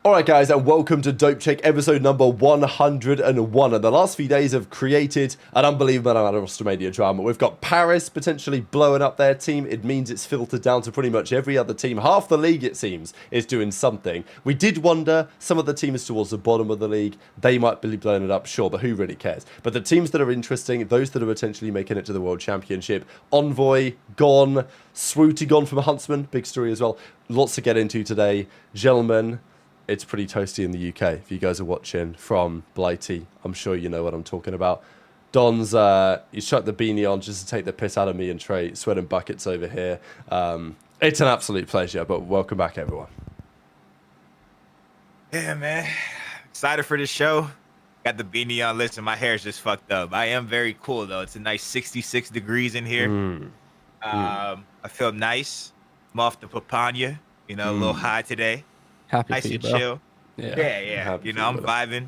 Alright guys, and welcome to Dope Check episode number 101. And the last few days have created an unbelievable amount of ROSTERMANIA drama. We've got Paris potentially blowing up their team. It means it's filtered down to pretty much every other team. Half the league, it seems, is doing something. We did wonder, some of the teams towards the bottom of the league, they might be blowing it up, sure, but who really cares? But the teams that are interesting, those that are potentially making it to the World Championship, Envoy, gone, Swooty gone from Huntsman, big story as well. Lots to get into today. Gentlemen, it's pretty toasty in the UK. If you guys are watching from Blighty, I'm sure you know what I'm talking about. Don's, he's chucked the beanie on just to take the piss out of me and Trey. Sweating buckets over here. It's an absolute pleasure, but welcome back, everyone. Yeah, man. Excited for this show. Got the beanie on. Listen, my hair is just fucked up. I am very cool, though. It's a nice 66 degrees in here. I feel nice. I'm off the papaya. You know, a little high today. Happy Nice for you, and bro. chill. Yeah. You know, I'm vibing.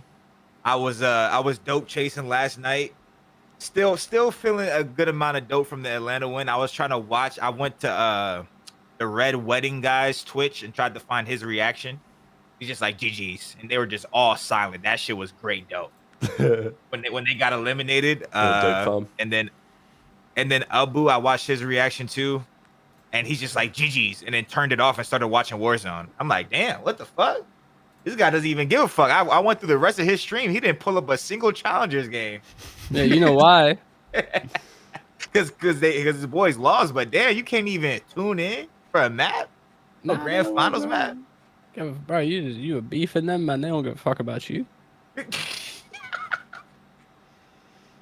I was dope chasing last night. Still feeling a good amount of dope from the Atlanta win. I was trying to watch. I went to the Red Wedding guy's Twitch and tried to find his reaction. He's just like GG's, and they were just all silent. That shit was great dope. when they got eliminated, and then Abu, I watched his reaction too. And he's just like, GG's, and then turned it off and started watching Warzone. I'm like, damn, what the fuck? This guy doesn't even give a fuck. I went through the rest of his stream. He didn't pull up a single Challengers game. Yeah, you know why? Because his boys lost. But damn, you can't even tune in for a map? A grand finals map? Bro, you were beefing them, man. They don't give a fuck about you.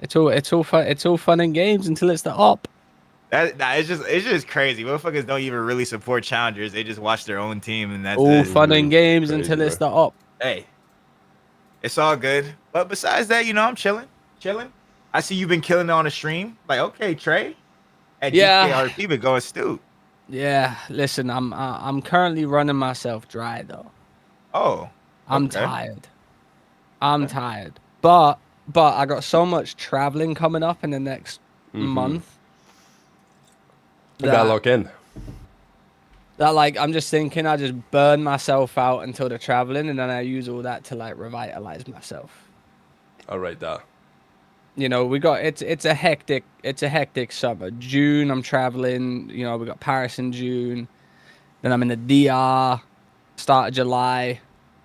It's all fun and games until it's the op. It's just crazy. Motherfuckers don't even really support challengers. They just watch their own team, and that's all fun and games until it's the op. Hey, it's all good. But besides that, you know, I'm chilling. I see you've been killing it on the stream. Like, okay, Trey. At GKRP, but going Stu. Yeah, listen, I'm currently running myself dry though. Oh, I'm tired. I'm tired, but I got so much traveling coming up in the next month. You gotta lock in. That like I'm just thinking I just burn myself out until the traveling, and then I use all that to like revitalize myself. I'll rate that. You know, we got it's a hectic summer. June I'm traveling. You know, we got Paris in June. Then I'm in the DR. Start of July.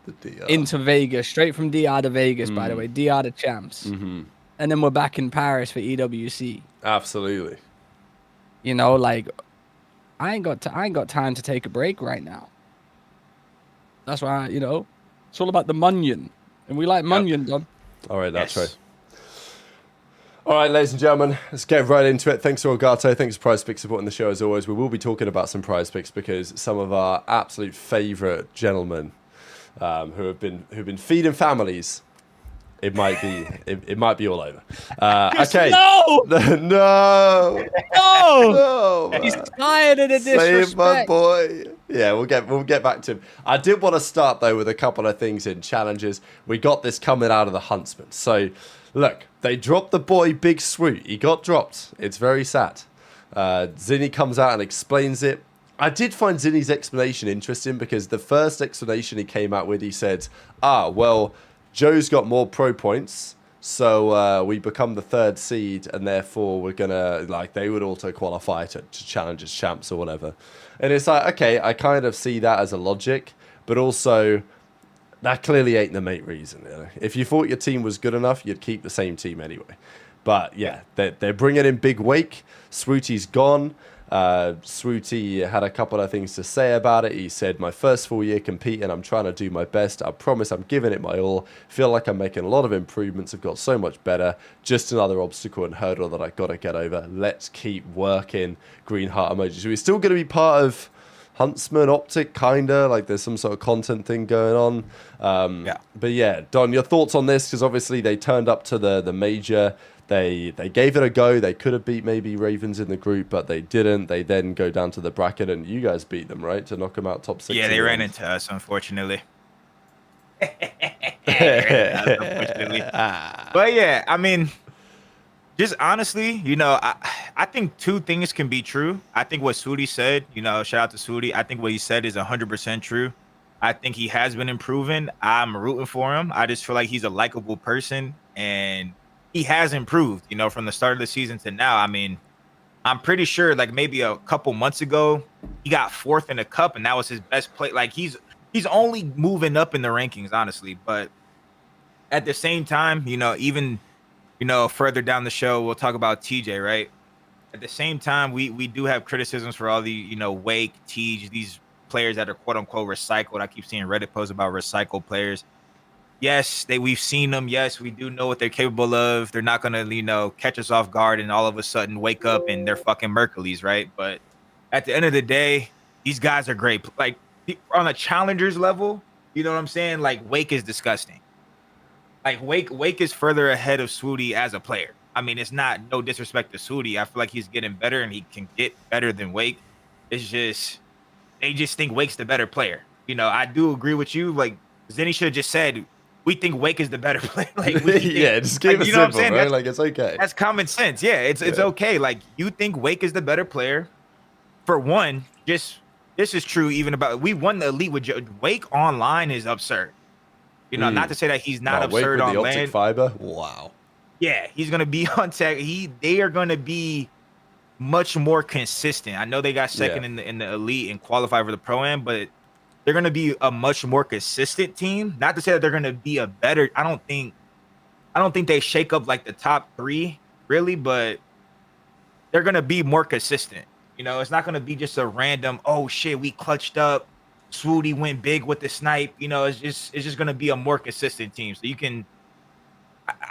The DR. Into Vegas, straight from DR to Vegas. By the way, DR to champs. And then we're back in Paris for EWC. Absolutely. You know, like I ain't got time to take a break right now. That's why, you know, it's all about the munion, and we like munion, Don. All right, that's right. All right, ladies and gentlemen, let's get right into it. Thanks to Elgato. Thanks to Prizepicks supporting the show as always. We will be talking about some Prizepicks because some of our absolute favorite gentlemen who have been feeding families. It might be all over. Okay. No! No! He's tired of the disrespect. Save my boy. Yeah, we'll get back to him. I did want to start though with a couple of things in challenges. We got this coming out of the Huntsman. So, look, they dropped the boy Big Swoot. He got dropped. It's very sad. Zinni comes out and explains it. I did find Zinni's explanation interesting because the first explanation he came out with, he said, well, Joe's got more pro points, so we become the third seed, and therefore we're gonna, like, they would auto qualify to challenge as champs or whatever. And it's like, okay, I kind of see that as a logic, but also that clearly ain't the main reason. You know? If you thought your team was good enough, you'd keep the same team anyway. But yeah, they're bringing in Big Wake. Swooty's gone. Swooty had a couple of things to say about it. He said, my first full year competing, I'm trying to do my best. I promise I'm giving it my all. Feel like I'm making a lot of improvements. I've got so much better. Just another obstacle and hurdle that I got to get over. Let's keep working. Green heart emojis. So we're still going to be part of Huntsman Optic, kinda like there's some sort of content thing going on. But yeah, Don, your thoughts on this? Because obviously they turned up to the major. They gave it a go. They could have beat maybe Ravens in the group, but they didn't. They then go down to the bracket, and you guys beat them, right, to knock them out top 6. Yeah, they ran into us, unfortunately. But yeah, I mean, just honestly, you know, I think two things can be true. I think what Swooty said, you know, shout out to Swooty. I think what he said is 100% true. I think he has been improving. I'm rooting for him. I just feel like he's a likable person, and he has improved, you know, from the start of the season to now. I mean, I'm pretty sure like maybe a couple months ago, he got 4th in the cup, and that was his best play. Like he's only moving up in the rankings, honestly. But at the same time, you know, even further down the show, we'll talk about TJ, right? At the same time, we do have criticisms for all the Wake, Tej, these players that are quote unquote recycled. I keep seeing Reddit posts about recycled players. Yes, we've seen them. Yes, we do know what they're capable of. They're not gonna, catch us off guard and all of a sudden wake up and they're fucking Mercules, right? But at the end of the day, these guys are great. Like on a challengers level, you know what I'm saying? Like Wake is disgusting. Like Wake is further ahead of Swooty as a player. I mean, it's not no disrespect to Swooty. I feel like he's getting better and he can get better than Wake. It's just they just think Wake's the better player. You know, I do agree with you. Like Zenny should have just said, we think Wake is the better player. Like, yeah, just keep it simple, bro. Like it's okay. That's common sense. Yeah, it's okay. Like you think Wake is the better player. For one, this is true even about we won the elite with Wake online is absurd. You know, not to say that he's not absurd on the land. optic fiber. Wow. Yeah, he's gonna be on tech. They are gonna be much more consistent. I know they got second in the elite and qualified for the pro-am, but they're gonna be a much more consistent team. Not to say that they're gonna be a better. I don't think they shake up like the top 3 really, but they're gonna be more consistent. You know, it's not gonna be just a random. Oh shit, we clutched up. Swooty went big with the snipe. You know, it's just gonna be a more consistent team. So you can.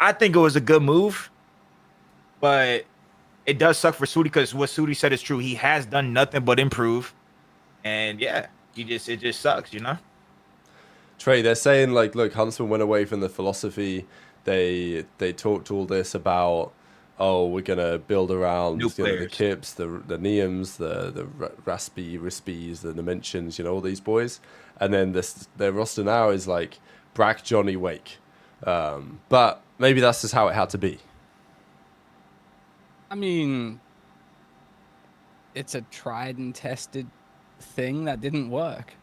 I think it was a good move, but it does suck for Swooty because what Swooty said is true. He has done nothing but improve, and yeah, it just sucks, you know. Trey, they're saying like, look, Huntsman went away from the philosophy. They talked all this about, oh, we're gonna build around the Kips, the Neums, the Rispies, the Dimensions, all these boys, and then their roster now is like Brack, Johnny, Wake, but maybe that's just how it had to be. I mean, it's a tried and tested thing that didn't work.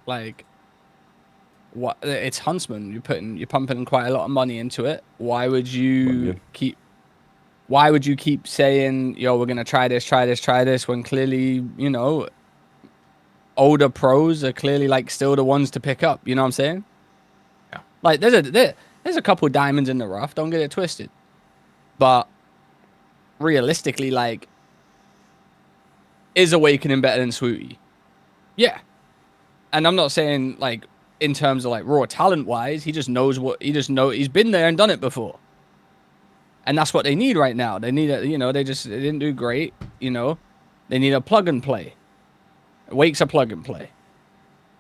Like, what? It's Huntsman. You're pumping quite a lot of money into it. Why would you keep saying, yo, we're gonna try this when clearly, older pros are clearly like still the ones to pick up. You know what I'm saying? Yeah. Like there's a couple diamonds in the rough. Don't get it twisted. But realistically, like, is Awakening better than Swooty? Yeah. And I'm not saying like in terms of like raw talent wise, he's been there and done it before. And that's what they need right now. They need they didn't do great, They need a plug and play. Wake's a plug and play.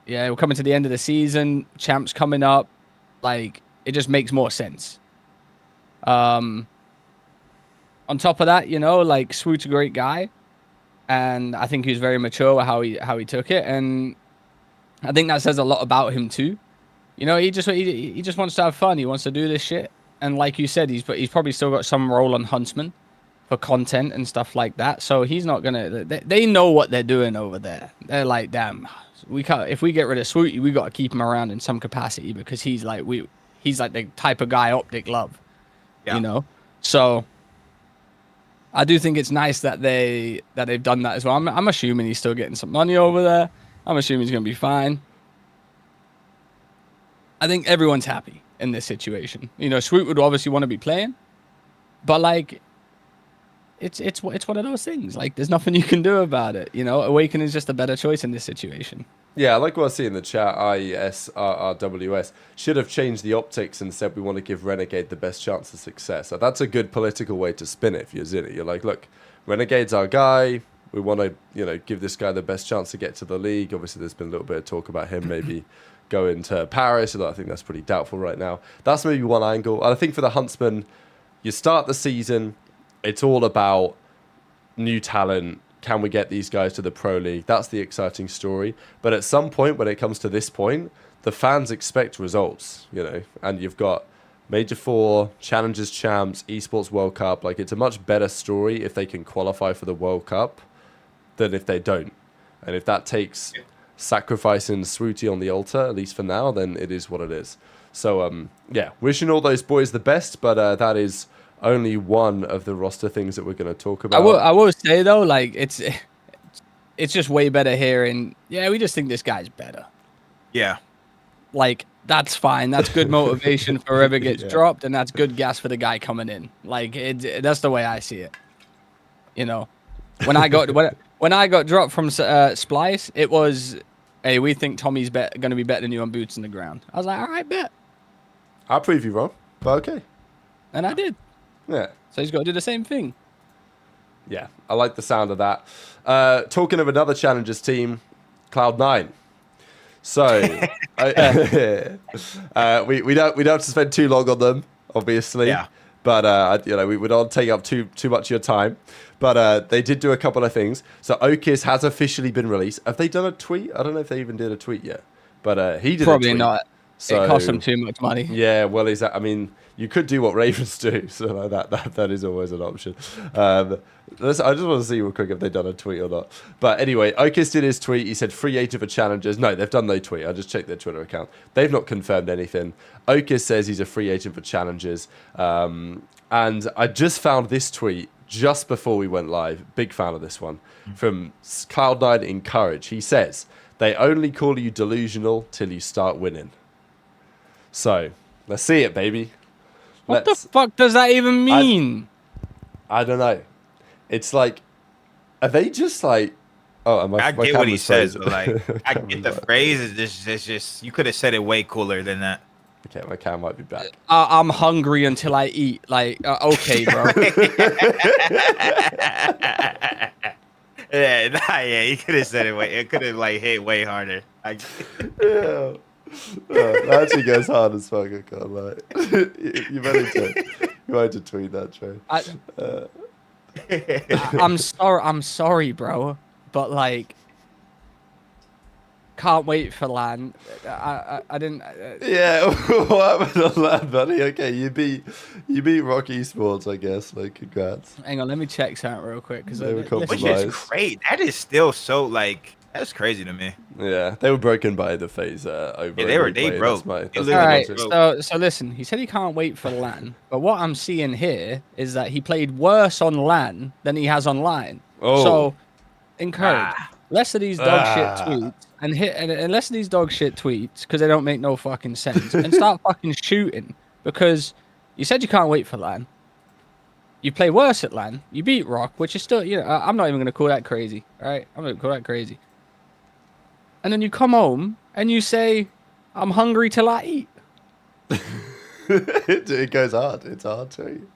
Yeah, we're coming to the end of the season, champs coming up, like it just makes more sense. On top of that, like Swoot's a great guy, and I think he was very mature with how he took it, and I think that says a lot about him too. He just wants to have fun. He wants to do this shit, and like you said, he's probably still got some role on Huntsman for content and stuff like that. So he's not gonna. They know what they're doing over there. They're like, damn, we can't. If we get rid of Swooty, we got to keep him around in some capacity because he's like the type of guy Optic love. Yeah. So I do think it's nice that they've done that as well. I'm assuming he's still getting some money over there. I'm assuming he's gonna be fine. I think everyone's happy in this situation. Swoot would obviously want to be playing, but like, it's one of those things. Like, there's nothing you can do about it. Awakening is just a better choice in this situation. Yeah, I like what I see in the chat. IESRRWS should have changed the optics and said we want to give Renegade the best chance of success. So that's a good political way to spin it. If you're Zinni, you're like, look, Renegade's our guy. We want to, give this guy the best chance to get to the league. Obviously, there's been a little bit of talk about him maybe going to Paris, although I think that's pretty doubtful right now. That's maybe one angle. I think for the Huntsman, you start the season, it's all about new talent. Can we get these guys to the Pro League? That's the exciting story. But at some point, when it comes to this point, the fans expect results, and you've got Major 4, Challengers Champs, Esports World Cup. Like, it's a much better story if they can qualify for the World Cup than if they don't. And if that takes sacrificing Swooty on the altar, at least for now, then it is what it is. So, yeah, wishing all those boys the best, but that is only one of the roster things that we're going to talk about. I will say, though, like, it's just way better hearing, yeah, we just think this guy's better. Yeah. Like, that's fine. That's good motivation for whoever gets dropped, and that's good gas for the guy coming in. Like, that's the way I see it. You know, when I got dropped from Splice, it was, hey, we think Tommy's going to be better than you on boots in the ground. I was like, all right, bet. I'll prove you wrong, but okay. And I did. Yeah. So he's got to do the same thing. Yeah, I like the sound of that. Talking of another Challengers team, Cloud9. So we don't have to spend too long on them, obviously. Yeah. But we don't take up too much of your time. But they did do a couple of things. So Okis has officially been released. Have they done a tweet? I don't know if they even did a tweet yet. But he did probably a tweet. Not. So, it costs them too much money. Yeah, well, I mean, you could do what Ravens do, so that is always an option. I just want to see real quick if they've done a tweet or not. But anyway, Okis did his tweet. He said free agent for challengers. No, they've done no tweet. I just checked their Twitter account. They've not confirmed anything. Okis says he's a free agent for challengers. And I just found this tweet just before we went live. Big fan of this one. From Cloud9 Encourage. He says, they only call you delusional till you start winning. So, let's see it, baby. What the fuck does that even mean? I don't know. It's like, are they just like... Oh, I get what he says, but like, I get the phrase. It's just, you could have said it way cooler than that. Okay, my cam might be back. I'm hungry until I eat. Like, okay, bro. Yeah, you could have said it way. It could have like hit way harder. Yeah. That actually goes hard as fuck. I can't lie. You might to tweet that, Trey. I'm sorry, bro, but like, can't wait for LAN. I didn't. Yeah, what happened on LAN, buddy? Okay, you beat Rock Esports, I guess. Like, congrats. Hang on, let me check something real quick because which is great. That is still so like. That's crazy to me. Yeah, they were broken by the phase over. Yeah, they broke. All right, so listen. He said he can't wait for LAN, but what I'm seeing here is that he played worse on LAN than he has online. Oh. So, encourage less of these dog shit tweets and less of these dog shit tweets because they don't make no fucking sense, and start fucking shooting because you said you can't wait for LAN. You play worse at LAN. You beat Rock, which is still, I'm not even gonna call that crazy. All right, I'm not gonna call that crazy. And then you come home and you say, I'm hungry till I eat. It goes hard. It's hard too.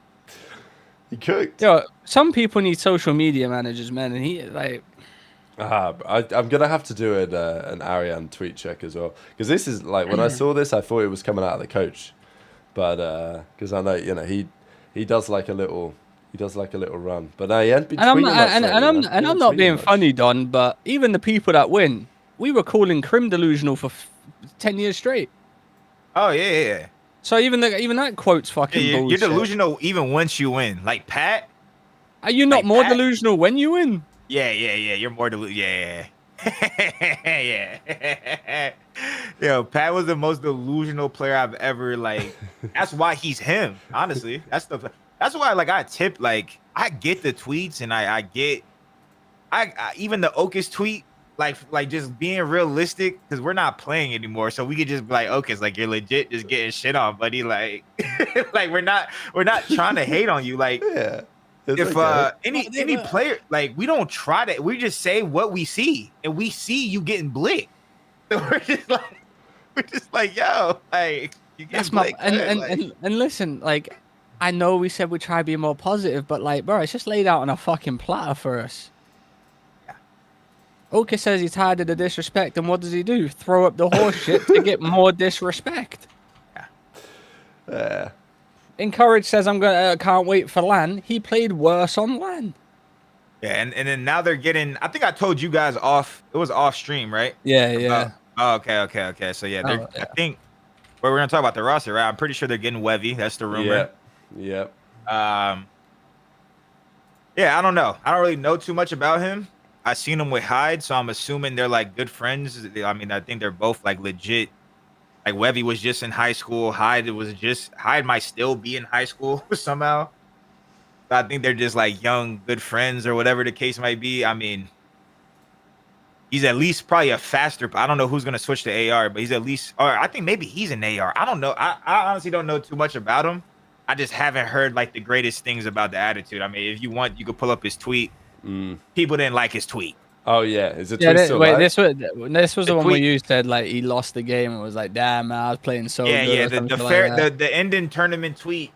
He cooked. Yo, some people need social media managers, man. And he, like... I'm going to have to do an Ariane tweet check as well. Because this is, like, when I saw this, I thought it was coming out of the coach. But, because I know, he does like a little... He does like a little run. But no, he hasn't been tweeting much. And I'm not being funny, Don, but even the people that win... We were calling Crim delusional for 10 years straight. Oh, yeah. So even that quote's fucking bullshit. You're delusional even once you win. Like Pat. Are you not more delusional when you win? Yeah. You're more delusional. Yeah. Yeah. Yo, Pat was the most delusional player I've ever, like. That's why he's him, honestly. That's why, like, I tip, like, I get the tweets and I get. I even the Okis tweet. Like just being realistic because we're not playing anymore, so we could just be like, okay, it's like you're legit just getting shit on, buddy. Like, like we're not trying to hate on you. Like, yeah, if any player, like we don't try to, we just say what we see, and we see you getting blicked. So we're just like, yo, like you get blicked. And listen, like I know we said we try to be more positive, but like, bro, it's just laid out on a fucking platter for us. Okis says he's tired of the disrespect, and what does he do? Throw up the horse shit to get more disrespect. Yeah. Encourage says can't wait for LAN. He played worse on LAN. Yeah, and then now they're getting. I think I told you guys off. It was off stream, right? Yeah. Okay. So yeah, I think. Well, we're gonna talk about the roster, right? I'm pretty sure they're getting Wevy. That's the rumor. Yeah. Yeah, I don't know. I don't really know too much about him. I seen him with Hyde, so I'm assuming they're like good friends. I mean, I think they're both like legit. Like Webby was just in high school. Hyde might still be in high school somehow. But I think they're just like young, good friends or whatever the case might be. I mean, he's at least probably a faster. I don't know who's gonna switch to AR, but he's at least, or I think maybe he's an AR. I don't know. I honestly don't know too much about him. I just haven't heard like the greatest things about the attitude. I mean, if you want, you could pull up his tweet. People didn't like his tweet. Oh yeah, is it? Wait, this was the one where you said like he lost the game and was like, "Damn, man, I was playing so good." Yeah. The ending tournament tweet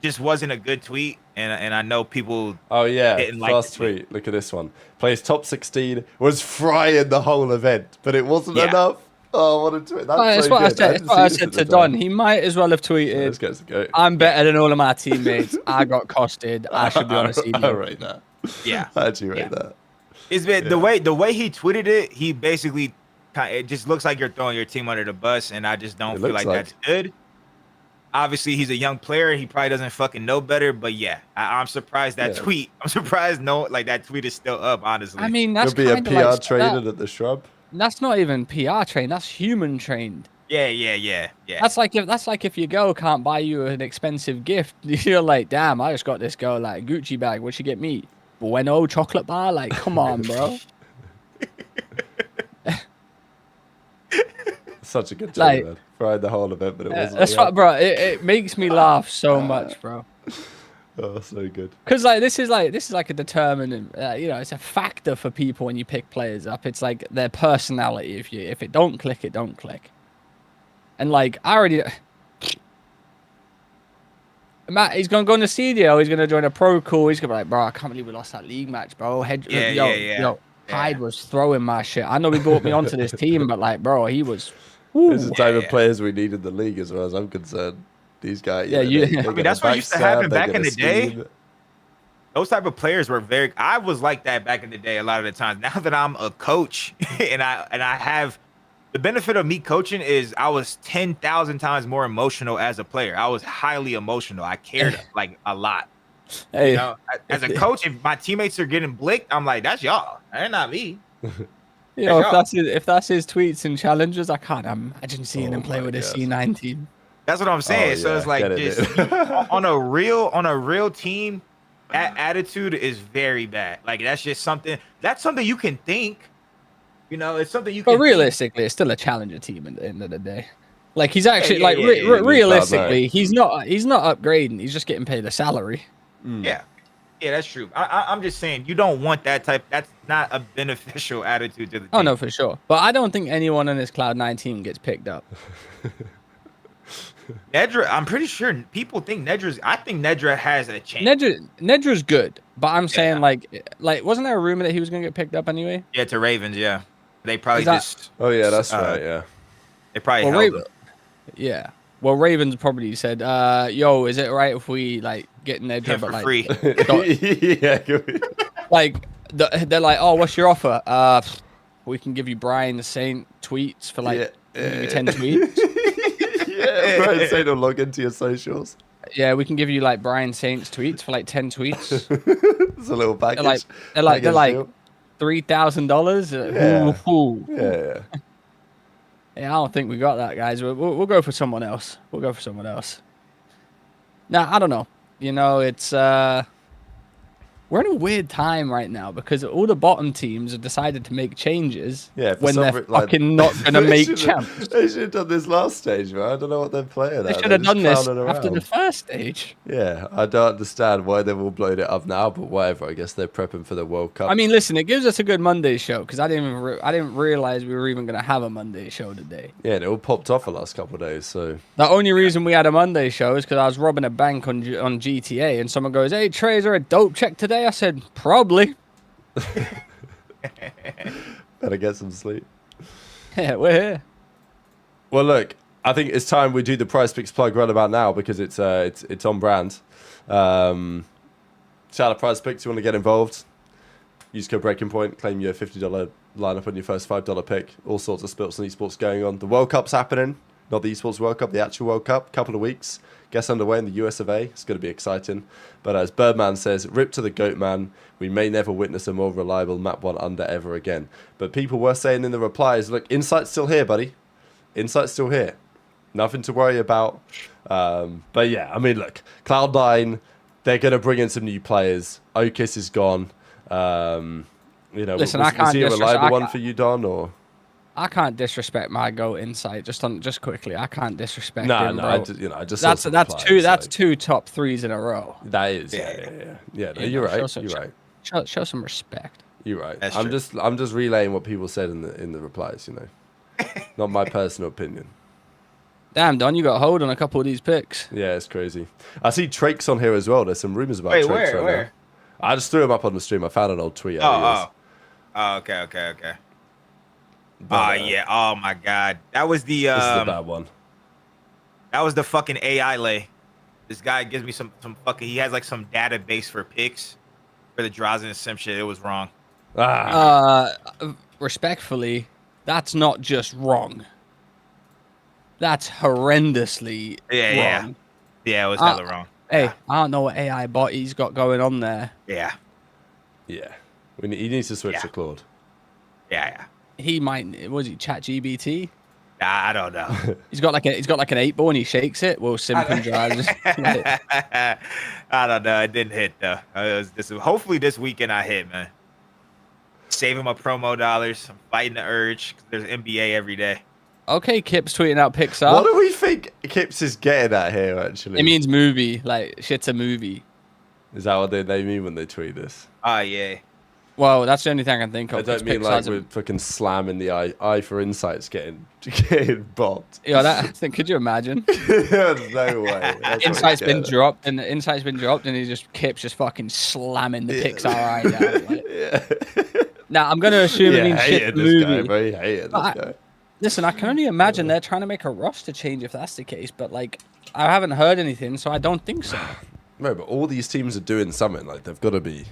just wasn't a good tweet, and I know people. Oh yeah, didn't last tweet. Look at this one. Plays top 16, was frying the whole event, but it wasn't enough. Oh, what a tweet! That's what I said to Don. He might as well have tweeted. I'm better than all of my teammates. I got costed. I should be on a CDL. I rate that. Yeah, I actually rate that. It's been the way he tweeted it. He basically, it just looks like you're throwing your team under the bus, and I just don't feel like that's good. Obviously, he's a young player. He probably doesn't fucking know better. But yeah, I'm surprised that tweet. I'm surprised that tweet is still up. Honestly, I mean, that's could be a PR trained at the Shrub. That's not even PR trained. That's human trained. Yeah. That's like if your girl can't buy you an expensive gift, you're like, damn, I just got this girl like Gucci bag. What'd she get me? Bueno chocolate bar? Like, come on, bro. Such a good tweet, man. Fried the whole event, but it wasn't. That's what, bro. It makes me laugh so much, bro. Oh, so good. Because like this is like a determinant. It's a factor for people when you pick players up. It's like their personality. If it don't click, it don't click. And like I already, Matt, he's gonna go in the CDL. He's gonna join a pro call. He's gonna be like, bro, I can't believe we lost that league match, bro. Hyde was throwing my shit. I know he brought me onto this team, but like, bro, he was. This is the type of players we need in the league, as far as I'm concerned. These guys, I mean, that's what used to happen back in the day. Those type of players were I was like that back in the day a lot of the times. Now that I'm a coach and I have the benefit of me coaching is I was 10,000 times more emotional as a player. I was highly emotional. I cared like a lot. Hey, as a coach, if my teammates are getting blicked, I'm like, that's y'all. They're not me. If that's his tweets and challenges, I can't imagine seeing him play with a C19. That's what I'm saying. So it's like on a real team, that attitude is very bad. Like that's something you can think. It's something you can. But realistically, it's still a challenger team at the end of the day. Like he's actually realistically, he's not upgrading. He's just getting paid a salary. Yeah, that's true. I'm just saying you don't want that type. That's not a beneficial attitude to the team. Oh no, for sure. But I don't think anyone on this Cloud9 team gets picked up. Nedra, I'm pretty sure people think I think Nedra has a chance. Nedra's good, but I'm saying like wasn't there a rumor that he was gonna get picked up anyway? Yeah, to Ravens. Yeah, they probably Oh yeah, that's right. Yeah, they probably held him. Yeah. Well, Ravens probably said, "Yo, is it right if we like get Nedra for free?" Like they're like, "Oh, what's your offer? We can give you Brian Saint tweets for like maybe 10 tweets." Brian Saint will log into your socials. Yeah, we can give you like Brian Saint's tweets for like 10 tweets. It's a little package. They're like $3,000. Yeah. Yeah, I don't think we got that, guys. We'll go for someone else. Nah, I don't know. It's we're in a weird time right now because all the bottom teams have decided to make changes when they're fucking not going to make champs. They should have done this last stage, man. I don't know what they're playing. They should have done this after the first stage. Yeah, I don't understand why they've all blown it up now, but whatever. I guess they're prepping for the World Cup. I mean, listen, it gives us a good Monday show because I didn't realize we were even going to have a Monday show today. Yeah, and it all popped off the last couple of days. So the only reason we had a Monday show is because I was robbing a bank on GTA, and someone goes, "Hey, Trey, is there a dope check today?" I said, "Probably." Better get some sleep. Yeah, we're here. Well, look, I think it's time we do the Prizepicks plug right about now because it's on brand. Shout out Prizepicks. You want to get involved? Use code Breaking Point. Claim your $50 lineup on your first $5 pick. All sorts of sports and esports going on. The World Cup's happening. Not the Esports World Cup, the actual World Cup. Couple of weeks. Gets underway in the US of A. It's going to be exciting. But as Birdman says, rip to the goat man. We may never witness a more reliable map 1 under ever again. But people were saying in the replies, look, Insight's still here, buddy. Insight's still here. Nothing to worry about. But yeah, I mean, look, Cloud9, they're going to bring in some new players. Okis is gone. You know, listen, was he a reliable one for you, Don, or? I can't disrespect my GOAT Insight. Just quickly, I can't disrespect him, No, bro. I just that's two top threes in a row. That is, yeah. No, you're right. Show some respect. You're right. That's I'm true. just relaying what people said in the replies. You know, not my personal opinion. Damn, Don, you got a hold on a couple of these picks. Yeah, it's crazy. I see Trakes on here as well. There's some rumors about Trakes right where? now. I just threw him up on the stream. I found an old tweet. Oh, okay. But, yeah. Oh my God, that was the. This is the bad one. That was the fucking AI lay. This guy gives me some fucking. He has like some database for picks for the draws and some shit. It was wrong. Respectfully, that's not just wrong. That's horrendously wrong. Yeah, it was hella wrong. Hey, I don't know what AI bot he's got going on there. Yeah. He needs to switch to Claude. Yeah. He might. Was he ChatGPT? I don't know. He's got like an 8 ball and he shakes it. Well, Simpson drives. I don't know. It didn't hit though. Hopefully this weekend I hit, man. Saving my promo dollars. I'm fighting the urge. There's NBA every day. Okay, Kip's tweeting out picks up. What do we think Kips is getting at here? Actually, it means movie. Like shit's a movie. Is that what they mean when they tweet this? Oh yeah. Well, that's the only thing I can think of. I don't mean like we're fucking slamming the eye for insights getting bopped. Yeah, could you imagine? There's no way. Insight's been dropped, and Kip's just fucking slamming the Pixar eye down. Like. Now I'm gonna assume it means shit movie. Guy, bro. He hated this guy. Listen, I can only imagine they're trying to make a roster change if that's the case, but like I haven't heard anything, so I don't think so. No, but all these teams are doing something. Like they've got to be.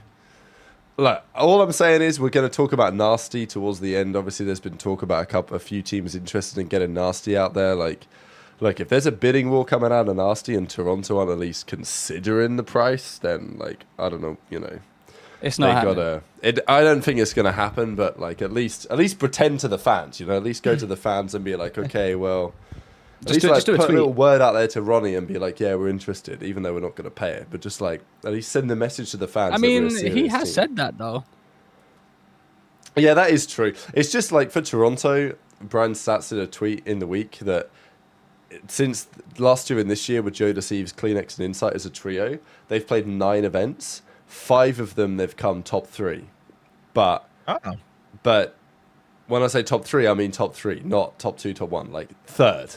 Like, all I'm saying is we're going to talk about Nasty towards the end. Obviously, there's been talk about a few teams interested in getting Nasty out there. Like if there's a bidding war coming out of Nasty and Toronto aren't at least considering the price, then like I don't know, you know, it's not happening. I don't think it's going to happen, but like at least pretend to the fans, you know, at least go to the fans and be like, okay, well. Just put a little word out there to Ronnie and be like, yeah, we're interested, even though we're not going to pay it. But just like, at least send the message to the fans. I mean, he has said that, though. Yeah, that is true. It's just like for Toronto, Brian Stats did a tweet in the week that since last year and this year with Joe Deceives, Kleenex, and Insight as a trio, they've played 9 events. 5 of them, they've come top 3. But when I say top 3, I mean top 3, not top 2, top 1, like third.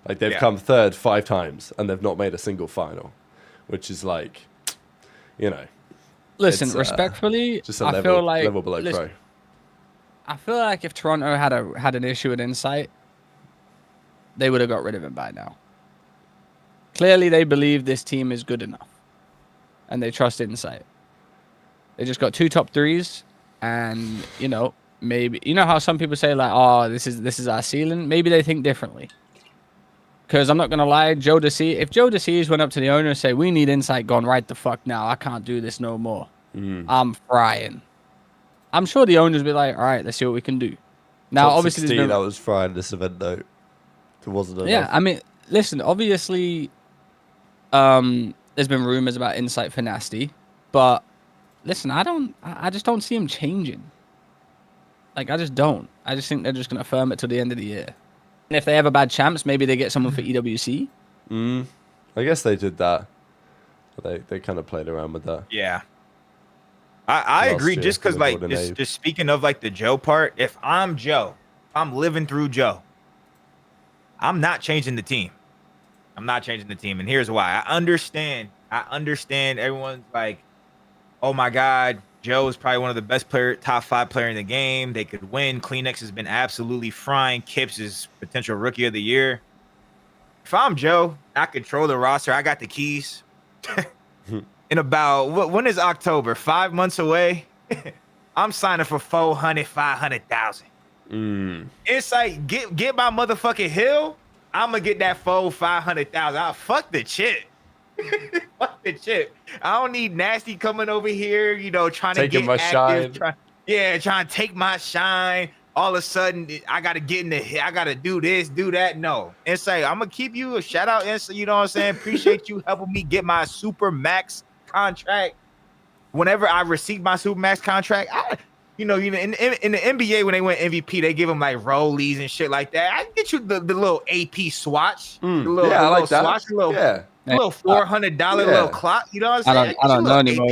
Like, they've come third 5 times, and they've not made a single final, which is like, you know. Listen, respectfully, just a level below pro. I feel like if Toronto had an issue with Insight, they would have got rid of him by now. Clearly, they believe this team is good enough, and they trust Insight. They just got 2 top 3s, and, you know, maybe... You know how some people say, like, oh, this is our ceiling? Maybe they think differently. Because I'm not going to lie, if Joe Deceives went up to the owner and say, we need Insight gone right the fuck now. I can't do this no more. I'm frying. I'm sure the owners will be like, all right, let's see what we can do. Now, Top obviously... 16, I was frying this event, though. It wasn't enough. Yeah, I mean, listen, obviously, there's been rumors about Insight for Nasty. But, listen, I just don't see him changing. Like, I just don't. I just think they're just going to firm it till the end of the year. And if they have a bad champs, maybe they get someone for EWC. I guess they did that. They kind of played around with that. Yeah. I agree. Just because, like, just speaking of, like, the Joe part, if I'm Joe, I'm living through Joe, I'm not changing the team. I'm not changing the team. And here's why. I understand everyone's like, oh, my God, Joe is probably one of the best top 5 player in the game. They could win. Kleenex has been absolutely frying. Kips is potential rookie of the year. If I'm Joe, I control the roster. I got the keys. In about, when is October? 5 months away? I'm signing for 400, 500,000. It's like, get my motherfucking hill. I'm gonna get that full 500,000. Fuck the chip. Fuck the chip. I don't need Nasty coming over here, trying to get active. Trying to take my shine. All of a sudden, I gotta get in the. I gotta do this, do that. No, and say I'm gonna keep you a shout out. And you know what I'm saying? Appreciate you helping me get my super max contract. Whenever I receive my super max contract, in the NBA when they went MVP, they give them like rollies and shit like that. I can get you the little AP swatch. I like that. Swatch, a little $400 little clock. You know what I'm saying? I don't know anymore.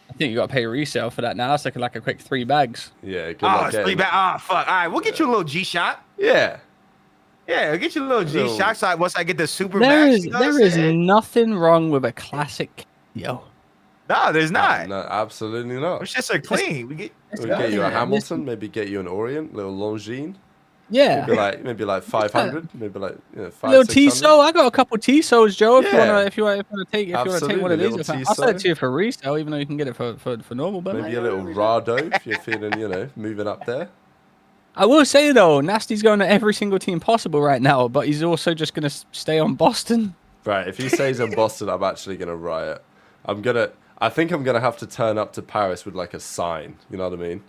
I think you got to pay resale for that now. That's like a quick 3 bags. Yeah. Good luck. 3 bags. Oh, fuck. All right, we'll get you a little G-Shot. Yeah. Yeah, we'll get you a little G-Shot. So once I get the super max, there is nothing wrong with a classic, yo. No, there's not. No, absolutely not. It's just clean. We get you a Hamilton, maybe get you an Orient, little Longines. Yeah. Maybe like 500, maybe like 500. Little Tissot. I got a couple Tissots, Joe. If you want to take one of these, I'll sell it to you for resale, even though you can get it for normal. But maybe a little Rado if you're feeling, moving up there. I will say though, Nasty's going to every single team possible right now, but he's also just going to stay on Boston. Right. If he stays on Boston, I'm actually going to riot. I think I'm going to have to turn up to Paris with like a sign. You know what I mean?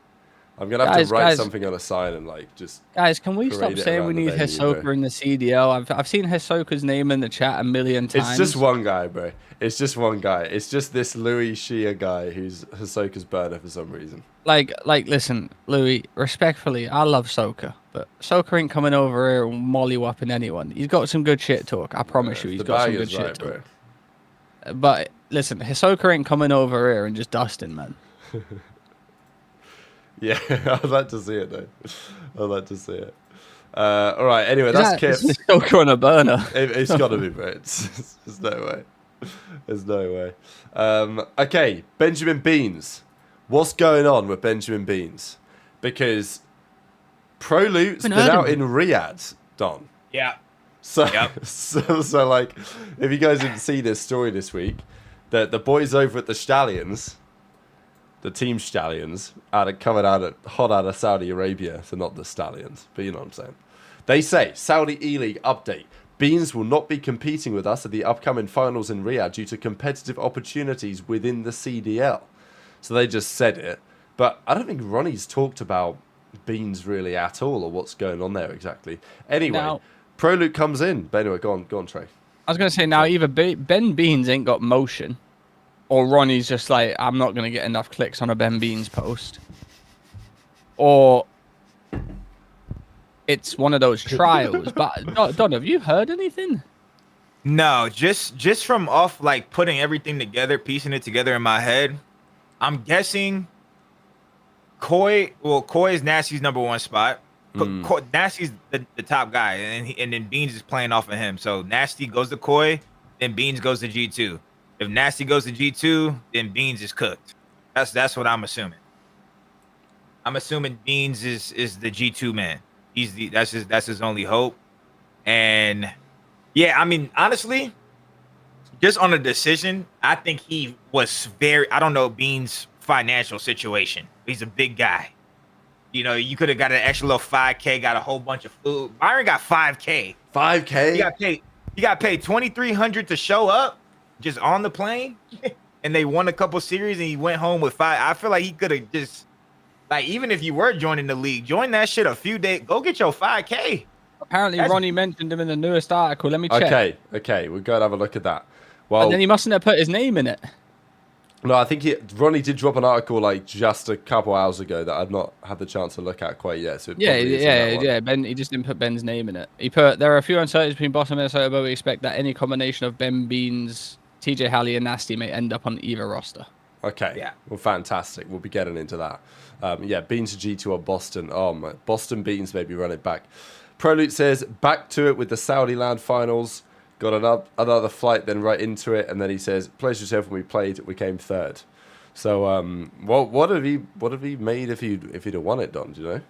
I'm going to have to write something on a sign and like just... Guys, can we stop saying we need Hisoka in the CDL? I've seen Hisoka's name in the chat a million times. It's just one guy, bro. It's just one guy. It's just this Louis Shia guy who's Hisoka's burner for some reason. Like, listen, Louis, respectfully, I love Soka, but Soka ain't coming over here and molly-whopping anyone. He's got some good shit talk. I promise you, he's got some good shit talk. But listen, Hisoka ain't coming over here and just dusting, man. Yeah, I'd like to see it though. I'd like to see it. All right. Anyway, that's Kip. Hisoka on a burner. It's got to be, bro. There's no way. There's no way. Okay, Benjamin Beans. What's going on with Benjamin Beans? Because ProLoot's been out in Riyadh, Don. Yeah. So like, if you guys didn't see this story this week, the boys over at the Stallions, the team Stallions, coming hot out of Saudi Arabia, so not the Stallions, but you know what I'm saying. They say, Saudi E-League update, Beans will not be competing with us at the upcoming finals in Riyadh due to competitive opportunities within the CDL. So they just said it, but I don't think Ronnie's talked about Beans really at all, or what's going on there exactly. Anyway, ProLoot comes in. But anyway, go on, Trey. I was going to say, now either Ben Beans ain't got motion, or Ronnie's just like, I'm not going to get enough clicks on a Ben Beans post. Or it's one of those trials. But Don, have you heard anything? No, just from off like putting everything together, piecing it together in my head, I'm guessing Koi is Nasty's #1 spot. Nasty's the top guy, and then Beans is playing off of him. So Nasty goes to Koi, then Beans goes to G2. If Nasty goes to G2, then Beans is cooked. That's what I'm assuming. I'm assuming Beans is the G2 man. That's his only hope. And yeah, I mean, honestly, just on a decision, I think he was I don't know Beans' financial situation. He's a big guy. You know, you could have got an extra little 5K, got a whole bunch of food. Byron got 5K. 5K? You got paid $2,300 to show up just on the plane, and they won a couple series, and he went home with 5. I feel like he could have just, like, even if you were joining the league, join that shit a few days. Go get your 5K. Apparently, Ronnie mentioned him in the newest article. Let me check. Okay, we'll go and have a look at that. Well, and then he mustn't have put his name in it. No, I think Ronnie did drop an article like just a couple hours ago that I've not had the chance to look at quite yet. So yeah. Ben, he just didn't put Ben's name in it. He put, there are a few uncertainties between Boston and Minnesota, but we expect that any combination of Ben Beans, TJ Halley, and Nasty may end up on either roster. Okay. Yeah. Well, fantastic. We'll be getting into that. Beans to G2 or Boston. Oh my, Boston Beans maybe run it back. ProLoot says back to it with the Saudi Land finals. Got another flight, then right into it, and then he says, "Pleasure yourself when we played. We came third." So, what have he made if he'd have won it, Don? Do you know?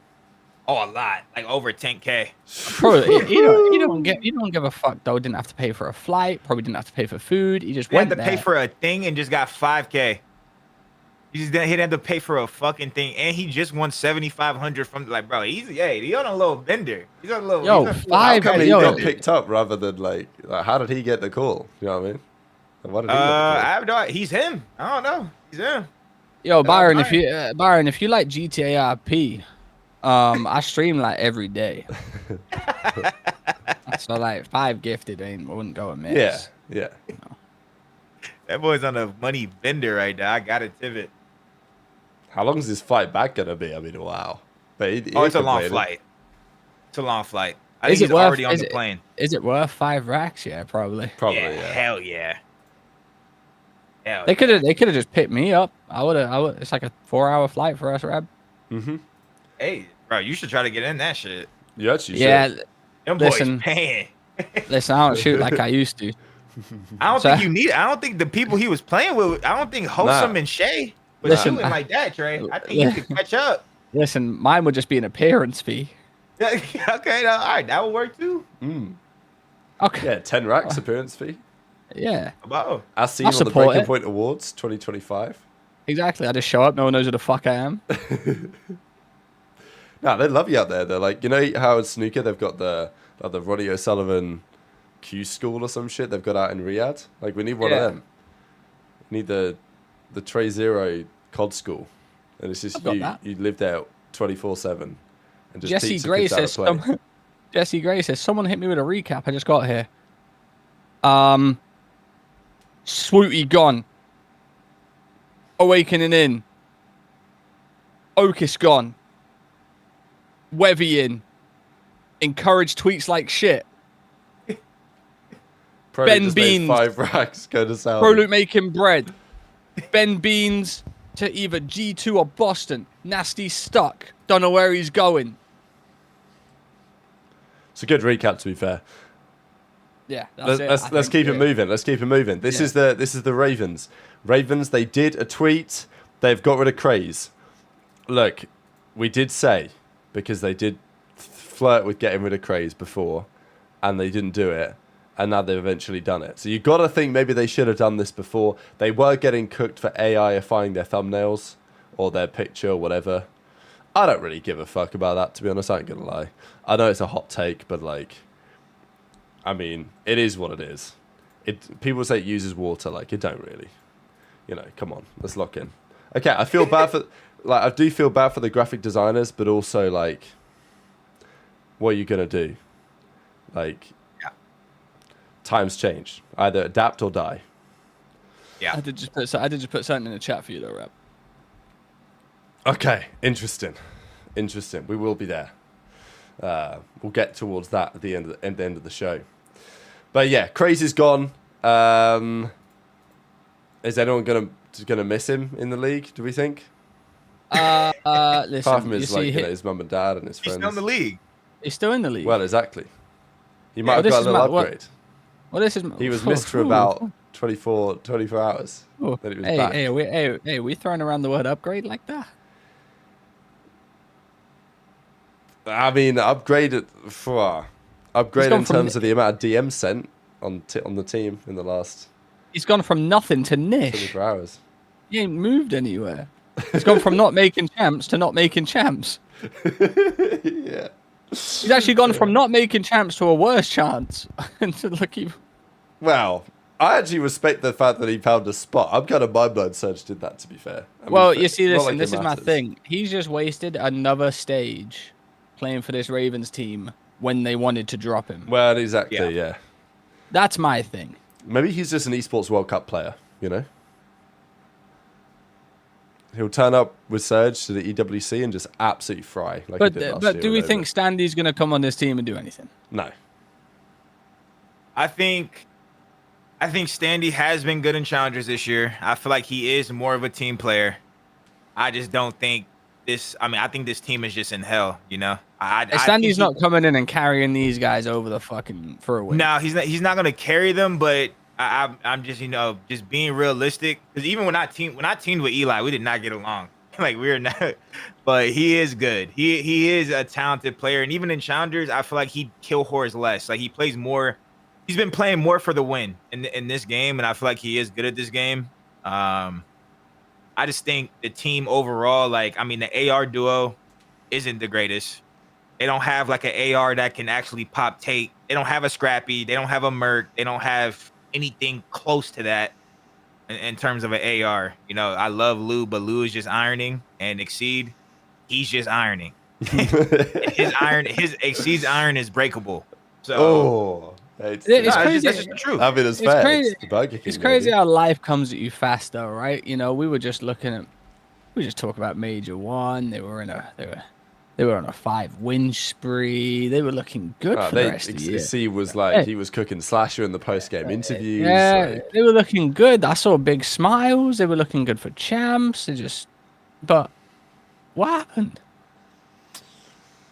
Oh, a lot, like over 10K. Probably, he don't give a fuck though. Didn't have to pay for a flight. Probably didn't have to pay for food. He just went had to pay for a thing and just got 5K. He didn't have to pay for a fucking thing, and he just won 7,500 from like, bro. He's on a little bender. He's on a little. Yo, he's on, How five. come he Yo, got picked up rather than like how did he get the call? You know what I mean? Why did he get the call? I have no. He's him. I don't know. He's him. Yo, Byron, if you like GTA RP, I stream like every day. So like 5 gifted wouldn't go amiss. Yeah. You know? That boy's on a money bender right now. I got it, Tivit. How long is this fight back gonna be? I mean, wow. But It's a long flight. It's a long flight. I Is think it he's already on the plane. Is it worth 5 racks? Yeah, probably. Probably, Yeah, yeah. hell yeah. Hell They could have just picked me up. I would. It's like a 4-hour flight for us, Rab. Mm-hmm. Hey, bro, you should try to get in that shit. You actually Yeah. should. Them Listen. boys paying. Listen, I don't shoot like I used to. I don't think you need. I don't think the people he was playing with. I don't think Wholesome and Shay was Listen, shooting like that, Trey. I think you could catch up. Listen, mine would just be an appearance fee. Okay, all right, that would work too. Okay. Yeah, 10 racks appearance fee. Yeah. About As seen I'll on the support Breaking it. Point Awards 2025. Exactly. I just show up. No one knows who the fuck I am. No, they love you out there. They're like, you know how in snooker they've got the Ronnie O'Sullivan Q school or some shit they've got out in Riyadh. Like we need one of them. We need the Trey Zero COD school, and it's just I've got that. you live there 24/7 and just Jesse teach the Gray kids how to says. play. Jesse Gray says someone hit me with a recap. I just got here. Swooty gone. Awakening in. Okis gone. Wevy in. Encourage tweets like shit. Probably Ben just made Beans. 5 racks go to Saudi. Proluke making bread. Ben Beans to either G2 or Boston. Nasty stuck. Don't know where he's going. It's a good recap, to be fair. Yeah, that's Let's keep it moving. Let's keep it moving. This is the Ravens. Ravens. They did a tweet. They've got rid of Craze. Look, we did say because they did flirt with getting rid of Craze before, and they didn't do it, and now they've eventually done it. So you got to think maybe they should have done this before. They were getting cooked for AIifying their thumbnails or their picture or whatever. I don't really give a fuck about that, to be honest. I ain't gonna lie. I know it's a hot take, but like, I mean, it is what it is. People say it uses water, like it don't really. You know, come on, let's lock in. Okay, I feel bad for, like, I do feel bad for the graphic designers, but also like, what are you gonna do? Like, times change. Either adapt or die. Yeah. I did just put something in the chat for you though, Rap. Okay, interesting. We will be there. We'll get towards that at the end of the show. But yeah, Crazy's gone. Is anyone gonna miss him in the league? Do we think? Listen, Apart from his his mum and dad and his He's friends. still in the league. He's still in the league. Well, exactly. He might have this got a is little my- upgrade. Well, this is He was missed for about 24 hours. Oh. Then he was back. Hey, we throwing around the word upgrade like that? I mean, upgrade in from- terms of the amount of DMs sent on the team in the last He's gone from nothing to niche. 24 hours. He ain't moved anywhere. He's gone from not making champs to not making champs. Yeah. He's actually gone from not making champs to a worse chance. And to look even. Well, I actually respect the fact that he found a spot. I'm kind of mind-blown Surge did that, to be fair. I mean, Well, fair. you see, Not listen, like this it is my matters. thing. He's just wasted another stage playing for this Ravens team when they wanted to drop him. Well, exactly, yeah. That's my thing. Maybe he's just an esports World Cup player, you know? He'll turn up with Surge to the EWC and just absolutely fry. Like he did last But year do we with think Over. Standy's going to come on this team and do anything? No. I think Standy has been good in challengers this year. I feel like he is more of a team player. I just don't think I think this team is just in hell, you know? Standy's not coming in and carrying these guys over the fucking for a win. No, he's not gonna carry them, but I'm just, just being realistic. Because even when I teamed with Eli, we did not get along. Like, we were not, but he is good. He is a talented player, and even in challengers, I feel like he kill whores less. Like, he plays more. He's been playing more for the win in this game, and I feel like he is good at this game. I just think the team overall, like, I mean, the AR duo isn't the greatest. They don't have like an AR that can actually pop take. They don't have a Scrappy. They don't have a Merc. They don't have anything close to that in terms of an AR. You know, I love Lou, but Lou is just ironing, and Exceed, he's just ironing. His Exceed's iron is breakable. So it's crazy. That's just the truth. I mean, it's fair. Crazy. It's crazy how life comes at you faster, right? You know, we just talk about Major 1. They were on a 5-win spree. They were looking good for the rest of the year. C was like, he was cooking Slasher in the post-game interviews. Yeah, like. they were looking good. I saw big smiles. They were looking good for champs. But what happened?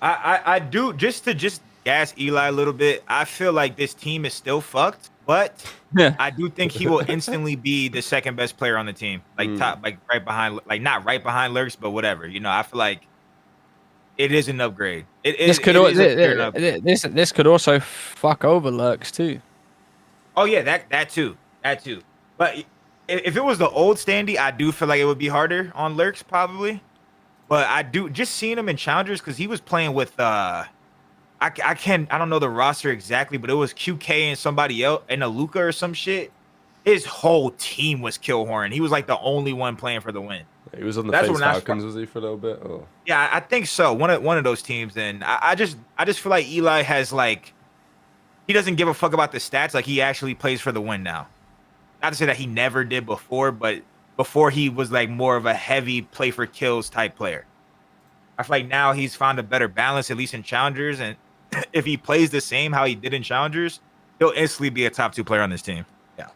I do, just gas Eli a little bit. I feel like this team is still fucked, but I do think he will instantly be the second best player on the team. Like top, like right behind, like not right behind Lurks, but whatever. You know, I feel like it is an upgrade. This could also fuck over Lurks too. Oh yeah, that too. But if it was the old Standy, I do feel like it would be harder on Lurks probably. But I do just seeing him in challengers because he was playing with I don't know the roster exactly, but it was QK and somebody else and a Luca or some shit. His whole team was Killhorn. He was like the only one playing for the win. He was on the Face Falcons, was he, for a little bit? Oh. Yeah, I think so. One of those teams. And I just feel like Eli has like, he doesn't give a fuck about the stats. Like he actually plays for the win now. Not to say that he never did before, but before he was like more of a heavy play for kills type player. I feel like now he's found a better balance, at least in challengers. And if he plays the same how he did in challengers, he'll instantly be a top 2 player on this team. Yeah.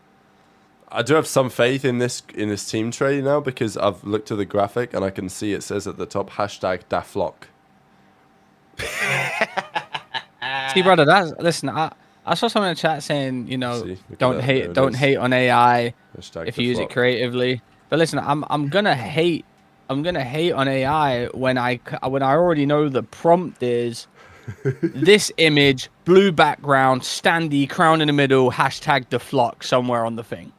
I do have some faith in this team trade now because I've looked at the graphic and I can see it says at the top #Daflock. See, brother, listen, I saw someone in the chat saying, you know, don't hate on AI if you use it creatively. But listen, I'm gonna hate on AI when I already know the prompt is this image, blue background, Standy, crown in the middle, #Daflock somewhere on the thing.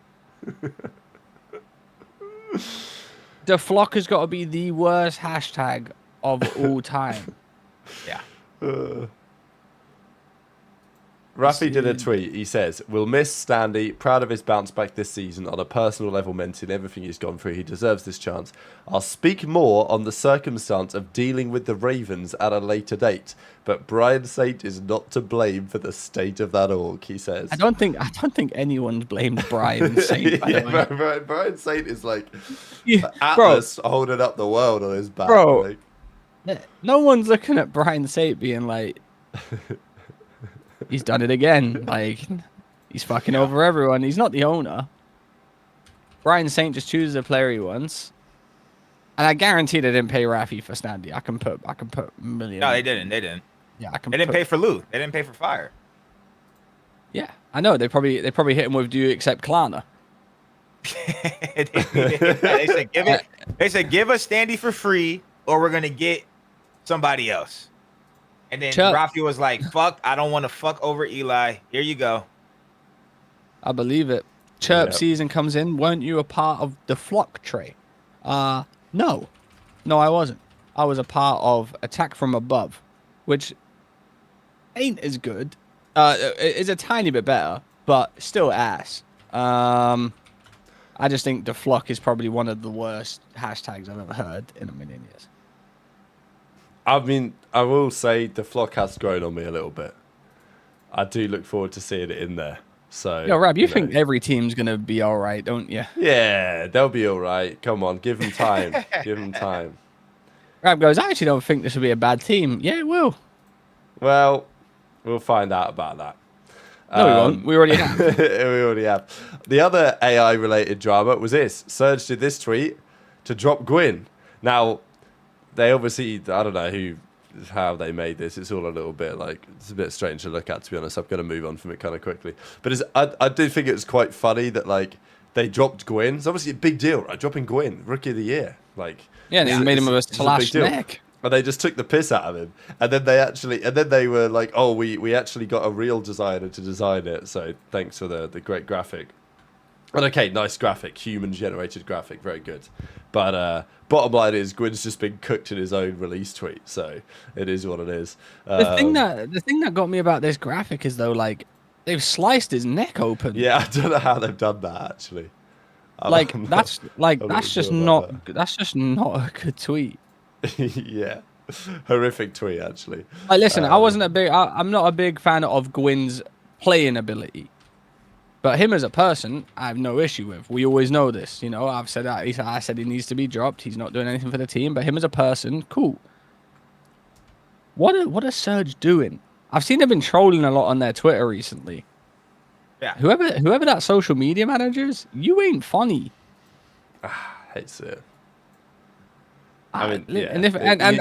Daflock has got to be the worst hashtag of all time. Yeah. Rafi did a tweet. He says, "We'll miss Standy. Proud of his bounce back this season. On a personal level, mentioning everything he's gone through. He deserves this chance. I'll speak more on the circumstance of dealing with the Ravens at a later date. But Brian Saint is not to blame for the state of that org," he says. I don't think anyone's blamed Brian Saint. Brian Saint is like Atlas holding up the world on his back. Bro, no one's looking at Brian Saint being like, he's done it again. Like, he's fucking over everyone. He's not the owner. Brian Saint just chooses a player he wants. And I guarantee they didn't pay Rafi for Standy. I can put millions. No, they didn't. Yeah, They didn't pay for Lou. They didn't pay for Fire. Yeah, I know. They probably hit him with "Do you accept Klarna?" They said give us Standy for free, or we're gonna get somebody else. And then Rafi was like, "Fuck, I don't want to fuck over Eli. Here you go." I believe it. Chirp season comes in. Weren't you a part of the flock tray? No, I wasn't. I was a part of Attack from Above, which ain't as good. It's a tiny bit better, but still ass. I just think the flock is probably one of the worst hashtags I've ever heard in a million years. I mean, I will say the flock has grown on me a little bit. I do look forward to seeing it in there. So, yo, Rab, you think every team's gonna be all right, don't you? Yeah, they'll be all right. Come on, give them time. Give them time. Rab goes, I actually don't think this will be a bad team. Yeah, it will. Well, we'll find out about that. No, we won't. We already have. We already have. The other AI-related drama was this. Surge did this tweet to drop Gwyn. Now, they obviously, I don't know how they made this. It's all a little bit like, it's a bit strange to look at, to be honest. I'm going to move on from it kind of quickly. But I do think it was quite funny that, like, they dropped Gwyn. It's obviously a big deal, right? Dropping Gwyn, Rookie of the Year. Like, yeah, they made him with a slash neck. And they just took the piss out of him. And then they were like, oh, we actually got a real designer to design it. So thanks for the great graphic. And okay, nice graphic, human-generated graphic, very good. But bottom line is, Gwyn's just been cooked in his own release tweet, so it is what it is. The thing that got me about this graphic is though, like, they've sliced his neck open. Yeah, I don't know how they've done that actually. That's just not a good tweet. Yeah, horrific tweet actually. Like, listen, I'm not a big fan of Gwyn's playing ability. But him as a person, I have no issue with. We always know this, you know. I've said that. I said he needs to be dropped. He's not doing anything for the team. But him as a person, cool. What is Surge doing? I've seen them been trolling a lot on their Twitter recently. Yeah. Whoever that social media manager is, you ain't funny. Hate to see it. I mean, yeah.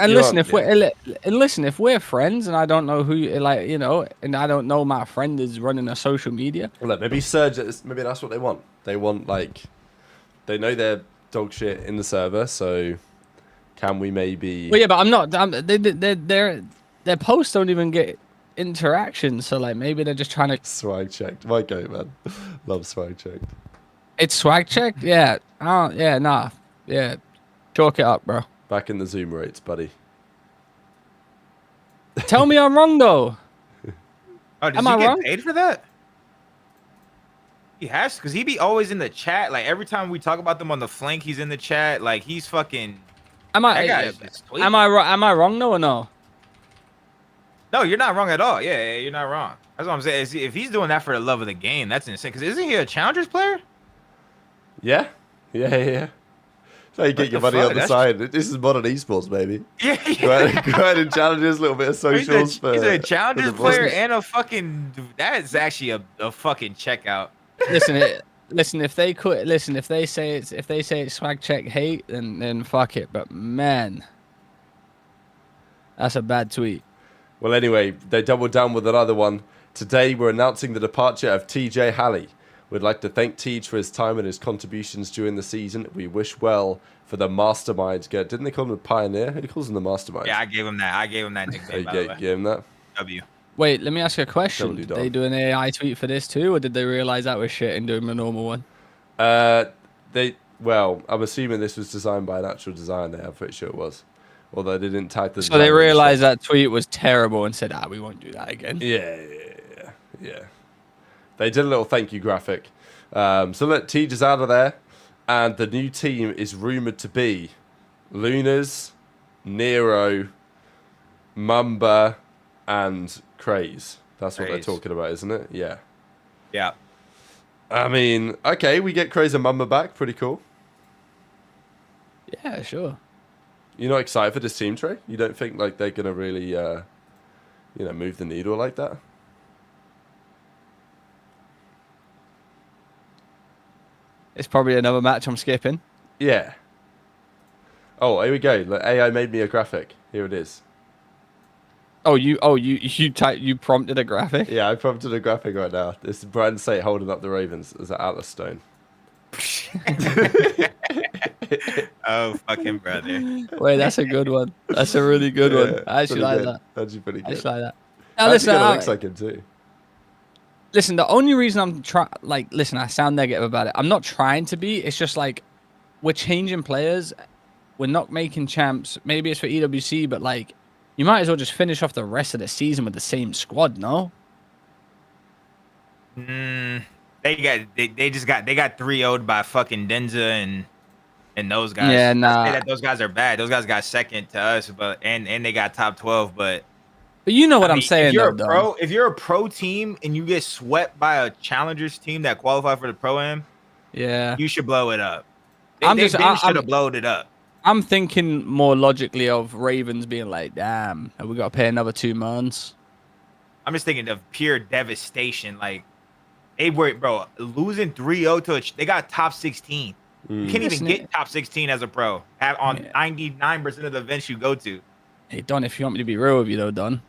Listen, if we're friends and I don't know who, like, you know, and I don't know my friend is running a social media. Well, look, maybe Surge, maybe that's what they want. They want, like, they know they're dog shit in the server, so can we maybe? Well, yeah, but I'm not. Their posts don't even get interaction, so like maybe they're just trying to swag checked. My go, man. Love swag checked. It's swag checked, yeah. Oh, yeah, nah, yeah. Chalk it up, bro. Back in the Zoom rates, buddy. Tell me I'm wrong, though. Oh, does he get paid for that? He has to, because he be always in the chat. Like, every time we talk about them on the flank, he's in the chat. Like, he's fucking... Am I wrong, though, or no? No, you're not wrong at all. Yeah, you're not wrong. That's what I'm saying. If he's doing that for the love of the game, that's insane. Because isn't he a Challengers player? Yeah. So you get your money on the side. This is modern esports, baby. Yeah. Go ahead and challenges, a little bit of socials. He's a Challengers player and a fucking... That is actually a fucking checkout. Listen. If they say it's swag check hate, then fuck it. But man, that's a bad tweet. Well, anyway, they doubled down with another one. Today, we're announcing the departure of TJ Halley. We'd like to thank Tej for his time and his contributions during the season. We wish well for the Masterminds. Didn't they call him the Pioneer? Who calls him the Masterminds? Yeah, I gave him that nickname, by the way. Gave him that? W. Wait, let me ask you a question. Did they do an AI tweet for this too, or did they realize that was shit and do a normal one? Well, I'm assuming this was designed by an actual designer. I'm pretty sure it was. Although they didn't tag the... So they realized that tweet was terrible and said, we won't do that again. Yeah. They did a little thank you graphic. So look, Tej is out of there. And the new team is rumored to be Lunas, Nero, Mamba, and Craze. That's what they're talking about, isn't it? Yeah. Yeah. I mean, okay, we get Craze and Mamba back. Pretty cool. Yeah, sure. You're not excited for this team, Trey? You don't think like they're gonna really, move the needle like that? It's probably another match I'm skipping. Yeah. Oh, here we go. Like, AI made me a graphic. Here it is. You prompted a graphic? Yeah, I prompted a graphic right now. This is Brandon State holding up the Ravens as an Atlas Stone. Oh, fucking brother. Wait, that's a good one. That's a really good one. I actually like that. That's pretty good. I actually like that. Now, listen, it looks like him too. Listen, the only reason I'm I sound negative about it. I'm not trying to be. It's just like, we're changing players. We're not making champs. Maybe it's for EWC, but like, you might as well just finish off the rest of the season with the same squad, no? They got 3-0'd by fucking Denza and those guys. Yeah, nah. I say that those guys are bad. Those guys got second to us, but and they got top 12, but you know what I'm saying, if you're a pro team and you get swept by a challengers team that qualify for the Pro-Am, yeah, you should blow it up. They should have blowed it up. I'm thinking more logically of Ravens being like, damn, have we got to pay another 2 months? I'm just thinking of pure devastation. Like, they were, bro, losing 3-0 to they got top 16. You can't even get top 16 as a pro on 99% of the events you go to. Hey, Don, if you want me to be real with you, though, Don,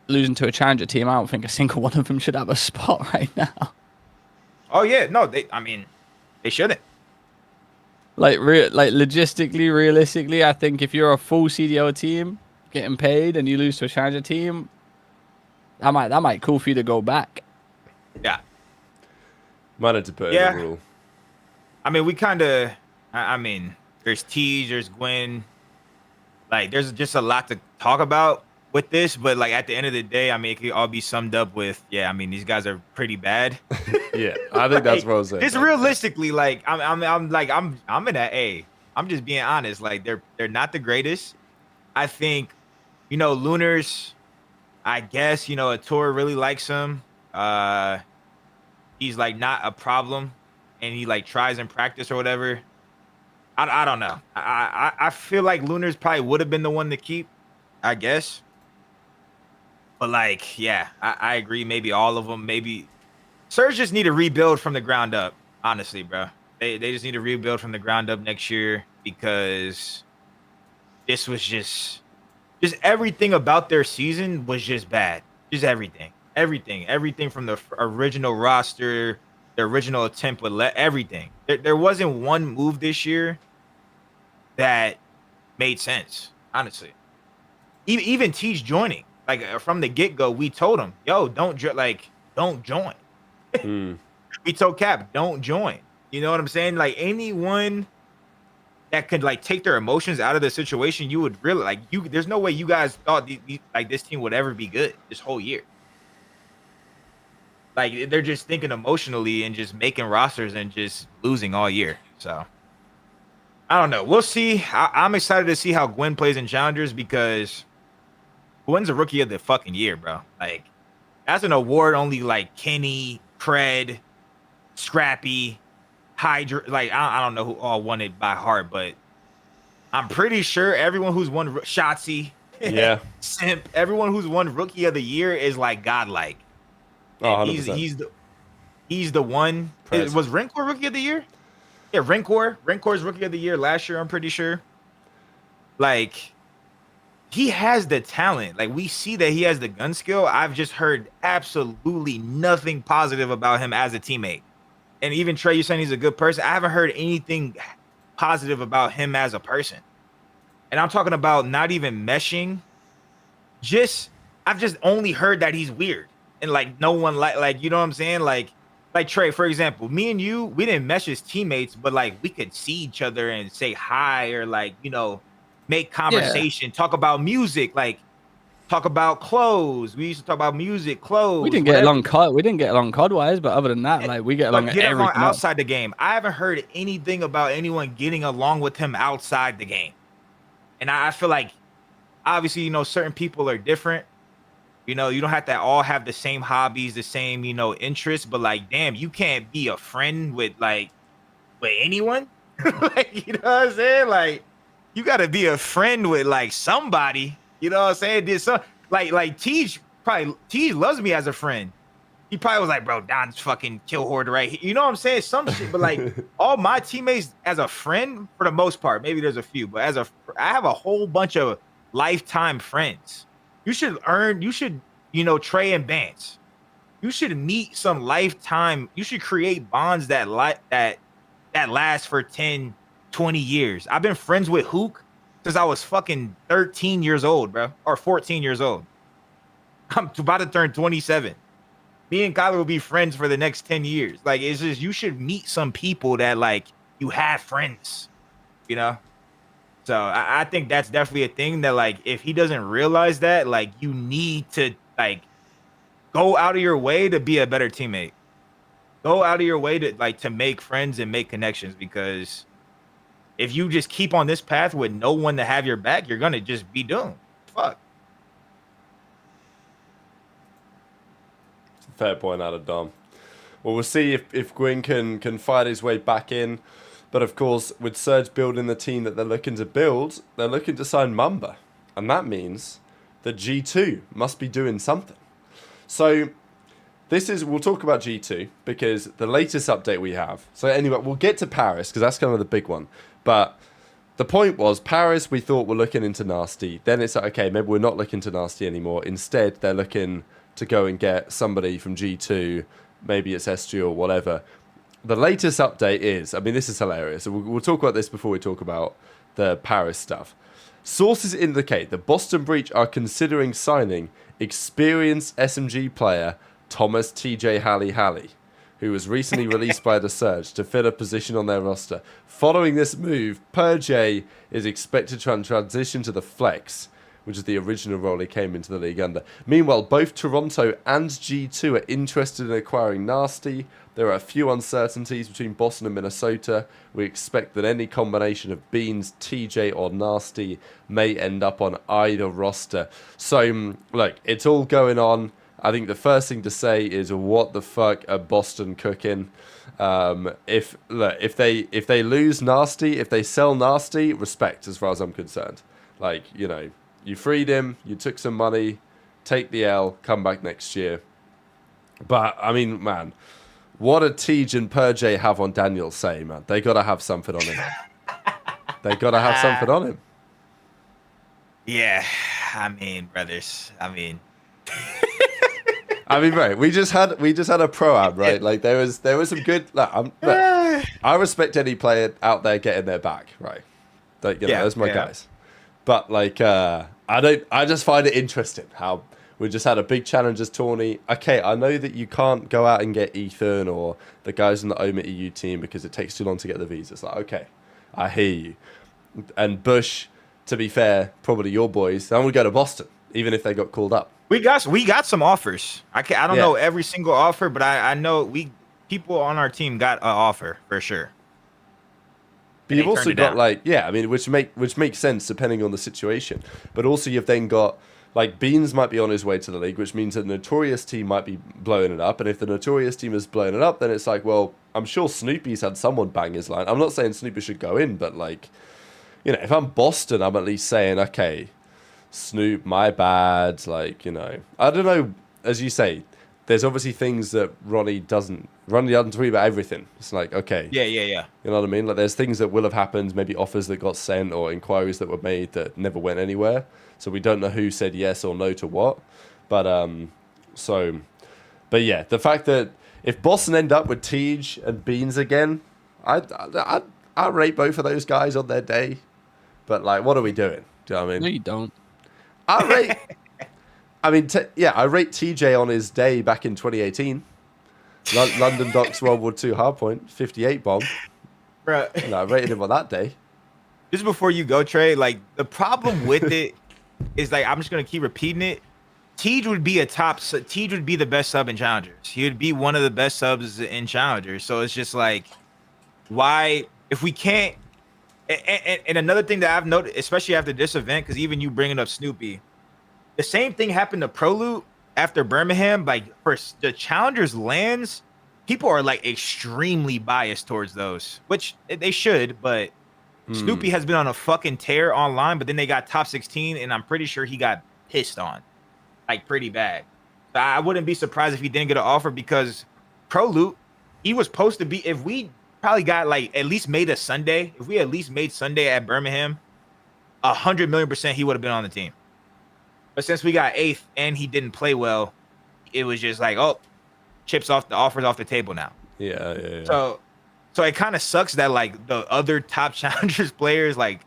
losing to a challenger team, I don't think a single one of them should have a spot right now. Oh, yeah. No, they shouldn't. Like logistically, realistically, I think if you're a full CDL team getting paid and you lose to a challenger team, that might cool for you to go back. Yeah. Might have to put in a rule. I mean, we kind of. I mean, there's Tej, there's Gwen. Like, there's just a lot to talk about with this, but like at the end of the day, I mean, it could all be summed up with, yeah. I mean, these guys are pretty bad. Yeah, I think that's what I was saying. Just realistically, like, I'm in that A. I'm just being honest. Like, they're not the greatest. I think, Lunars. I guess a tour really likes him. He's like not a problem, and he like tries in practice or whatever. I don't know. I feel like Lunars probably would have been the one to keep, I guess. But like, yeah, I agree. Maybe all of them. Maybe Surge just need to rebuild from the ground up. Honestly, bro, they just need to rebuild from the ground up next year, because this was just everything about their season was just bad. Just everything from the original roster, the original attempt with everything. There wasn't one move this year that made sense, honestly. Even Tej joining, like from the get-go, we told him, yo, don't join. We told Cap, don't join. You know what I'm saying? Like, anyone that could like take their emotions out of the situation, you would really like there's no way you guys thought like this team would ever be good this whole year. Like, they're just thinking emotionally and just making rosters and just losing all year. So I don't know. We'll see. I'm excited to see how Gwen plays in challengers, because Gwen's a rookie of the fucking year, bro. Like, that's an award only like Kenny, Cred, Scrappy, Hydra. Like, I don't know who all won it by heart, but I'm pretty sure everyone who's won Shotzi, Simp, everyone who's won rookie of the year is like godlike. Oh, he's the one. Was Rencor rookie of the year? Yeah, Rencor's rookie of the year last year, I'm pretty sure. Like, he has the talent. Like, we see that he has the gun skill. I've just heard absolutely nothing positive about him as a teammate. And even Trey, you're saying he's a good person. I haven't heard anything positive about him as a person. And I'm talking about not even meshing. I've just only heard that he's weird. And like, no one like, you know what I'm saying? Like Trey, for example, me and you, we didn't mesh as teammates, but like, we could see each other and say hi, or like, make conversation, talk about music, like talk about clothes. We used to talk about music, clothes. We didn't get along COD wise, but other than that, like, we get along outside the game. I haven't heard anything about anyone getting along with him outside the game. And I feel like, obviously, certain people are different. You don't have to all have the same hobbies, the same, interests, but like, damn, you can't be a friend with anyone. Like, you know what I'm saying? Like, you got to be a friend with like somebody, you know what I'm saying? Did some like Tej loves me as a friend. He probably was like, bro, Don's fucking kill horde right here. You know what I'm saying? Some shit, but like all my teammates as a friend, for the most part, maybe there's a few, but I have a whole bunch of lifetime friends. You should, Trey and Bance. You should meet some lifetime. You should create bonds that last for 10, 20 years. I've been friends with Hook since I was fucking 13 years old, bro, or 14 years old. I'm about to turn 27. Me and Kyler will be friends for the next 10 years. Like, it's just, you should meet some people that like you have friends, So I think that's definitely a thing that, like, if he doesn't realize that, like, you need to, like, go out of your way to be a better teammate. Go out of your way to, like, to make friends and make connections, because if you just keep on this path with no one to have your back, you're going to just be doomed. Fuck. Fair point out of Dom. Well, we'll see if Gwyn can fight his way back in. But of course, with Surge building the team that they're looking to build, they're looking to sign Mamba. And that means that G2 must be doing something. So we'll talk about G2, because the latest update we have. So anyway, we'll get to Paris, because that's kind of the big one. But the point was, Paris, we thought we're looking into Nasty. Then it's like, okay, maybe we're not looking to Nasty anymore. Instead, they're looking to go and get somebody from G2. Maybe it's Estreal or whatever. The latest update is, I mean, this is hilarious. We'll talk about this before we talk about the Paris stuff. Sources indicate that Boston Breach are considering signing experienced SMG player Thomas TJ Halley, who was recently released by the Surge to fill a position on their roster. Following this move, Purge is expected to transition to the Flex, which is the original role he came into the league under. Meanwhile, both Toronto and G2 are interested in acquiring Nasty. There are a few uncertainties between Boston and Minnesota. We expect that any combination of Beans, TJ, or Nasty may end up on either roster. So, look, it's all going on. I think the first thing to say is, what the fuck are Boston cooking? If they lose Nasty, if they sell Nasty, respect as far as I'm concerned. Like, you know, you freed him, you took some money, take the L, come back next year. But, I mean, man, what did Tej and Purge have on Daniel Say, man? They got to have something on him. They got to have something on him. Yeah, I mean, brothers, I mean, right. We just had a pro-am, right? Like there was some good. Look, I respect any player out there getting their back, right? Like, you know, those are my guys. But like, I just find it interesting how we just had a big challengers tourney. Okay, I know that you can't go out and get Ethan or the guys in the OMA EU team because it takes too long to get the visas. Like, okay, I hear you. And Bush, to be fair, probably your boys, they would go to Boston even if they got called up. We got some offers. I don't know every single offer, but I know people on our team got an offer for sure. But you've also got which makes sense depending on the situation. But also you've then got like Beans might be on his way to the league, which means that the Notorious team might be blowing it up. And if the Notorious team is blowing it up, then it's like, well, I'm sure Snoopy's had someone bang his line. I'm not saying Snoopy should go in, but like, you know, if I'm Boston, I'm at least saying, okay, Snoop, my bad. Like, you know, I don't know. As you say, there's obviously things that Ronnie doesn't tweet about everything. It's like, okay. Yeah. You know what I mean? Like, there's things that will have happened, maybe offers that got sent or inquiries that were made that never went anywhere. So we don't know who said yes or no to what. But yeah, the fact that if Boston end up with Tej and Beans again, I rate both of those guys on their day. But like, what are we doing? Do you know what I mean? No, you don't. I rate TJ on his day back in 2018. London Docks World War II hardpoint, 58 bomb. Bro. No, I rated him on that day. Just before you go, Trey, like the problem with it is like I'm just gonna keep repeating it. Tej would be the best sub in challengers. He would be one of the best subs in challengers. So it's just like, why if we can't? And another thing that I've noticed, especially after this event, because even you bringing up Snoopy, the same thing happened to Proloot after Birmingham. Like for the challengers lands, people are like extremely biased towards those, which they should. But Snoopy has been on a fucking tear online. But then they got top 16, and I'm pretty sure he got pissed on, like pretty bad. So I wouldn't be surprised if he didn't get an offer because Proloot, he was supposed to be. If we probably got like at least made a Sunday. If we at least made Sunday at Birmingham, 100 million% he would have been on the team. But since we got 8th and he didn't play well, it was just like, oh, offers off the table now. Yeah. So it kind of sucks that like the other top challengers players, like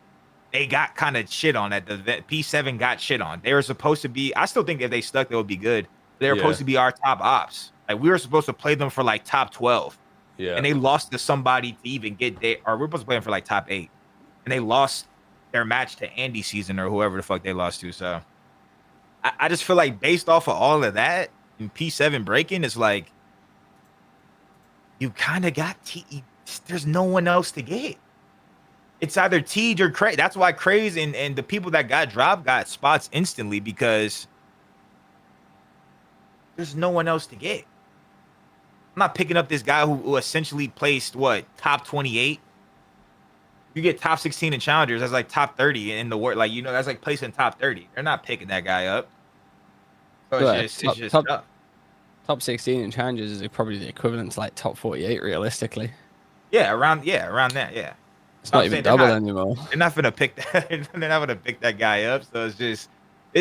they got kind of shit on at the P7 got shit on. They were supposed to be. I still think if they stuck, they would be good. They were supposed to be our top ops. Like we were supposed to play them for like top 12. Yeah. And they lost to somebody to even get there, or we're supposed to play them for like top 8. And they lost their match to Andy Season or whoever the fuck they lost to. So I just feel like based off of all of that and P7 breaking, it's like you kind of got there's no one else to get. It's either Tej or Craze. That's why Craze and the people that got dropped got spots instantly because there's no one else to get. I'm not picking up this guy who essentially placed top 28. You get top 16 in challengers, that's like top 30 in the world. Like, you know, that's like placing top 30. They're not picking that guy up. So it's just tough. Top 16 in challengers is probably the equivalent to like top 48 realistically. Yeah, around that. Yeah. It's not even double anymore. They're not gonna pick that. They're not gonna pick that guy up. So it's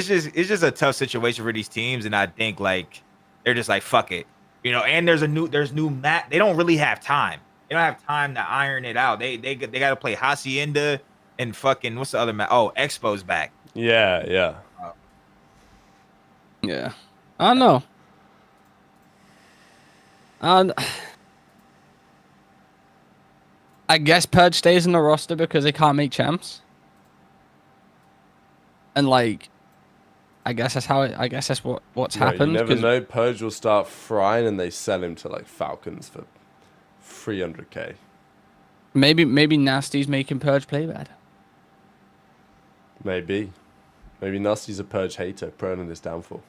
just a tough situation for these teams. And I think like they're just like fuck it. You know, and there's new map. They don't really have time. They don't have time to iron it out. They got to play Hacienda and fucking what's the other map? Oh, Expo's back. Yeah. Yeah. I don't know. I guess Purge stays in the roster because they can't make champs. And like, I guess that's how I guess that's what's happened. You never know. Purge will start frying, and they sell him to like Falcons for 300k. Maybe Nasty's making Purge play bad. Maybe Nasty's a Purge hater, prone on his downfall.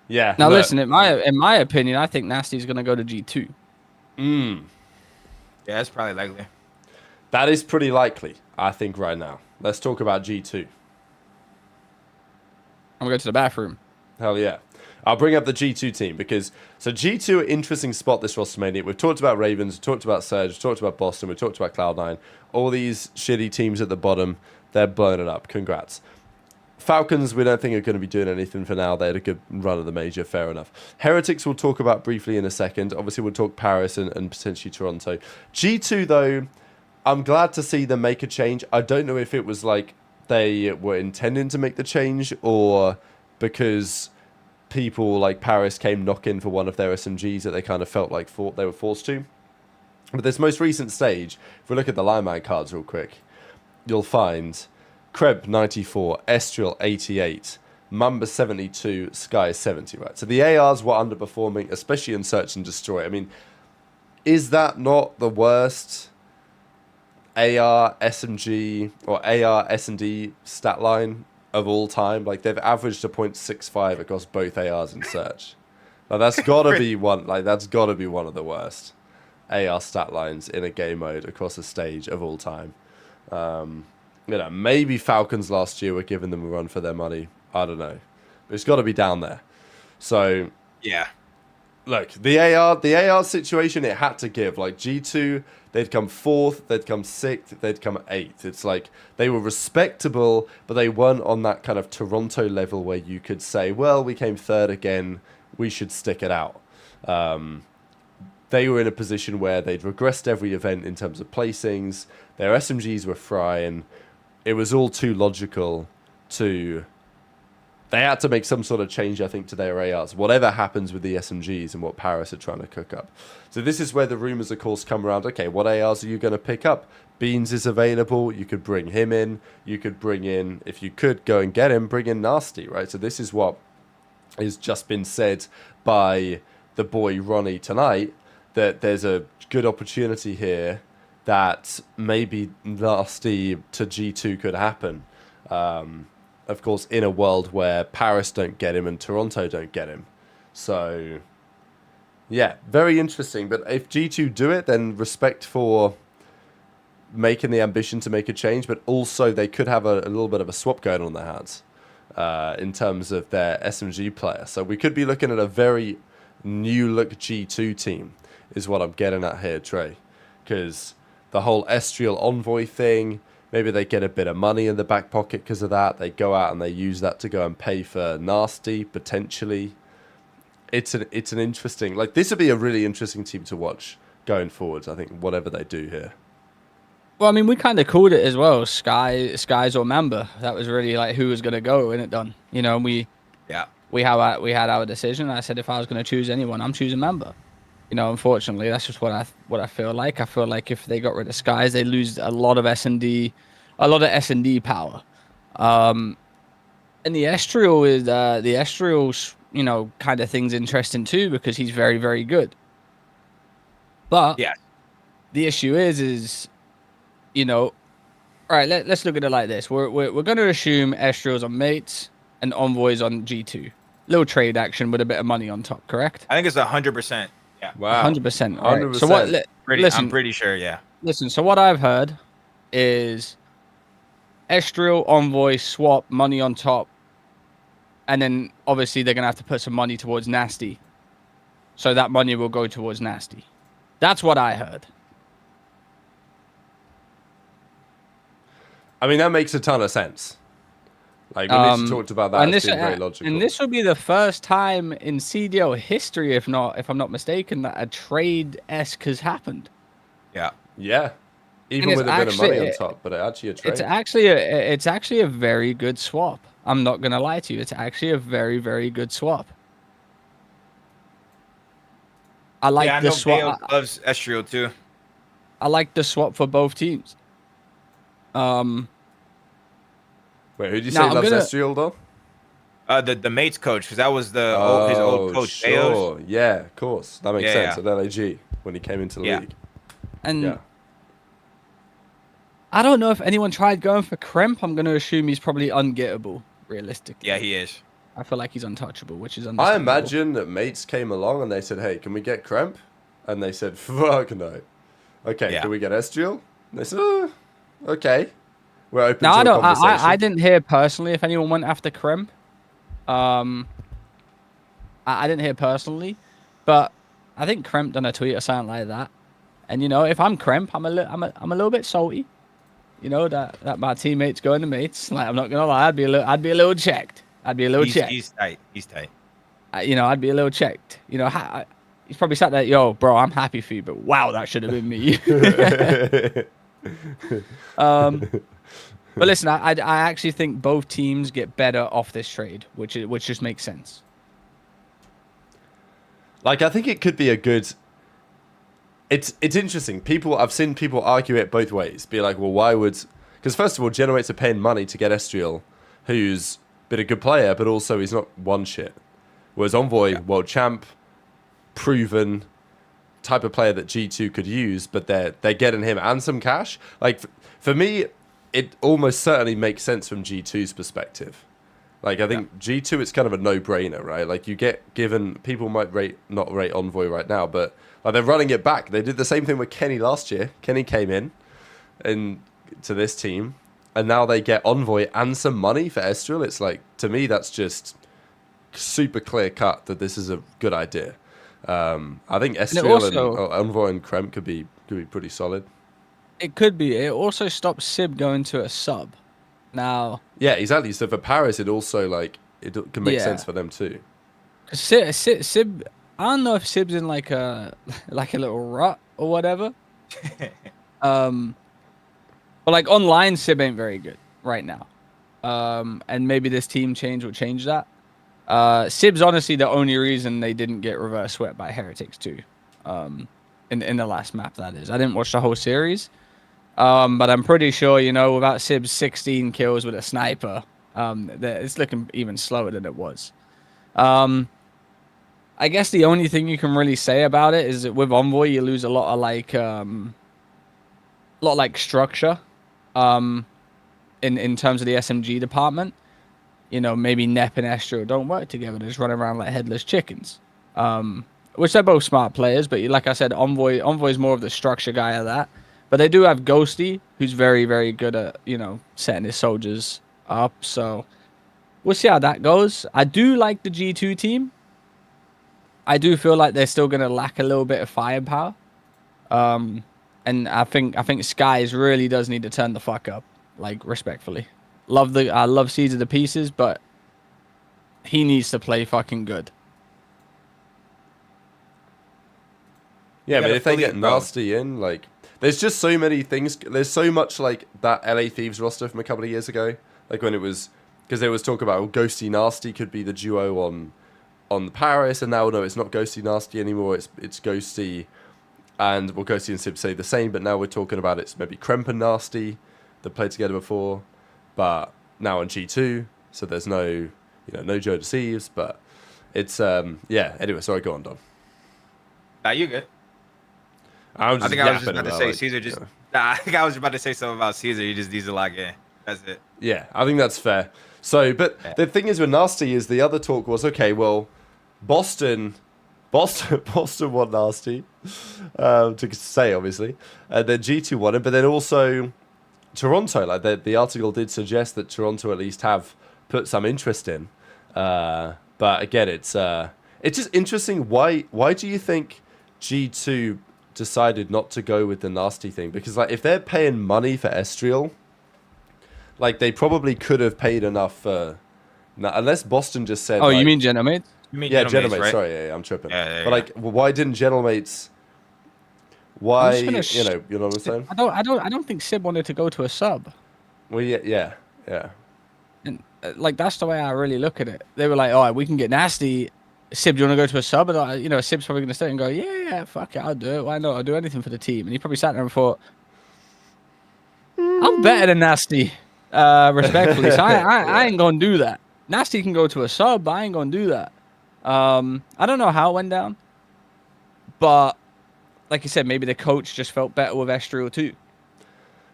Yeah. Now listen, in my opinion, I think Nasty's gonna go to G2. Yeah, that's probably likely. That is pretty likely, I think, right now. Let's talk about G2. I'm gonna go to the bathroom. Hell yeah. I'll bring up the G2 team because G2 an interesting spot this Rostermania. We've talked about Ravens, we've talked about Surge, we've talked about Boston, we've talked about Cloud9. All these shitty teams at the bottom, they're blowing it up. Congrats. Falcons, we don't think are going to be doing anything for now. They had a good run of the major, fair enough. Heretics we'll talk about briefly in a second. Obviously, we'll talk Paris and potentially Toronto. G2, though, I'm glad to see them make a change. I don't know if it was like they were intending to make the change or because people like Paris came knocking for one of their SMGs that they kind of felt like they were forced to. But this most recent stage, if we look at the lineman cards real quick, you'll find Kreb 94, Estreal 88, Mamba 72, Sky 70, right? So the ARs were underperforming, especially in Search and Destroy. I mean, is that not the worst AR, SMG, or AR, S&D stat line of all time? Like, they've averaged a 0.65 across both ARs and Search. Now, that's gotta be one, like, that's gotta be one of the worst AR stat lines in a game mode across a stage of all time. You know, maybe Falcons last year were giving them a run for their money. I don't know. But it's got to be down there. So, yeah. Look, the AR situation, it had to give. Like, G2, they'd come 4th, they'd come 6th, they'd come 8th. It's like, they were respectable, but they weren't on that kind of Toronto level where you could say, well, we came 3rd again, we should stick it out. They were in a position where they'd regressed every event in terms of placings. Their SMGs were frying. It was all too logical to... They had to make some sort of change, I think, to their ARs. Whatever happens with the SMGs and what Paris are trying to cook up. So this is where the rumors, of course, come around. Okay, what ARs are you going to pick up? Beans is available. You could bring him in. You could bring in, if you could go and get him, bring in Nasty, right? So this is what has just been said by the boy Ronnie tonight, that there's a good opportunity here that maybe Nasty to G2 could happen. Of course, in a world where Paris don't get him and Toronto don't get him. So, yeah, very interesting. But if G2 do it, then respect for making the ambition to make a change. But also, they could have a little bit of a swap going on their hands in terms of their SMG player. So we could be looking at a very new-look G2 team, is what I'm getting at here, Trey. Because the whole Estreal Envoy thing... Maybe they get a bit of money in the back pocket because of that. They go out and they use that to go and pay for Nasty, potentially. It's an interesting... Like, this would be a really interesting team to watch going forwards, I think, whatever they do here. Well, I mean, we kind of called it as well, Skies or Mamba. That was really, like, who was going to go, and it done. You know, we had our decision. I said if I was going to choose anyone, I'm choosing Mamba. You know, unfortunately, that's just what I feel like. I feel like if they got rid of Skies, they lose a lot of S&D power. And the Estreal's, you know, kind of thing's interesting too because he's very, very good. But yeah, the issue is, you know, all right. Let's look at it like this. We're going to assume Estreal's on mates and Envoy's on G2. Little trade action with a bit of money on top, correct? I think it's 100%. Yeah. Wow. 100%. Right. 100%. So what? Listen, I'm pretty sure. Yeah. Listen. So what I've heard is Estreal, Envoy, swap, money on top, and then obviously they're gonna have to put some money towards Nasty. So that money will go towards Nasty. That's what I heard. I mean, that makes a ton of sense. Like, we need to talk about that. It's been very logical. And this will be the first time in CDL history, if I'm not mistaken, that a trade-esque has happened. Yeah. Yeah. Even with a bit of money on top, but actually a trade. It's actually a very good swap. I'm not gonna lie to you. It's actually a very, very good swap. I like the swap. Loves Estreal too. I like the swap for both teams. Wait, who did you Now, say loves Estreal, Don? The mates coach, because that was his old coach. Sure. Yeah, of course. That makes sense. Yeah. At LAG when he came into the league. And yeah. I don't know if anyone tried going for Kremp. I'm going to assume he's probably ungettable, realistically. Yeah, he is. I feel like he's untouchable, which is understandable. I imagine that mates came along and they said, hey, can we get Kremp? And they said, fuck no. Okay, can we get Estreal? And they said, okay. We're open to a conversation. I didn't hear personally if anyone went after Kremp. I didn't hear personally, but I think Kremp done a tweet or something like that. And you know, if I'm Kremp, I'm a little bit salty. You know that my teammates going to mates. Like, I'm not gonna lie, I'd be a little checked. Checked. He's tight. You know, I'd be a little checked. You know, he's probably sat there, yo, bro, I'm happy for you, but wow, that should have been me. But listen, I actually think both teams get better off this trade, which just makes sense. Like, I think it could be a good. It's interesting. I've seen people argue it both ways. Be like, well, why would? Because first of all, Generates are paying money to get Estreal, who's been a good player, but also he's not one shit. Whereas Envoy, world champ, proven type of player that G2 could use, but they're getting him and some cash. Like, for me, it almost certainly makes sense from G2's perspective. Like, I think G2, it's kind of a no-brainer, right? Like, you get given, people might not rate Envoy right now, but like, they're running it back. They did the same thing with Kenny last year. Kenny came in to this team, and now they get Envoy and some money for Estreal. It's like, to me, that's just super clear cut that this is a good idea. I think Estreal and Envoy and Kremp could be pretty solid. It could be. It also stops Sib going to a sub. Now. Yeah, exactly. So for Paris, it also like it can make sense for them too. Cause Sib, I don't know if Sib's in like a little rut or whatever. But like online, Sib ain't very good right now. And maybe this team change will change that. Sib's honestly the only reason they didn't get reverse swept by Heretics too. In the last map, that is. I didn't watch the whole series. But I'm pretty sure, you know, without Sib's 16 kills with a sniper, it's looking even slower than it was. I guess the only thing you can really say about it is that with Envoy, you lose a lot of like structure, in terms of the SMG department. You know, maybe Nep and Estreal don't work together. They just run around like headless chickens. Which they're both smart players, but like I said, Envoy's more of the structure guy of that. But they do have Ghosty, who's very, very good at, you know, setting his soldiers up. So we'll see how that goes. I do like the G2 team. I do feel like they're still going to lack a little bit of firepower. And I think Skies really does need to turn the fuck up, like, respectfully. I love Caesar to pieces, but he needs to play fucking good. Yeah, but if they get nasty in, like, there's just so many things. There's so much like that LA Thieves roster from a couple of years ago, like when it was, because there was talk about, well, Ghosty Nasty could be the duo on Paris, and now no, it's not Ghosty Nasty anymore. It's Ghosty, and well, Ghosty and Sib say the same, but now we're talking about it's maybe Kremp and Nasty that played together before, but now on G2, so there's no Joe Deceives, but it's Anyway, sorry, go on, Don. Nah, you good. I think I was just about to say Caesar just. Nah, I think I was about to say something about Caesar. He just needs to log in. That's it. Yeah, I think that's fair. So, but the thing is with Nasty is the other talk was, okay, well, Boston won Nasty, to say obviously, and then G2 won it, but then also Toronto. Like the article did suggest that Toronto at least have put some interest in, but again, it's just interesting. Why do you think G2 decided not to go with the Nasty thing? Because like if they're paying money for Estreal, like they probably could have paid enough for, unless Boston just said. Oh, like, you mean Genamates? Yeah, Genamates. Right? Sorry, I'm tripping. But like, why didn't Genamates? Why you know what I'm saying? I don't think Sib wanted to go to a sub. Well, yeah. And like that's the way I really look at it. They were like, "Oh, we can get Nasty Sib, do you want to go to a sub? And Sib's probably going to stay and go, yeah, fuck it, I'll do it. Why not? I'll do anything for the team. And he probably sat there and thought, I'm better than Nasty, respectfully. So I ain't going to do that. Nasty can go to a sub, but I ain't going to do that. I don't know how it went down. But, like you said, maybe the coach just felt better with Estreal too.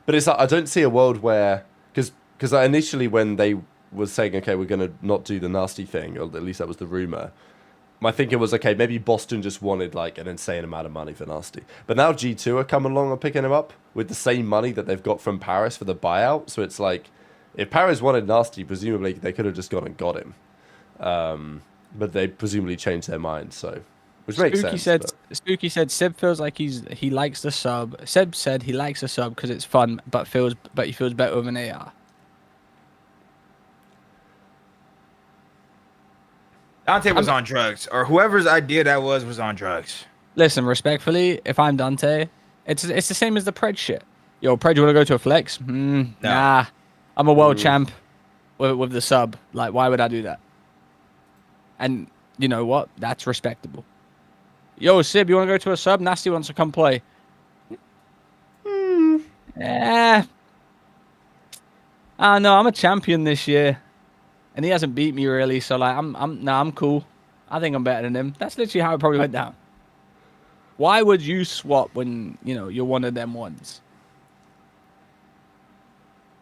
But it's like, I don't see a world where... Because initially when they was saying, okay, we're going to not do the Nasty thing, or at least that was the rumor, my thinking was, okay, maybe Boston just wanted like an insane amount of money for Nasty. But now G2 are coming along and picking him up with the same money that they've got from Paris for the buyout. So it's like, if Paris wanted Nasty, presumably they could have just gone and got him. But they presumably changed their mind, so... Which makes sense. Spooky said Seb feels like he likes the sub. Seb said he likes the sub because it's fun, but he feels better with an AR. Dante was on drugs, or whoever's idea that was on drugs. Listen, respectfully, if I'm Dante, it's the same as the Pred shit. Yo, Pred, you want to go to a flex? No. Nah, I'm a world champ with the sub. Like, why would I do that? And you know what? That's respectable. Yo, Sib, you want to go to a sub? Nasty wants to come play. Yeah. No, I'm a champion this year, and he hasn't beat me really. So like, I'm cool. I think I'm better than him. That's literally how it probably went down. Why would you swap when you're one of them ones?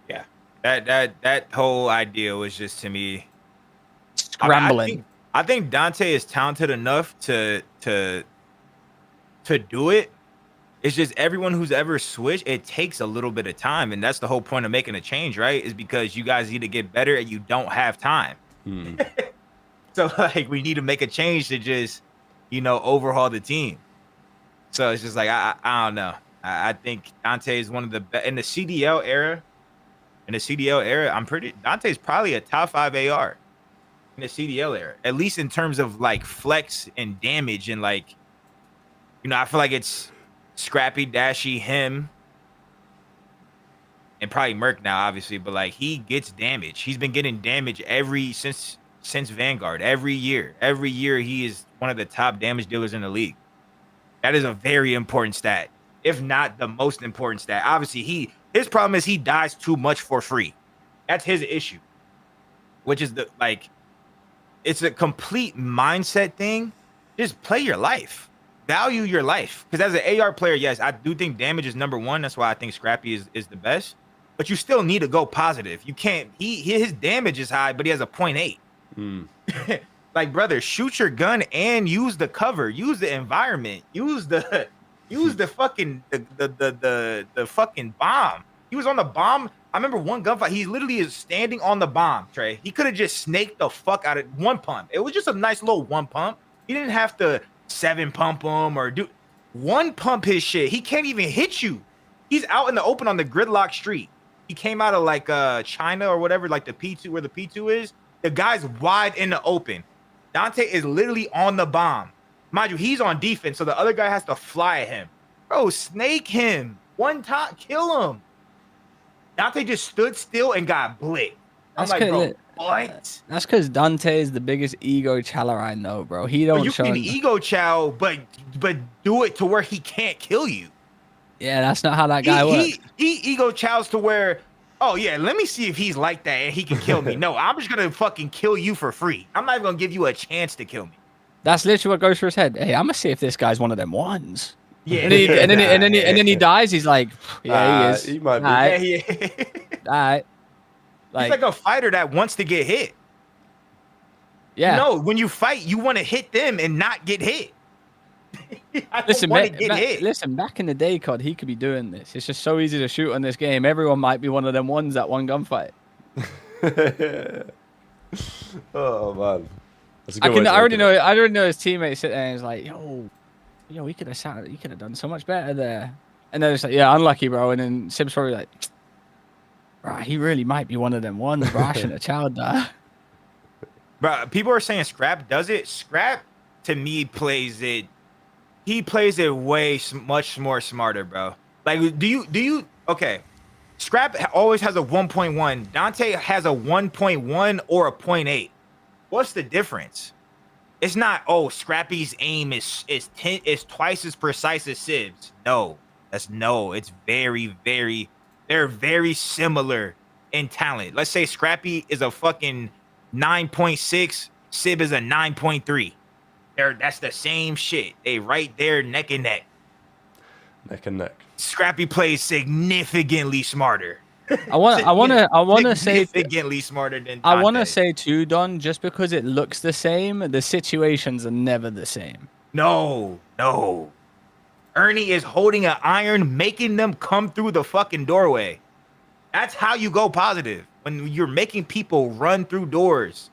Yeah, that whole idea was just to me scrambling. I think Dante is talented enough to do it. It's just everyone who's ever switched, it takes a little bit of time, and that's the whole point of making a change, right? Is because you guys need to get better and you don't have time. So like we need to make a change to just overhaul the team. So it's just like I don't know. I think Dante is one of the best in the CDL era. In the CDL era, Dante's probably a top 5 AR in the CDL era, at least in terms of like flex and damage and like, I feel like it's Scrappy, Dashy, him, and probably Merc now, obviously, but like he gets damage. He's been getting damage since Vanguard. Every year he is one of the top damage dealers in the league. That is a very important stat, if not the most important stat. Obviously, his problem is he dies too much for free. That's his issue, which is it's a complete mindset thing. Just play your life. Value your life. Because as an AR player, yes, I do think damage is number one. That's why I think Scrappy is the best. But you still need to go positive. You can't. His damage is high, but he has a 0.8. Like, brother, shoot your gun and use the cover. Use the environment. Use the fucking the fucking bomb. He was on the bomb. I remember one gunfight. He literally is standing on the bomb, Trey. He could have just snaked the fuck out of one pump. It was just a nice little one pump. He didn't have to 7 pump him or do one pump his shit. He can't even hit you. He's out in the open on the gridlock street. He came out of like China or whatever, like the P2 where the P2 is. The guy's wide in the open. Dante is literally on the bomb. Mind you, he's on defense, so the other guy has to fly at him. Bro, snake him. One time, kill him. Dante just stood still and got blitzed. I'm like, bro, what? That's because Dante is the biggest ego challer I know, bro. He don't you show... can ego chow, but do it to where he can't kill you. Yeah, that's not how that guy works. He ego chows to where, oh yeah, let me see if he's like that and he can kill me. No, I'm just gonna fucking kill you for free. I'm not even gonna give you a chance to kill me. That's literally what goes through his head. Hey, I'm gonna see if this guy's one of them ones. Yeah, and then he dies. He's like, yeah, he is. He might be. All right. Like, he's like a fighter that wants to get hit. Yeah. No, when you fight, you want to hit them and not get hit. Listen, back in the day, COD, he could be doing this. It's just so easy to shoot on this game. Everyone might be one of them ones that one gunfight. Oh man, I already know his teammates sit there and he's like, yo, he could have done so much better there. And then it's like, yeah, unlucky, bro. And then Sim's probably like, right, he really might be one of them ones, bro. I shouldn't have chowed that. Bro, people are saying Scrap does it. Scrap, to me, plays it. He plays it much more smarter, bro. Like, do you? Okay, Scrap always has a 1.1. Dante has a 1.1 or a 0.8. What's the difference? It's not, oh, Scrappy's aim is twice as precise as Sib's. No. It's very, they're very similar in talent. Let's say Scrappy is a fucking 9.6, Sib is a 9.3. That's the same shit. They right there neck and neck. Neck and neck. Scrappy plays significantly smarter. I want to say significantly smarter than Dante. I want to say too, Don, just because it looks the same, the situations are never the same. No. Ernie is holding an iron, making them come through the fucking doorway. That's how you go positive. When you're making people run through doors.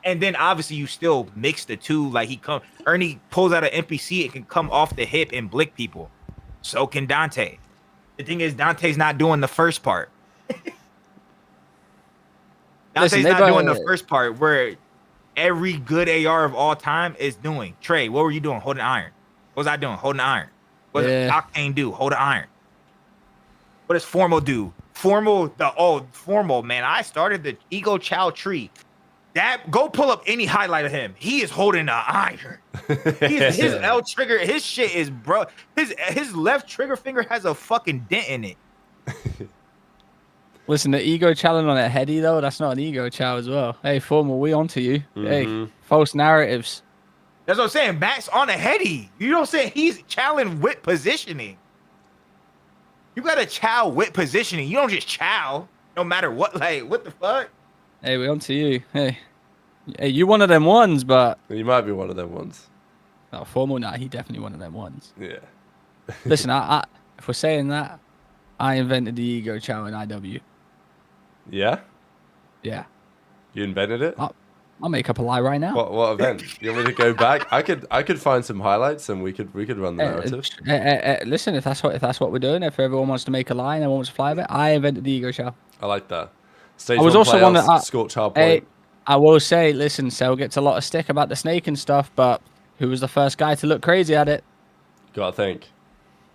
And then obviously you still mix the two. Like Ernie pulls out an NPC, it can come off the hip and blick people. So can Dante. The thing is, Dante's not doing the first part. Dante's not doing the first part where every good AR of all time is doing. Trey, what were you doing? Holding iron. What was I doing? Holding iron. What does Octane do? Hold an iron. What does Formal do? Formal, man. I started the Ego Chow tree. Go pull up any highlight of him. He is holding an iron. His L trigger, his shit is bro. His left trigger finger has a fucking dent in it. Listen, the ego challenge on that heady though, that's not an ego chow as well. Hey, Formal, we on to you. Mm-hmm. Hey, false narratives. That's what I'm saying. Max on a heady. You know what I'm saying? He's chowing with positioning. You gotta chow with positioning. You don't just chow no matter what. Like, what the fuck? Hey, we on to you. Hey, you one of them ones, but you might be one of them ones. No, Formal, nah, he definitely one of them ones. Yeah. Listen, I if we're saying that, I invented the ego chow in IW. Yeah. Yeah. You invented it? I'll make up a lie right now. What event? You want me to go back? I could find some highlights and we could run the narrative. Listen, if that's what we're doing, if everyone wants to make a lie and everyone wants to fly of it, I invented the ego chow. I like that. Stage I was also one that Scorch Hard Point. I will say, listen, Cell gets a lot of stick about the snake and stuff, but who was the first guy to look crazy at it? Gotta think.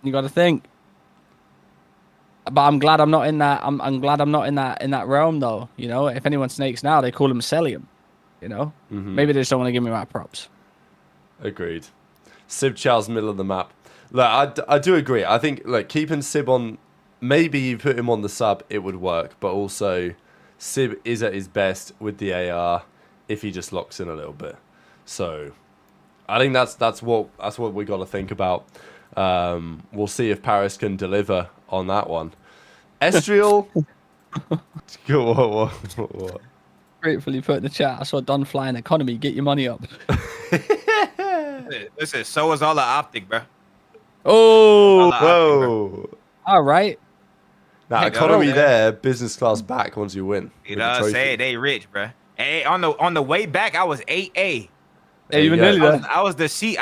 You gotta think. But I'm glad I'm not in that. I'm glad I'm not in that realm though. You know, if anyone snakes now, they call him Celium. You know, maybe they just don't want to give me my props. Agreed. Sib Chow's middle of the map. Look, I do agree. I think like keeping Sib on, maybe you put him on the sub, it would work. But also, Sib is at his best with the AR if he just locks in a little bit. So, I think that's what we got to think about. We'll see if Paris can deliver on that one. Estreal. What? Gratefully put in the chat. I saw Don flying economy. Get your money up. Listen, so is all the optic, bro. Oh, whoa! All right. Now economy there, business class back once you win. You know what I'm saying? They rich, bro. Hey, on the way back, I was 8A. Hey, you nearly there. I was the seat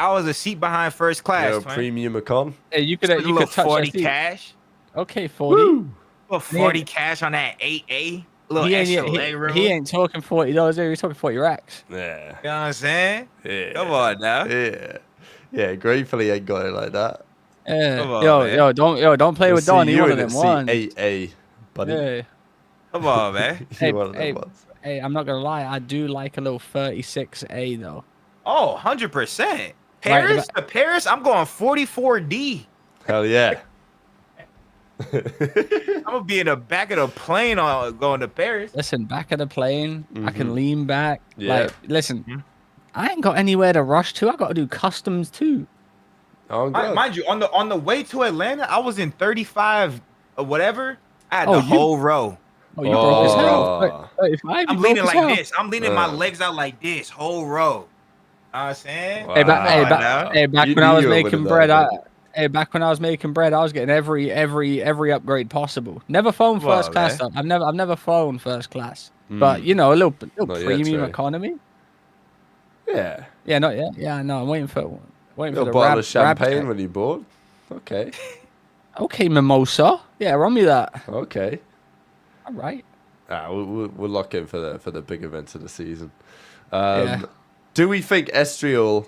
behind first class. Premium econ. Hey, you could touch 40 cash. Okay, 40. Woo. Well, 40 cash on that 8A. He ain't talking $40. He's talking 40 racks. Yeah. You know what I'm saying? Yeah. Come on now. Yeah. Gratefully ain't got it like that. Yeah. On, don't play with Don. He one of them ones. 8A, buddy. Yeah. Come on, man. Hey, I'm not gonna lie. I do like a little 36A though. Oh, 100%. Paris, right, Paris. I'm going 44D. Hell yeah. I'm gonna be in the back of the plane going to Paris. Listen, back of the plane, I can lean back. Yeah. Like, listen, I ain't got anywhere to rush to. I got to do customs too. Oh, mind you, on the way to Atlanta, I was in 35 or whatever. I had the whole row. Oh, you broke as hell. 35, I'm leaning like this. I'm leaning my legs out like this, whole row. You know what I'm saying? Wow. Back when I was making bread, back when I was making bread, I was getting every upgrade possible. Never flown first class though. I've never flown first class. But you know, a little premium economy. Yeah. Yeah, not yet. Yeah, no, I'm waiting for the bottle of champagne when you board. Okay. Okay, mimosa. Yeah, run me that. Okay. All right. We'll lock in for the big events of the season. Do we think Estreal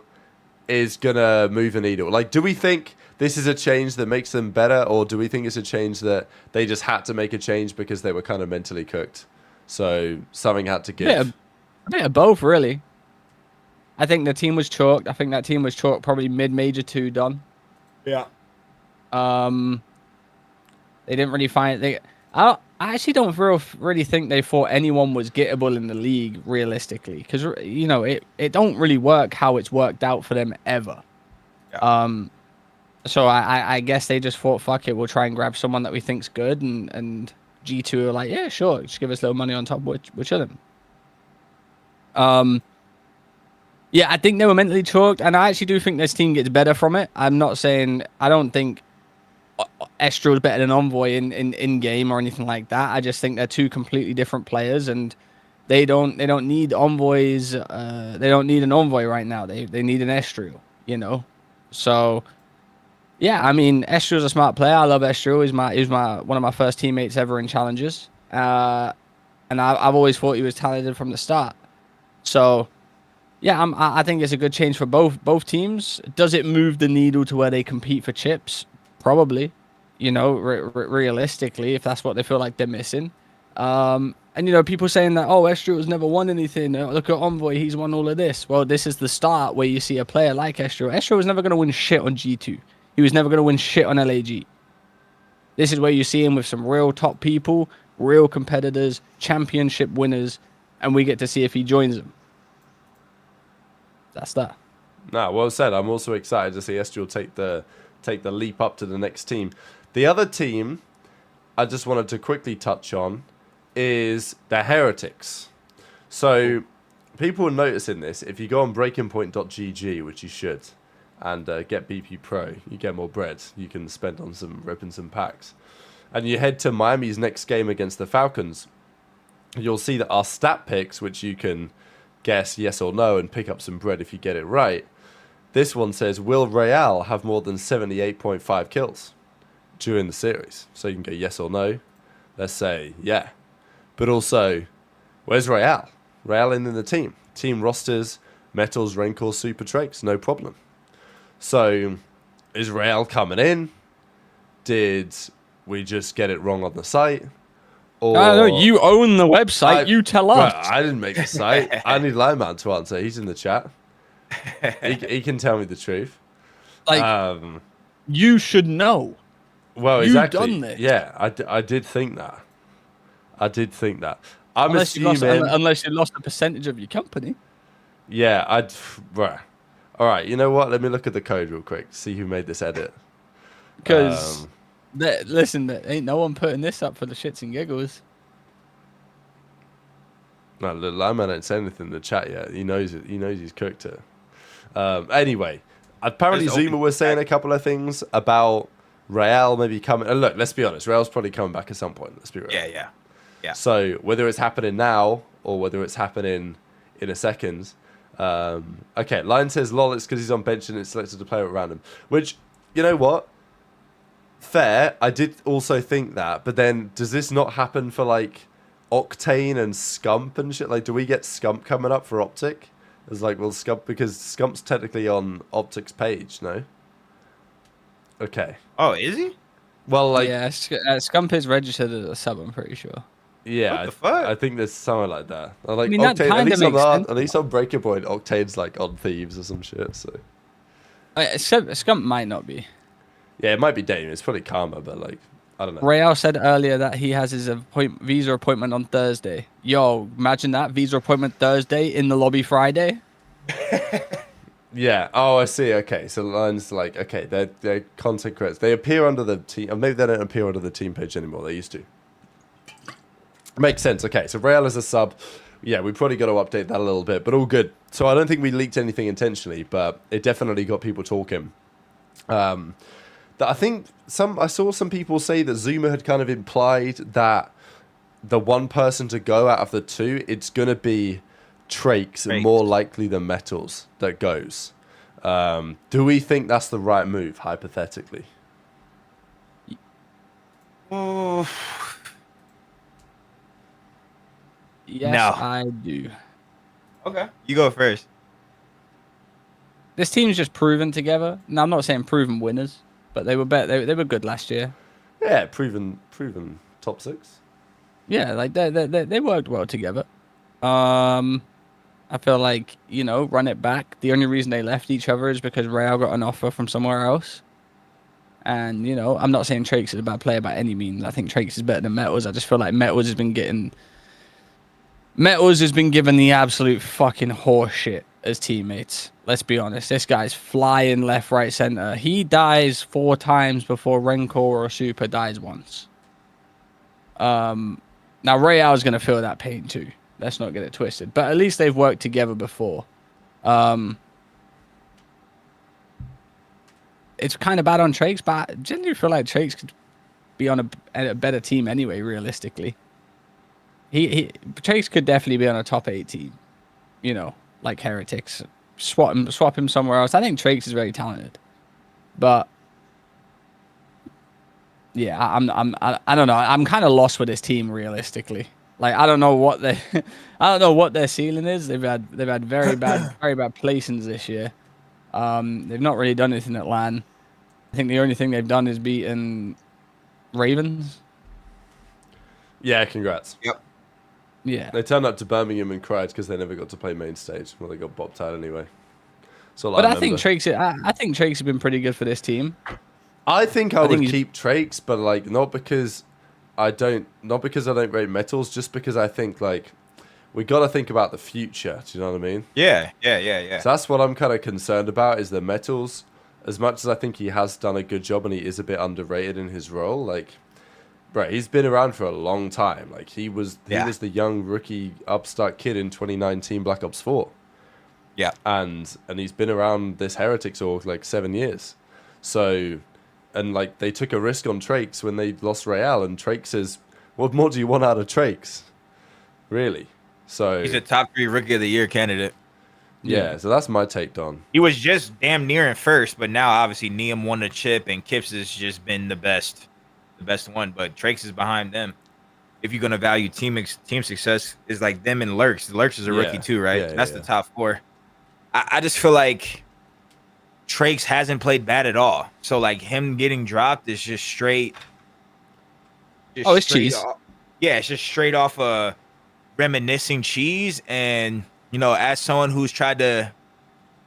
is gonna move the needle? Like, do we think this is a change that makes them better, or do we think it's a change that they just had to make a change because they were kind of mentally cooked? So something had to give. A bit of both, really. I think the team was chalked. I think that team was chalked probably mid-major 2 done. Yeah. They didn't really find I actually don't really think they thought anyone was gettable in the league realistically, because it don't really work how it's worked out for them ever. Yeah. So I guess they just thought, fuck it, we'll try and grab someone that we think's good, and G2 are like, yeah, sure, just give us a little money on top, we're chilling. Yeah, I think they were mentally chalked, and I actually do think this team gets better from it. I'm not saying I don't think Estreal is better than Envoy in game or anything like that. I just think they're 2 completely different players, and they don't need Envoys. They don't need an Envoy right now. They need an Estreal, So yeah, I mean, Estreal's a smart player. I love Estreal. He's one of my first teammates ever in challenges. And I've always thought he was talented from the start. So yeah, I think it's a good change for both teams. Does it move the needle to where they compete for chips? Probably, realistically, if that's what they feel like they're missing. And people saying that, oh, Estreal's never won anything. Look at Envoy, he's won all of this. Well, this is the start where you see a player like Estreal. Estreal was never going to win shit on G2. He was never going to win shit on LAG. This is where you see him with some real top people, real competitors, championship winners, and we get to see if he joins them. That's that. No, well said. I'm also excited to see Estreal take the leap up to the next team. The other team I just wanted to quickly touch on is the Heretics. So people are noticing this. If you go on breakingpoint.gg, which you should, and get BP Pro, you get more bread. You can spend on some ribbons and packs. And you head to Miami's next game against the Falcons. You'll see that our stat picks, which you can guess yes or no and pick up some bread if you get it right. This one says, will Real have more than 78.5 kills during the series? So you can go yes or no. Let's say yeah. But also, where's Real? Real in the team. Team rosters, Metals, Rancor, Super Trakes, no problem. So, is Real coming in? Did we just get it wrong on the site? Or no, you own the website. You tell us. Well, I didn't make the site. I need Lineman to answer. He's in the chat. He can tell me the truth. Like, you should know. Well, You've exactly. done this. Yeah, I did think that. I'm unless assuming... unless you lost a percentage of your company. Yeah, Right. All right, you know what? Let me look at the code real quick, see who made this edit. Because, listen, there ain't no one putting this up for the shits and giggles. No, the Lineman ain't said anything in the chat yet. He knows it. He knows he's cooked it. Anyway, apparently Zuma was saying a couple of things about Real maybe coming. Look, let's be honest. Real's probably coming back at some point. Let's be real. Yeah. So whether it's happening now or whether it's happening in a second. Okay, Lion says, lol, it's because he's on bench and it's selected to play at random. Which, you know what? Fair. I did also think that. But then, does this not happen for, like, Octane and Scump and shit? Like, do we get Scump coming up for Optic? It's like, well, Scump, because Scump's technically on Optic's page, no? Okay. Oh, is he? Well, like... Yeah, Scump is registered as a sub, I'm pretty sure. Yeah, what the fuck? I think there's something like that. Like, I mean, Octane, that kind of makes sense. At least on Breaking Point, Octane's like on Thieves or some shit. So Scump might not be. Yeah, it might be Dame. It's probably Karma, but like, I don't know. Real said earlier that he has his visa appointment on Thursday. Yo, imagine that, visa appointment Thursday, in the lobby Friday. Yeah. Oh, I see. Okay, so Lion's like, okay, they're content creators. They appear under the team. Or maybe they don't appear under the team page anymore. They used to. Makes sense. Okay, so Real is a sub. Yeah, we probably got to update that a little bit, but all good. So I don't think we leaked anything intentionally, but it definitely got people talking. That I think I saw some people say that Zuma had kind of implied that the one person to go out of the two, it's gonna be Trakes and more likely than Metals that goes. Do we think that's the right move, hypothetically? Oh. Yes, No. I do. Okay. You go first. This team's just proven together. Now, I'm not saying proven winners, but they were they were good last year. Yeah, proven top 6. Yeah, like they worked well together. And I feel like, run it back. The only reason they left each other is because Real got an offer from somewhere else. And, I'm not saying Trakes is a bad player by any means. I think Trakes is better than Metals. I just feel like Metals has been given the absolute fucking horse shit as teammates. Let's be honest. This guy's flying left, right, center. He dies 4 times before Rencor or Super dies once. Now Real is going to feel that pain too. Let's not get it twisted. But at least they've worked together before. It's kind of bad on Trakes, but I genuinely feel like Trakes could be on a better team anyway, realistically. Trakes could definitely be on a top 8 team, like Heretics. Swap him somewhere else. I think Trakes is very talented. But yeah, I don't know. I'm kind of lost with this team realistically. Like I don't know what their ceiling is. They've had very bad placings this year. They've not really done anything at LAN. I think the only thing they've done is beaten Ravens. Yeah, congrats. Yep. Yeah. They turned up to Birmingham and cried because they never got to play main stage. Well, they got bopped out anyway. So, but I think Trakes have been pretty good for this team. I think I would keep Trakes, but like not because I don't rate Metals, just because I think like we got to think about the future. Do you know what I mean? Yeah. So that's what I'm kind of concerned about is the Metals. As much as I think he has done a good job and he is a bit underrated in his role, like, bro, he's been around for a long time. Like he was the young rookie upstart kid in 2019 Black Ops 4. Yeah, and he's been around this Heretics org like 7 years. So, and like they took a risk on Trakes when they lost Real, and Trakes is, what more do you want out of Trakes? Really? So he's a top 3 rookie of the year candidate. Yeah, so that's my take, Don. He was just damn near in first, but now obviously Neum won the chip, and Kips has just been the best one. But Trakes is behind them. If you're gonna value team success, is like them and Lurks. Lurks is a rookie too, right? Yeah, that's the top 4. I just feel like Trakes hasn't played bad at all. So like him getting dropped is just straight. It's cheese. It's just straight off reminiscing cheese. And as someone who's tried to,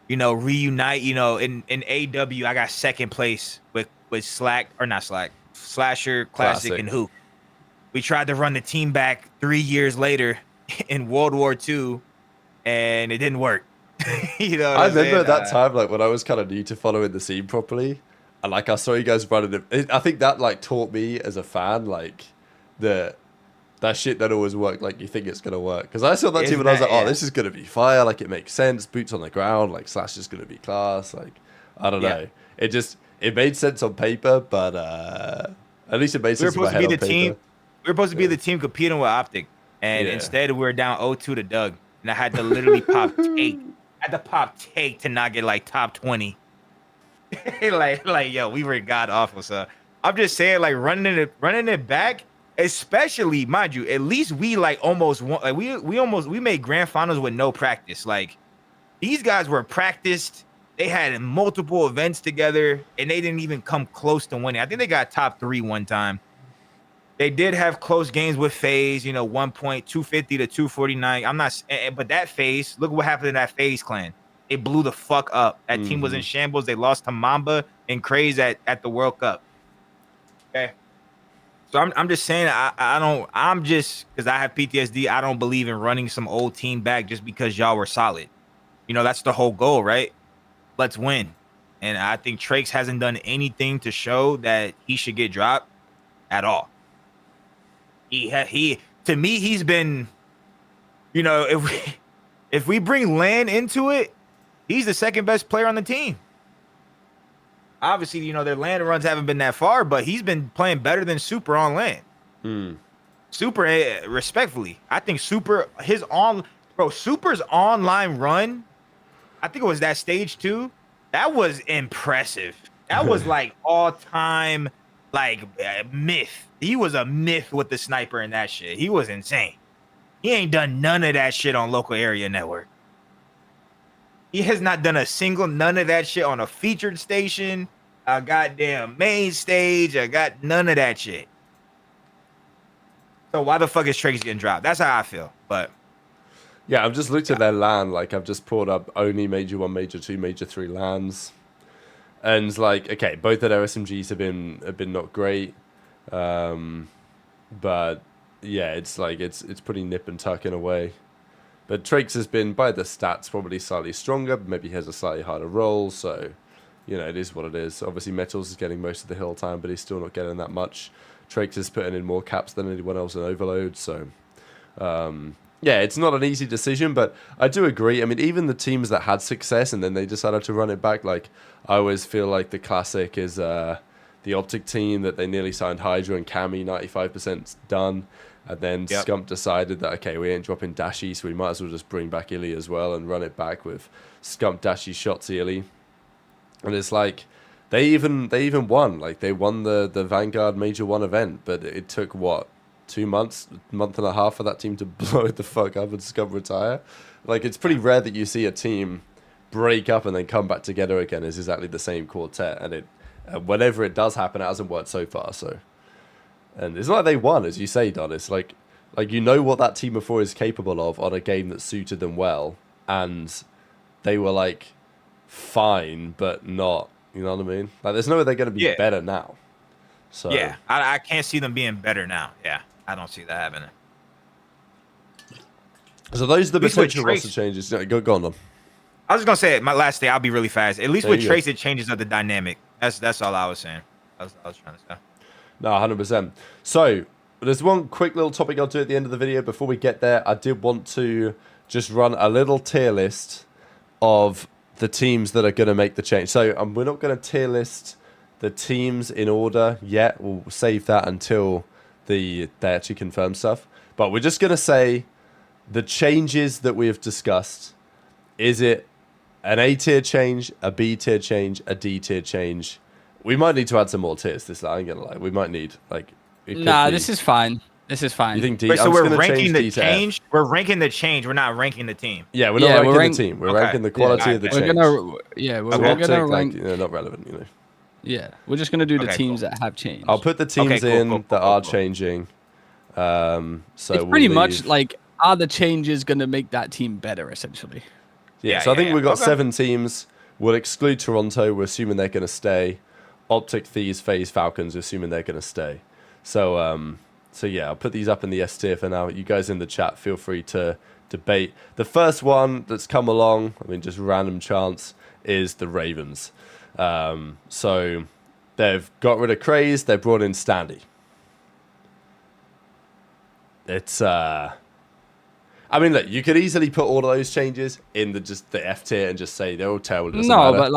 reunite, in AW, I got second place with Slasher, Classic, and Hook. We tried to run the team back 3 years later in World War II, and it didn't work. I remember at that time, like when I was kind of new to following the scene properly, and like I saw you guys running it. I think that like taught me as a fan, like that shit that always work. Like you think it's gonna work, because I saw that team and I was like, oh, this is gonna be fire. Like it makes sense. Boots on the ground. Like Slash is gonna be class. Like I don't know. It made sense on paper, but at least it made sense in my head on paper. We were supposed to be the team competing with Optic, and instead we were down 0-2 to Doug, and I had to literally pop take to not get like top 20. like yo, we were god awful. So I'm just saying, like running it back, especially mind you, at least we like almost won. Like we made grand finals with no practice. Like these guys were practiced. They had multiple events together, and they didn't even come close to winning. I think they got top 3 one time. They did have close games with FaZe, 1 point, 250 to 249. I'm not, but that FaZe, look what happened to that FaZe clan. They blew the fuck up. That team was in shambles. They lost to Mamba and Craze at the World Cup. Okay. So I'm just saying, I'm just, because I have PTSD, I don't believe in running some old team back just because y'all were solid. That's the whole goal, right? Let's win. And I think Trakes hasn't done anything to show that he should get dropped at all. He to me, he's been, if we bring Lan into it, he's the second best player on the team. Obviously, their LAN runs haven't been that far, but he's been playing better than Super on LAN. Super, respectfully, I think Super's online run, I think it was that stage 2. That was impressive. That was like all time, like myth. He was a myth with the sniper and that shit. He was insane. He ain't done none of that shit on local area network. He has not done none of that shit on a featured station, a goddamn main stage. I got none of that shit. So why the fuck is Trakes getting dropped? That's how I feel. But Yeah, I've just looked at their LAN. Like, I've just pulled up only Major 1, Major 2, Major 3 LANs. And, like, okay, both of their SMGs have been not great. But, yeah, it's like, it's pretty nip and tuck in a way. But Trakes has been, by the stats, probably slightly stronger. Maybe he has a slightly harder role, so, you know, it is what it is. Obviously, Metals is getting most of the hill time, but he's still not getting that much. Trakes is putting in more caps than anyone else in Overload, so... yeah, it's not an easy decision, but I do agree. I mean, even the teams that had success and then they decided to run it back, like, I always feel like the classic is the Optic team that they nearly signed Hydra and Cammy, 95% done. And then Scump decided that, okay, we ain't dropping Dashy, so we might as well just bring back Illy as well and run it back with Scump, Dashy, Shots, Illy. And it's like, they even won. Like, they won the Vanguard Major 1 event, but it took, what, 2 months, month and a half for that team to blow the fuck up and Scump retire? Like, it's pretty rare that you see a team break up and then come back together again as exactly the same quartet. And it, whenever it does happen, it hasn't worked so far, so... And it's not like they won, as you say, Don. It's like you know what that team before is capable of on a game that suited them well, and they were like fine, but not. You know what I mean? Like, there's no way they're going to be better now. So yeah, I can't see them being better now. Yeah, I don't see that happening. So those are the potential roster changes. Go on, Don. I was just gonna say my last thing. I'll be really fast. At least with Trace, it changes up the dynamic. That's all I was saying. I was trying to say. No, 100%. So, there's one quick little topic I'll do at the end of the video. Before we get there, I did want to just run a little tier list of the teams that are going to make the change. So, we're not going to tier list the teams in order yet. We'll save that until they actually confirm stuff. But we're just going to say the changes that we have discussed. Is it an A tier change, a B tier change, a D tier change? We might need to add some more tiers. I ain't gonna lie. We might need Nah, this is fine. This is fine. You think D? Wait, so we're ranking the change. We're ranking the change. We're not ranking the team. Yeah, we're not ranking the team. We're ranking the quality of the change. We're gonna rank. Not relevant, you know. Yeah, we're just gonna do the teams that have changed. I'll put the teams that are changing. So it's pretty much like, are the changes gonna make that team better? Essentially. Yeah. So I think we've got 7 teams. We'll exclude Toronto. We're assuming they're gonna stay. Optic, Thieves, FaZe, Falcons, assuming they're going to stay. So, yeah, I'll put these up in the S tier for now. You guys in the chat, feel free to debate. The first one that's come along, I mean, just random chance, is the Ravens. So, they've got rid of Craze. They've brought in Standy. It's, I mean, look, you could easily put all of those changes in the F tier and just say they're all terrible. No, but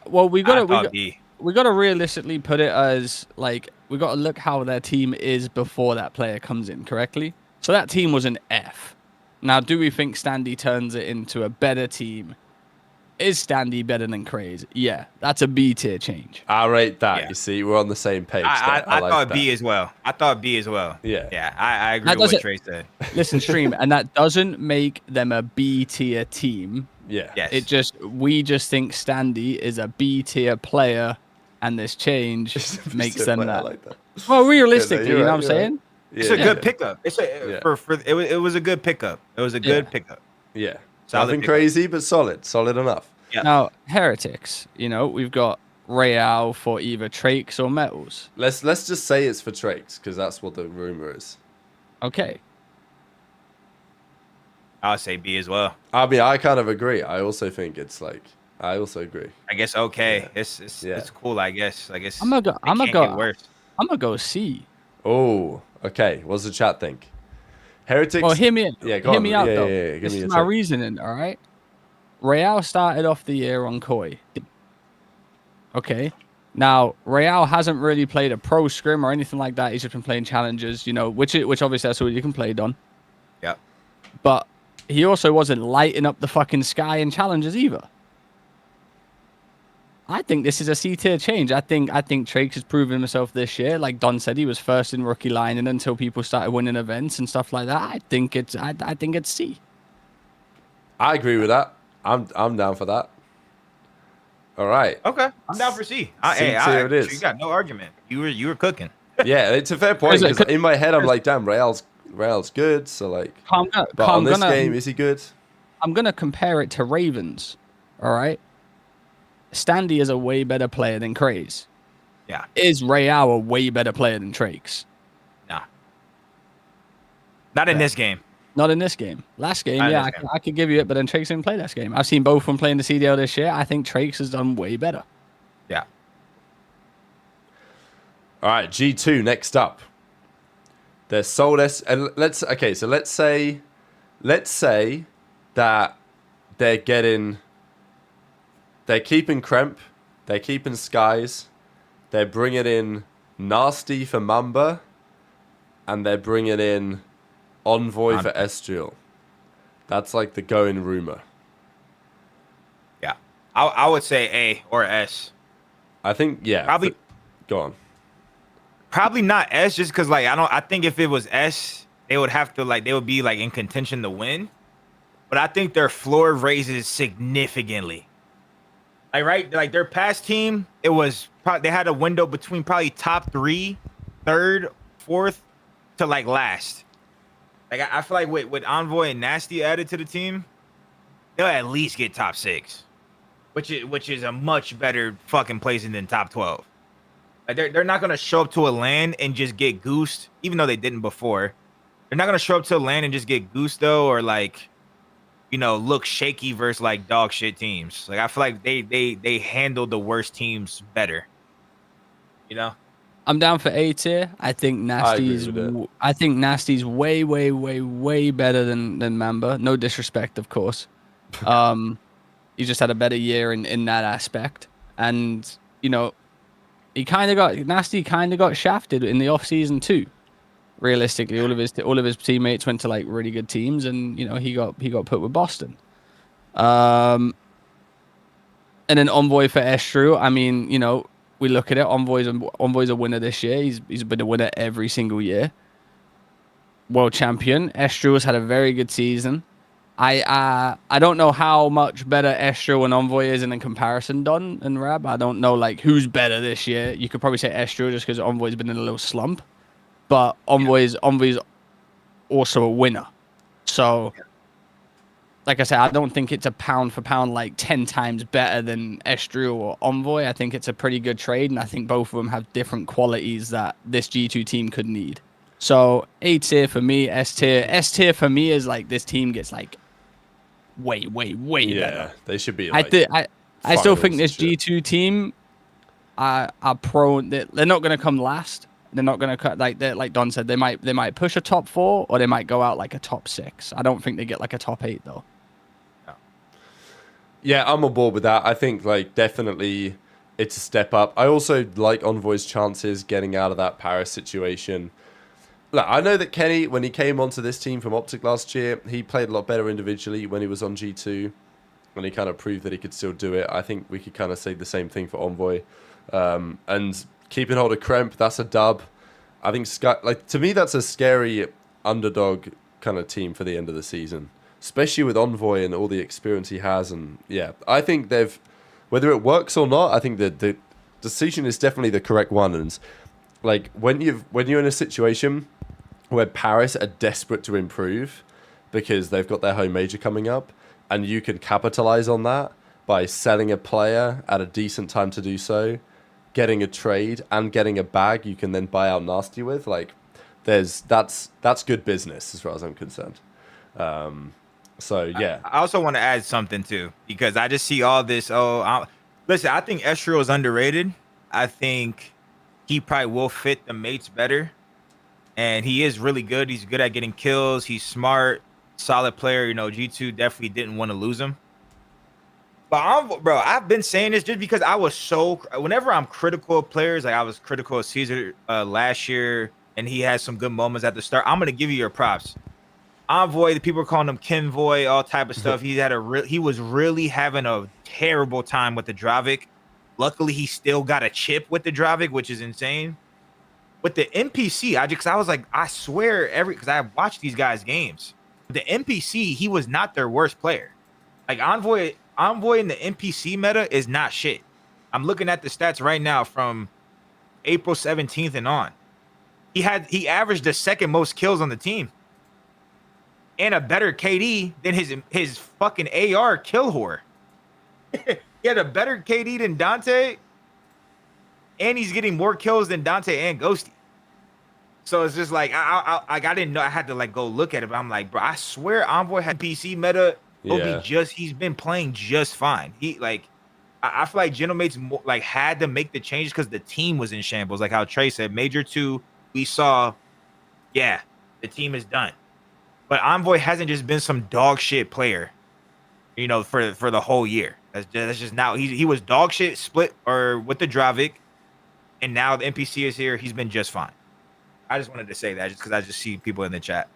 well, we gotta realistically put it as like we gotta look how their team is before that player comes in, correctly? So that team was an F. Now, do we think Standy turns it into a better team? Is Standy better than Craze? Yeah, that's a B tier change. I rate that. You see, we're on the same page. I thought B as well. Yeah, I agree with what Trey said. Listen, Stream, and that doesn't make them a B tier team. Yeah. Yes. We just think Standy is a B tier player, and this change makes them that. Like that. Well, realistically, you know what I'm saying? Right. Yeah. It's a good pickup. It was a good pickup. It was a good pickup. Yeah. Nothing crazy, but solid enough. Yeah. Now, Heretics, we've got Real for either Trakes or Metals. Let's just say it's for Trakes, because that's what the rumor is. Okay. I'll say B as well. I mean, I kind of agree. I also think it's like, I also agree. I guess okay. Yeah. It's cool. I guess. I'm gonna go C. Oh, okay. What's the chat think? Heretics. Well, hear me out. Though. Yeah. This is my reasoning. All right. Real started off the year on Koi. Okay. Now, Real hasn't really played a pro scrim or anything like that. He's just been playing challenges, which obviously that's all you can play on. Yeah. But he also wasn't lighting up the fucking sky in challenges either. I think this is a C tier change. I think Trakes has proven himself this year. Like Don said, he was first in rookie line, and until people started winning events and stuff like that, I think it's C. I agree with that. I'm down for that. All right. Okay, I'm down for C. Tier it is. You got no argument. You were cooking. Yeah, it's a fair point, because in my head I'm like, damn, Real's Rail's good, so like. I'm But on this game, is he good? I'm gonna compare it to Ravens. All right. Standy is a way better player than Craze. Yeah. Is Real a way better player than Trakes? Nah. Not in this game. Not in this game. Last game, Not in yeah, this game. I could give you it, but then Trakes didn't play this game. I've seen both of them playing the CDL this year. I think Trakes has done way better. Yeah. All right, G2 next up. They're sold and let's say that they're keeping Kremp, they're keeping Skies, they're bringing in Nasty for Mamba, and they're bringing in Envoy for Estreal. That's like the going rumor. Yeah. I would say A or S. I think, yeah. Probably. Go on. Probably not S, just because like I think if it was S, they would be like in contention to win. But I think their floor raises significantly. Like their past team, it was they had a window between probably top 3, 3rd, 4th to like last. Like I feel like with Envoy and Nasty added to the team, they'll at least get top 6, which is a much better fucking placing than top 12. Like they're not gonna show up to a LAN and just get goosed, even though they didn't before. They're not gonna show up to a LAN and just get goosed though, or like, look shaky versus like dog shit teams. Like I feel like they handle the worst teams better. I'm down for A tier. I think Nasty's way, way, way, way better than Mamba. No disrespect, of course. He just had a better year in that aspect, and Nasty kind of got shafted in the off season too. Realistically, all of his teammates went to like really good teams, and he got put with Boston. And then Envoy for Estreal. I mean, we look at it. Envoy's a winner this year. He's been a winner every single year. World champion. Estreal's had a very good season. I don't know how much better Estreal and Envoy is in comparison, Don and Rab. I don't know like who's better this year. You could probably say Estreal just because Envoy's been in a little slump, but Envoy's also a winner. So, like I said, I don't think it's a pound for pound like 10 times better than Estreal or Envoy. I think it's a pretty good trade, and I think both of them have different qualities that this G2 team could need. So A tier for me, S tier. S tier for me is like this team gets like way better. Yeah, they should be. Like, I still think this G2 team are prone. They're not going to come last. They're not going to cut like Don said. They might push a top 4 or they might go out like a top 6. I don't think they get like a top 8 though. Yeah, I'm on board with that. I think like definitely it's a step up. I also like Envoy's chances getting out of that Paris situation. Look, I know that Kenny, when he came onto this team from Optic last year, he played a lot better individually when he was on G2, and he kind of proved that he could still do it. I think we could kind of say the same thing for Envoy. And keeping hold of Kremp, that's a dub. I think to me, that's a scary underdog kind of team for the end of the season, especially with Envoy and all the experience he has. And yeah, I think whether it works or not, I think that the decision is definitely the correct one. And like when you're in a situation where Paris are desperate to improve because they've got their home major coming up, and you can capitalize on that by selling a player at a decent time to do so, getting a trade and getting a bag you can then buy out Nasty with, like that's good business as far as I'm concerned. So yeah. I also want to add something too, because I just see all this. Listen, I think Estreal is underrated. I think he probably will fit the mates better. And he is really good. He's good at getting kills. He's smart, solid player. G2 definitely didn't want to lose him. But I've been saying this just because I was whenever I'm critical of players, like I was critical of Caesar last year, and he had some good moments at the start. I'm gonna give you your props. Envoy, the people are calling him Kinvoy, all type of stuff. He was really having a terrible time with the Dravic. Luckily, he still got a chip with the Dravic, which is insane. With the NPC, I was like, I swear, because I watched these guys' games. The NPC, he was not their worst player. Like Envoy in the NPC meta is not shit. I'm looking at the stats right now from April 17th and on. He averaged the second most kills on the team and a better KD than his fucking AR kill whore. He had a better KD than Dante, and he's getting more kills than Dante and Ghosty. So it's just like I didn't know. I had to like go look at it, but I'm like, bro, I swear Envoy had PC meta. He's been playing just fine. I feel like Genomate's like had to make the changes because the team was in shambles. Like how Trey said, Major 2, we saw, the team is done. But Envoy hasn't just been some dog shit player, for the whole year. That's just now. He was dog shit split or with the Dravic, and now the NPC is here. He's been just fine. I just wanted to say that just because I just see people in the chat.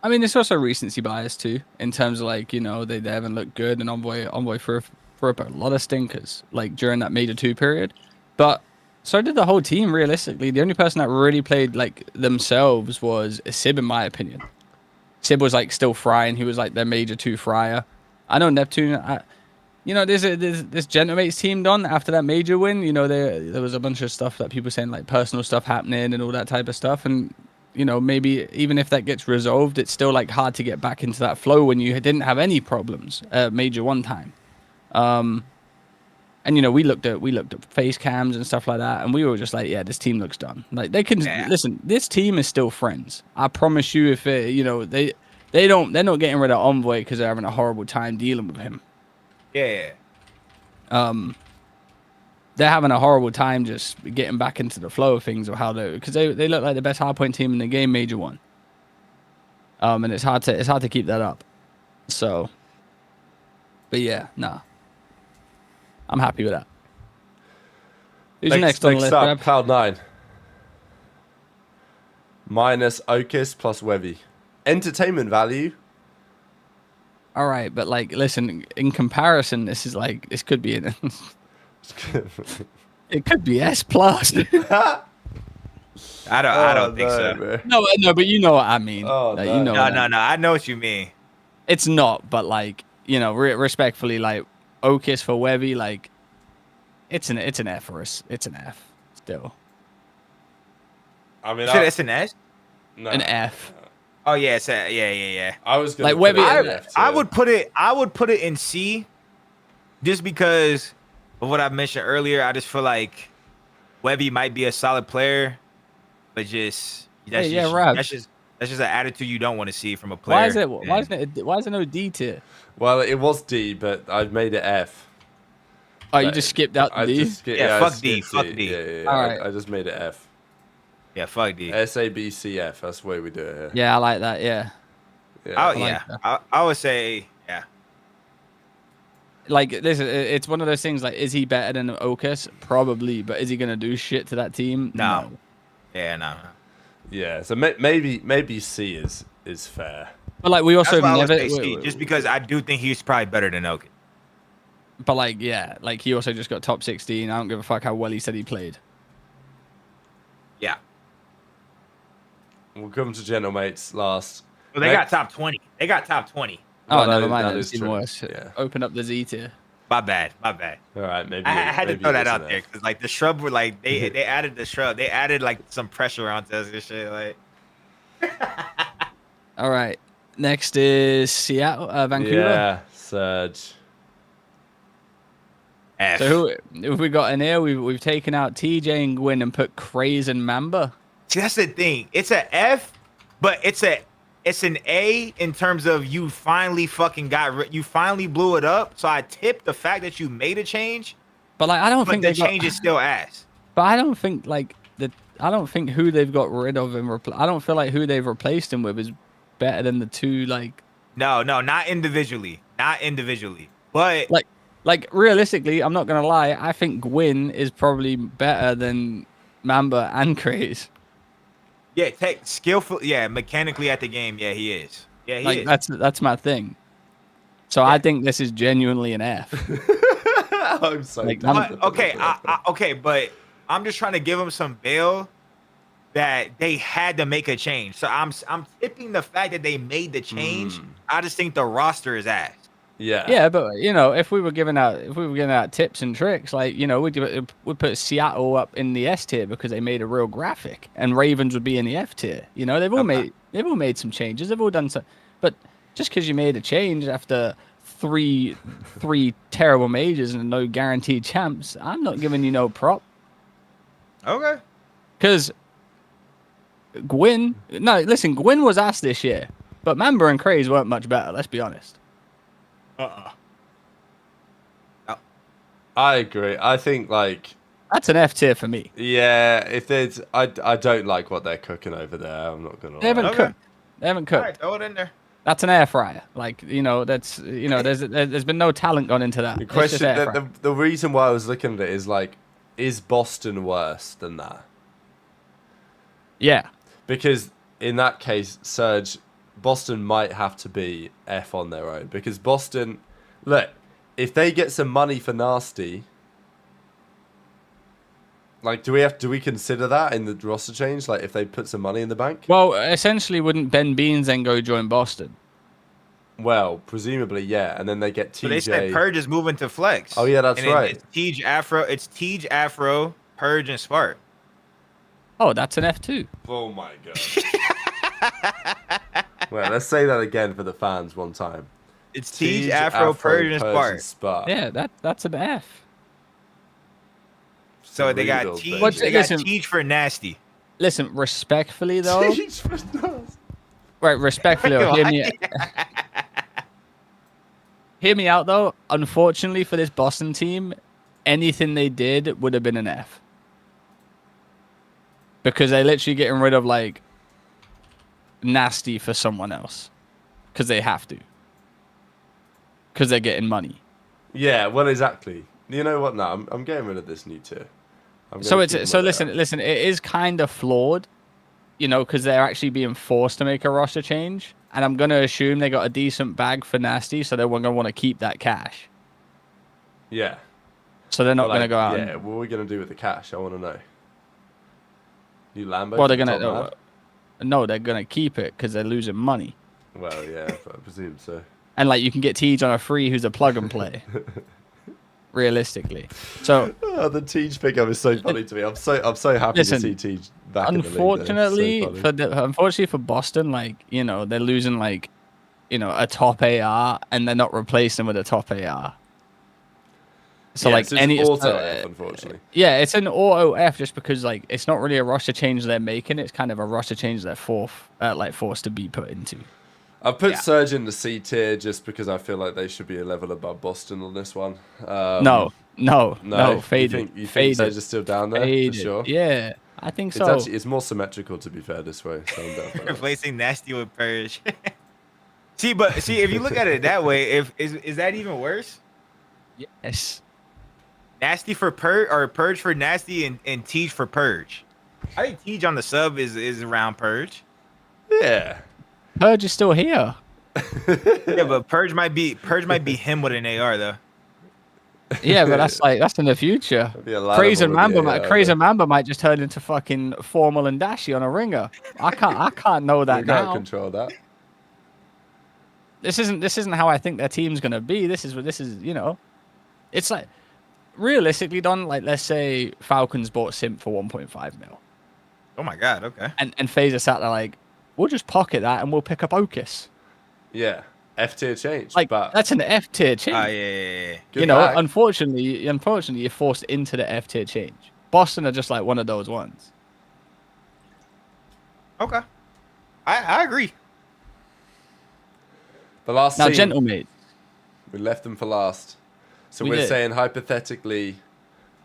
I mean, it's also recency bias too, in terms of like, they haven't looked good, and Envoy for up a lot of stinkers like during that Major 2 period. But so did the whole team, realistically. The only person that really played like themselves was Sib, in my opinion. Sib was like still frying. He was like their Major 2 fryer. I know Neptune, there's this Genomates team done after that Major win. There was a bunch of stuff that people saying like personal stuff happening and all that type of stuff. And, maybe even if that gets resolved, it's still like hard to get back into that flow when you didn't have any problems Major 1 time. And we looked at face cams and stuff like that, and we were just like, yeah, this team looks done. Like they can listen. This team is still friends. I promise you. If they're not getting rid of Envoy because they're having a horrible time dealing with him. Yeah. They're having a horrible time just getting back into the flow of things, or how because they look like the best hardpoint team in the game, Major 1. And it's hard to keep that up. So, but yeah, nah. I'm happy with that. Who's next on the list? Up, Cloud9. Minus Okis plus Webby. Entertainment value. All right, but like, listen. In comparison, this could be it could be S plus. I don't think so. Man. No, but you know what I mean. No. I know what you mean. It's not, but like, respectfully, like. Okis for Webby, like it's an F for us. It's an F still. I mean, it's an S. No. An F. Oh yeah, it's yeah. I was gonna like Webby. I would put it in C, just because of what I mentioned earlier. I just feel like Webby might be a solid player, but that's just an attitude you don't want to see from a player. Why is it no D tier? Well, it was D, but I made it F. Oh, you just skipped out the D? Fuck D. Fuck D. Yeah. All right. I just made it F. Yeah, fuck D. SABCF. That's the way we do it here. Yeah, I like that. Yeah. I would say, yeah. Like, it's one of those things, like, is he better than Okis? Probably, but is he going to do shit to that team? No. Yeah, no. Yeah, so maybe C is fair. But like we also never just because I do think he's probably better than Okis. But like like he also just got top 16. I don't give a fuck how well he said he played. Yeah. We'll come to Genomates last. Well, they got top 20. Oh, never mind. It's even worse. Yeah. Open up the Z tier. My bad. All right, maybe I had to throw that out there because like the shrub were like they added the shrub. They added like some pressure onto us and shit. Like. All right. Next is Seattle, Vancouver. Yeah, Surge. F. So who have we got in here? We've taken out TJ and Gwyn and put Craze and Mamba. See, that's the thing. It's an F, but it's an A in terms of you finally you finally blew it up. So I tip the fact that you made a change. But like I don't think the change is still ass. But I don't think who they've got rid of and I don't feel like who they've replaced him with is better than the two. Like no, not individually, but like realistically, I'm not gonna lie. I think Gwyn is probably better than Mamba and Craze. Yeah, skillful. Yeah, mechanically at the game. Yeah, he is. Yeah, he is. That's my thing. So I think this is genuinely an F. I'm so okay, but I'm just trying to give him some bail that they had to make a change. So I'm tipping the fact that they made the change. I just think the roster is ass. Yeah, but if we were giving out tips and tricks, like we'd put Seattle up in the S tier because they made a real graphic, and Ravens would be in the F tier. They've all made some changes. They've all done some. But just because you made a change after three terrible majors and no guaranteed champs, I'm not giving you no prop. Okay. Because Gwyn was asked this year, but Mamba and Craze weren't much better. Let's be honest. I agree. I think like that's an F tier for me. Yeah, if there's, I don't like what they're cooking over there. I'm not gonna lie. They haven't cooked. They haven't cooked. All right, throw it in there. That's an air fryer. Like, that's, there's been no talent gone into that. The question, the reason why I was looking at it is like, is Boston worse than that? Yeah. Because in that case, Surge, Boston might have to be F on their own. Because Boston, look, if they get some money for Nasty, like, do we consider that in the roster change? Like, if they put some money in the bank? Well, essentially, wouldn't Ben Beans then go join Boston? Well, presumably, yeah. And then they get TJ. So they said Purge is moving to Flex. Oh, yeah, that's right. It's Tej Afro, Purge, and Spark. Oh, that's an F2. Oh, my God. Well, let's say that again for the fans one time. It's Tej Afro, Purge, and Spark. Yeah, that's an F. So they got Tej for Nasty. Listen, respectfully though. Right, respectfully though, hear me out though. Unfortunately for this Boston team, anything they did would have been an F. Because they're literally getting rid of like Nasty for someone else. Because they have to. Because they're getting money. Yeah, well, exactly. You know what? No, I'm getting rid of this new tier. Listen, it is kind of flawed, because they're actually being forced to make a roster change, and I'm gonna assume they got a decent bag for Nasty, so they're gonna want to keep that cash. Yeah. So they're not gonna go out. Yeah, what are we gonna do with the cash? I want to know. New Lambo. Well, they're gonna no, they're gonna keep it because they're losing money. Well, yeah, I presume so. And like you can get Tej on a free, who's a plug and play. Realistically, so the Tej pickup is so funny to me. I'm so happy to see Tej back. Unfortunately, unfortunately for Boston, like they're losing like a top AR, and they're not replacing with a top AR. So like any auto F, unfortunately. Yeah, it's an auto F just because like it's not really a roster change they're making. It's kind of a roster change they're forced to be put into. I've put Surge in the C tier just because I feel like they should be a level above Boston on this one. No. Faded. You think Surge is still down there? For sure? Yeah, I think so. It's more symmetrical, to be fair, this way. So replacing Nasty with Purge. see, if you look at it that way, is that even worse? Yes. Nasty for Purge, or Purge for Nasty, and Tej for Purge. I think Tej on the sub is around Purge. Yeah. Purge is still here. Yeah, but Purge might be him with an AR though. Yeah, but that's in the future. Crazy Mamba might just turn into fucking Formal and Dashy on a ringer. I can't know that now. Can't control that. This isn't how I think their team's gonna be. This is it's like realistically done. Like let's say Falcons bought Simp for 1.5 mil. Oh my god, okay. And Phaser sat there like, we'll just pocket that and we'll pick up Okis. Yeah, F tier change. Like but that's an F tier change. Yeah. Unfortunately, you're forced into the F tier change. Boston are just like one of those ones. Okay, I agree. The last now, team, gentlemen, we left them for last. So we're saying hypothetically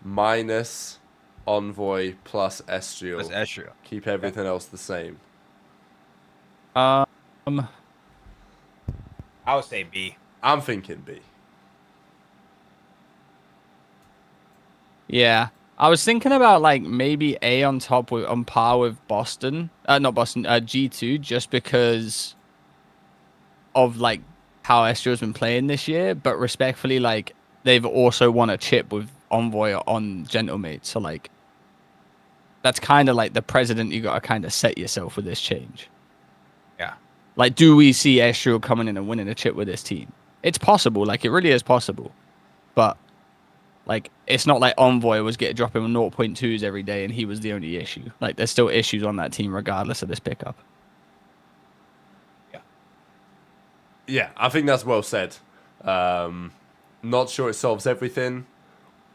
minus Envoy plus Estreal. Keep everything else the same. I would say B. I'm thinking B. Yeah, I was thinking about like maybe A on par with Boston. Not Boston. G2, just because of like how Estreal's been playing this year. But respectfully, like they've also won a chip with Envoy on Gentlemate. So like that's kind of like the precedent you got to kind of set yourself with this change. Yeah. Like, do we see Estreal coming in and winning a chip with this team? It's possible. Like, it really is possible. But, like, it's not like Envoy was dropping 0.2s every day and he was the only issue. Like, there's still issues on that team regardless of this pickup. Yeah. Yeah, I think that's well said. Not sure it solves everything.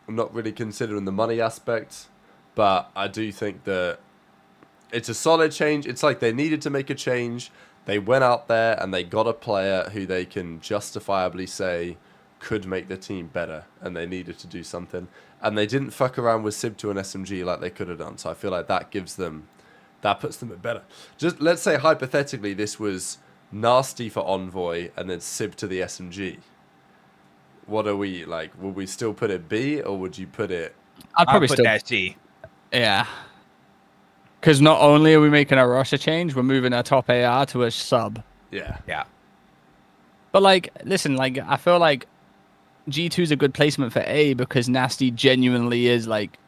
I'm not really considering the money aspect, but I do think that it's a solid change. It's like they needed to make a change. They went out there and they got a player who they can justifiably say could make the team better, and they needed to do something. And they didn't fuck around with Sib to an SMG like they could have done. So I feel like that puts them at better. Just let's say hypothetically this was Nasty for Envoy and then Sib to the SMG. What are we like? Will we still put it B, or would you put it? I'd probably put that C. Yeah. Because not only are we making a roster change, we're moving our top AR to a sub. Yeah. Yeah. But like, listen, like I feel like G2 is a good placement for A because Nasty genuinely is like.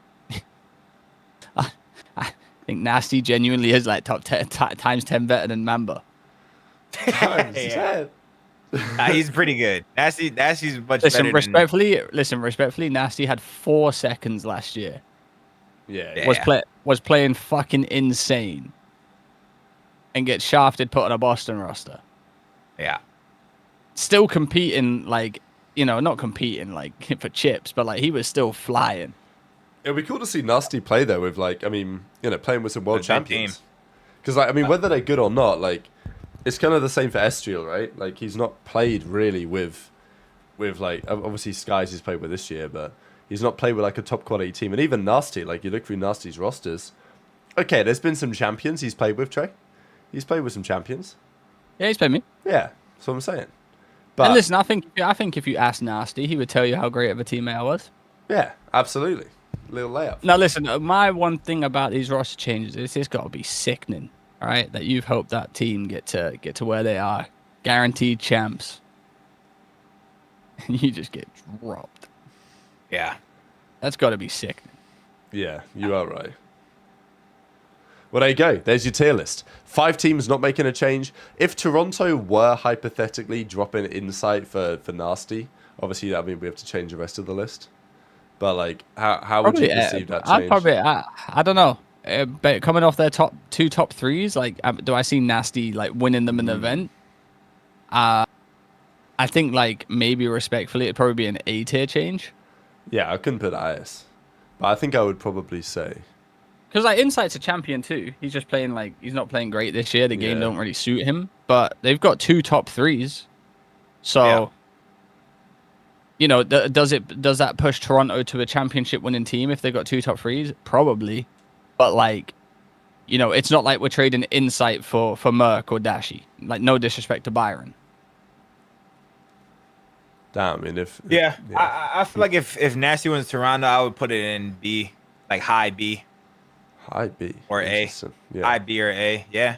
I think Nasty genuinely is like top 10 times 10 better than Mamba. Times 10. He's pretty good. Nasty's much Listen, better. Respectfully, Nasty had 4 seconds last year. Yeah. Was playing fucking insane, and gets shafted put on a Boston roster. Yeah. Still competing, like, you know, not competing like for chips, but like he was still flying. It'd be cool to see Nasty play though with like, I mean, you know, playing with some world With that champions. Because like, I mean, whether they're good or not, like, it's kind of the same for Estreal, right? Like, he's not played really with like, obviously Skies he's played with this year, but he's not played with like a top quality team. And even Nasty, like you look through Nasty's rosters. Okay, there's been some champions he's played with, Trey. He's played with some champions. Yeah, he's played me. Yeah, that's what I'm saying. But And listen, I think if you ask Nasty, he would tell you how great of a teammate I was. yeah, absolutely. Little layup. Now listen, my one thing about these roster changes is it's got to be sickening, all right? That you've helped that team get to where they are, guaranteed champs, and you just get dropped. Yeah. That's got to be sickening. Yeah, you are right. Well, there you go. There's your tier list. 5 teams not making a change. If Toronto were hypothetically dropping Insight for Nasty, obviously that means we have to change the rest of the list. But like, how would you perceive that change? I don't know. But coming off their top 3s, like, do I see Nasty like winning them in the event? I think like maybe respectfully, it'd probably be an A tier change. Yeah, I couldn't put IS, but I think I would probably say. Because like Insight's a champion too. He's just playing like he's not playing great this year. The game Yeah. don't really suit him. But they've got 2 top 3s, so Yeah. you know, does that push Toronto to a championship winning team if they've got 2 top 3s? Probably, but like, you know, it's not like we're trading Insight for Merc or Dashi. Like, no disrespect to Byron. Damn, I mean, if I feel like if Nasty wins Toronto, I would put it in B, like high B. High B Or A. Interesting. Yeah. High B or A, yeah.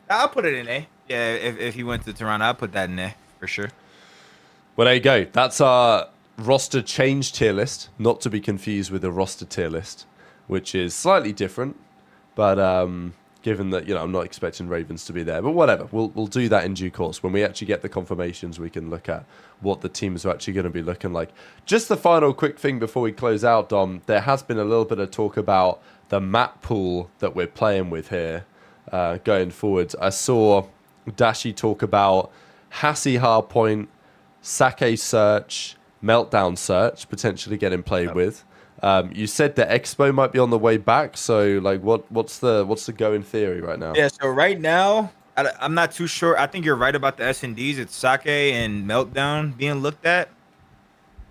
I'll put it in A. Yeah, if he went to Toronto, I'll put that in A for sure. Well, there you go. That's our roster change tier list, not to be confused with the roster tier list, which is slightly different. But given that, you know, I'm not expecting Ravens to be there, but whatever, we'll do that in due course. When we actually get the confirmations, we can look at what the teams are actually going to be looking like. Just the final quick thing before we close out, Dom. There has been a little bit of talk about the map pool that we're playing with here going forward. I saw Dashi talk about Hassi Hardpoint, Sake Search, Meltdown Search potentially getting played with. You said the Expo might be on the way back, so like, what's the going theory right now? Yeah, so right now, I'm not too sure. I think you're right about the S&Ds. It's Sake and Meltdown being looked at.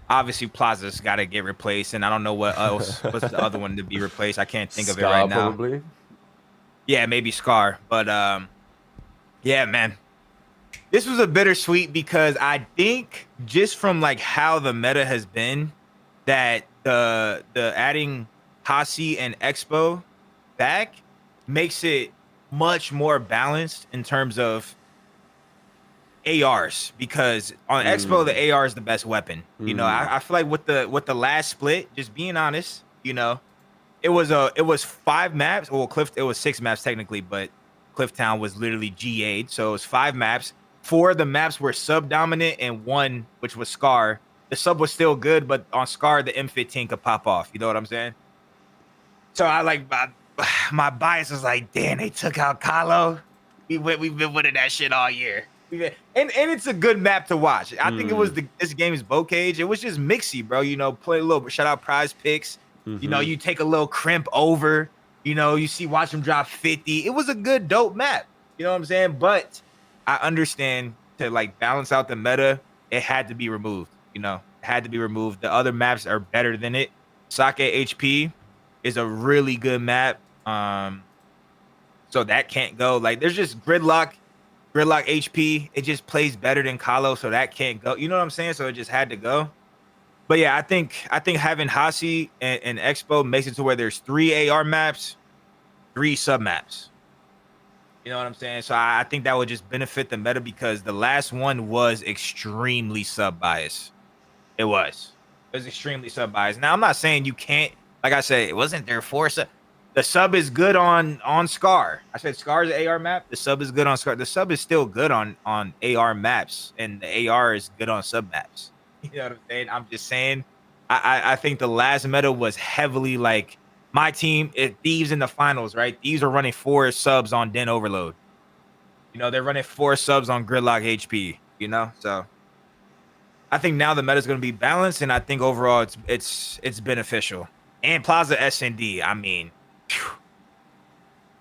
Obviously, Plaza's got to get replaced, and I don't know what else. What's the other one to be replaced? I can't think of it right now. Probably. Yeah, maybe Scar, but yeah, man. This was a bittersweet because I think just from like how the meta has been, that the adding Hasi and Expo back makes it much more balanced in terms of ARs, because on Expo the AR is the best weapon. You know, I feel like with the last split, just being honest, you know, it was 5 maps. Well, it was 6 maps technically, but Clifftown was literally GA'd, so it was 5 maps. 4 of the maps were sub dominant, and 1, which was Scar. The sub was still good, but on Scar, the M15 could pop off. You know what I'm saying? So I like my bias was like, damn, they took out Kalo. We've been winning that shit all year. And it's a good map to watch. I think it was this game's bow cage. It was just mixy, bro. You know, play a little. Shout out Prizepicks. You know, you take a little crimp over. You know, you watch them drop 50. It was a good, dope map. You know what I'm saying? But I understand to like balance out the meta, it had to be removed. You know, it had to be removed. The other maps are better than it. Sake HP is a really good map. So that can't go. Like, there's just Gridlock HP. It just plays better than Kalo, so that can't go. You know what I'm saying? So it just had to go. But yeah, I think having Hasi and Expo makes it to where there's 3 AR maps, 3 sub maps. You know what I'm saying? So I think that would just benefit the meta because the last one was extremely sub biased. It was extremely sub biased. Now I'm not saying you can't. Like I said, it wasn't there for sub. The sub is good on Scar. I said Scar is an AR map. The sub is good on Scar. The sub is still good on AR maps, and the AR is good on sub maps. You know what I'm saying? I'm just saying. I think the last meta was heavily like my team. Thieves in the finals, right? Thieves are running 4 subs on Den Overload. You know, they're running 4 subs on Gridlock HP. You know, so I think now the meta is going to be balanced, and I think overall it's beneficial. And Plaza SND, I mean.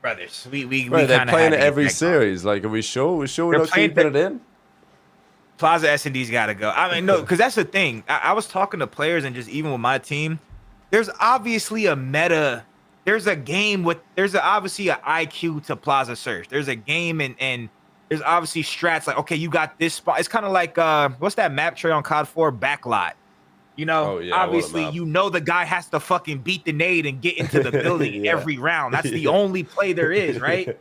Brothers, we they're playing it every series. Like, are we sure? We're not keeping it in. Plaza S&D's got to go. I mean, no, because that's the thing. I was talking to players, and just even with my team, there's obviously a meta. There's a game with. There's obviously an IQ to Plaza Search. There's a game, and there's obviously strats. Like, okay, you got this spot. It's kind of like what's that map tray on COD 4? Backlot. You know, obviously, you know the guy has to fucking beat the nade and get into the building every round. That's the only play there is, right?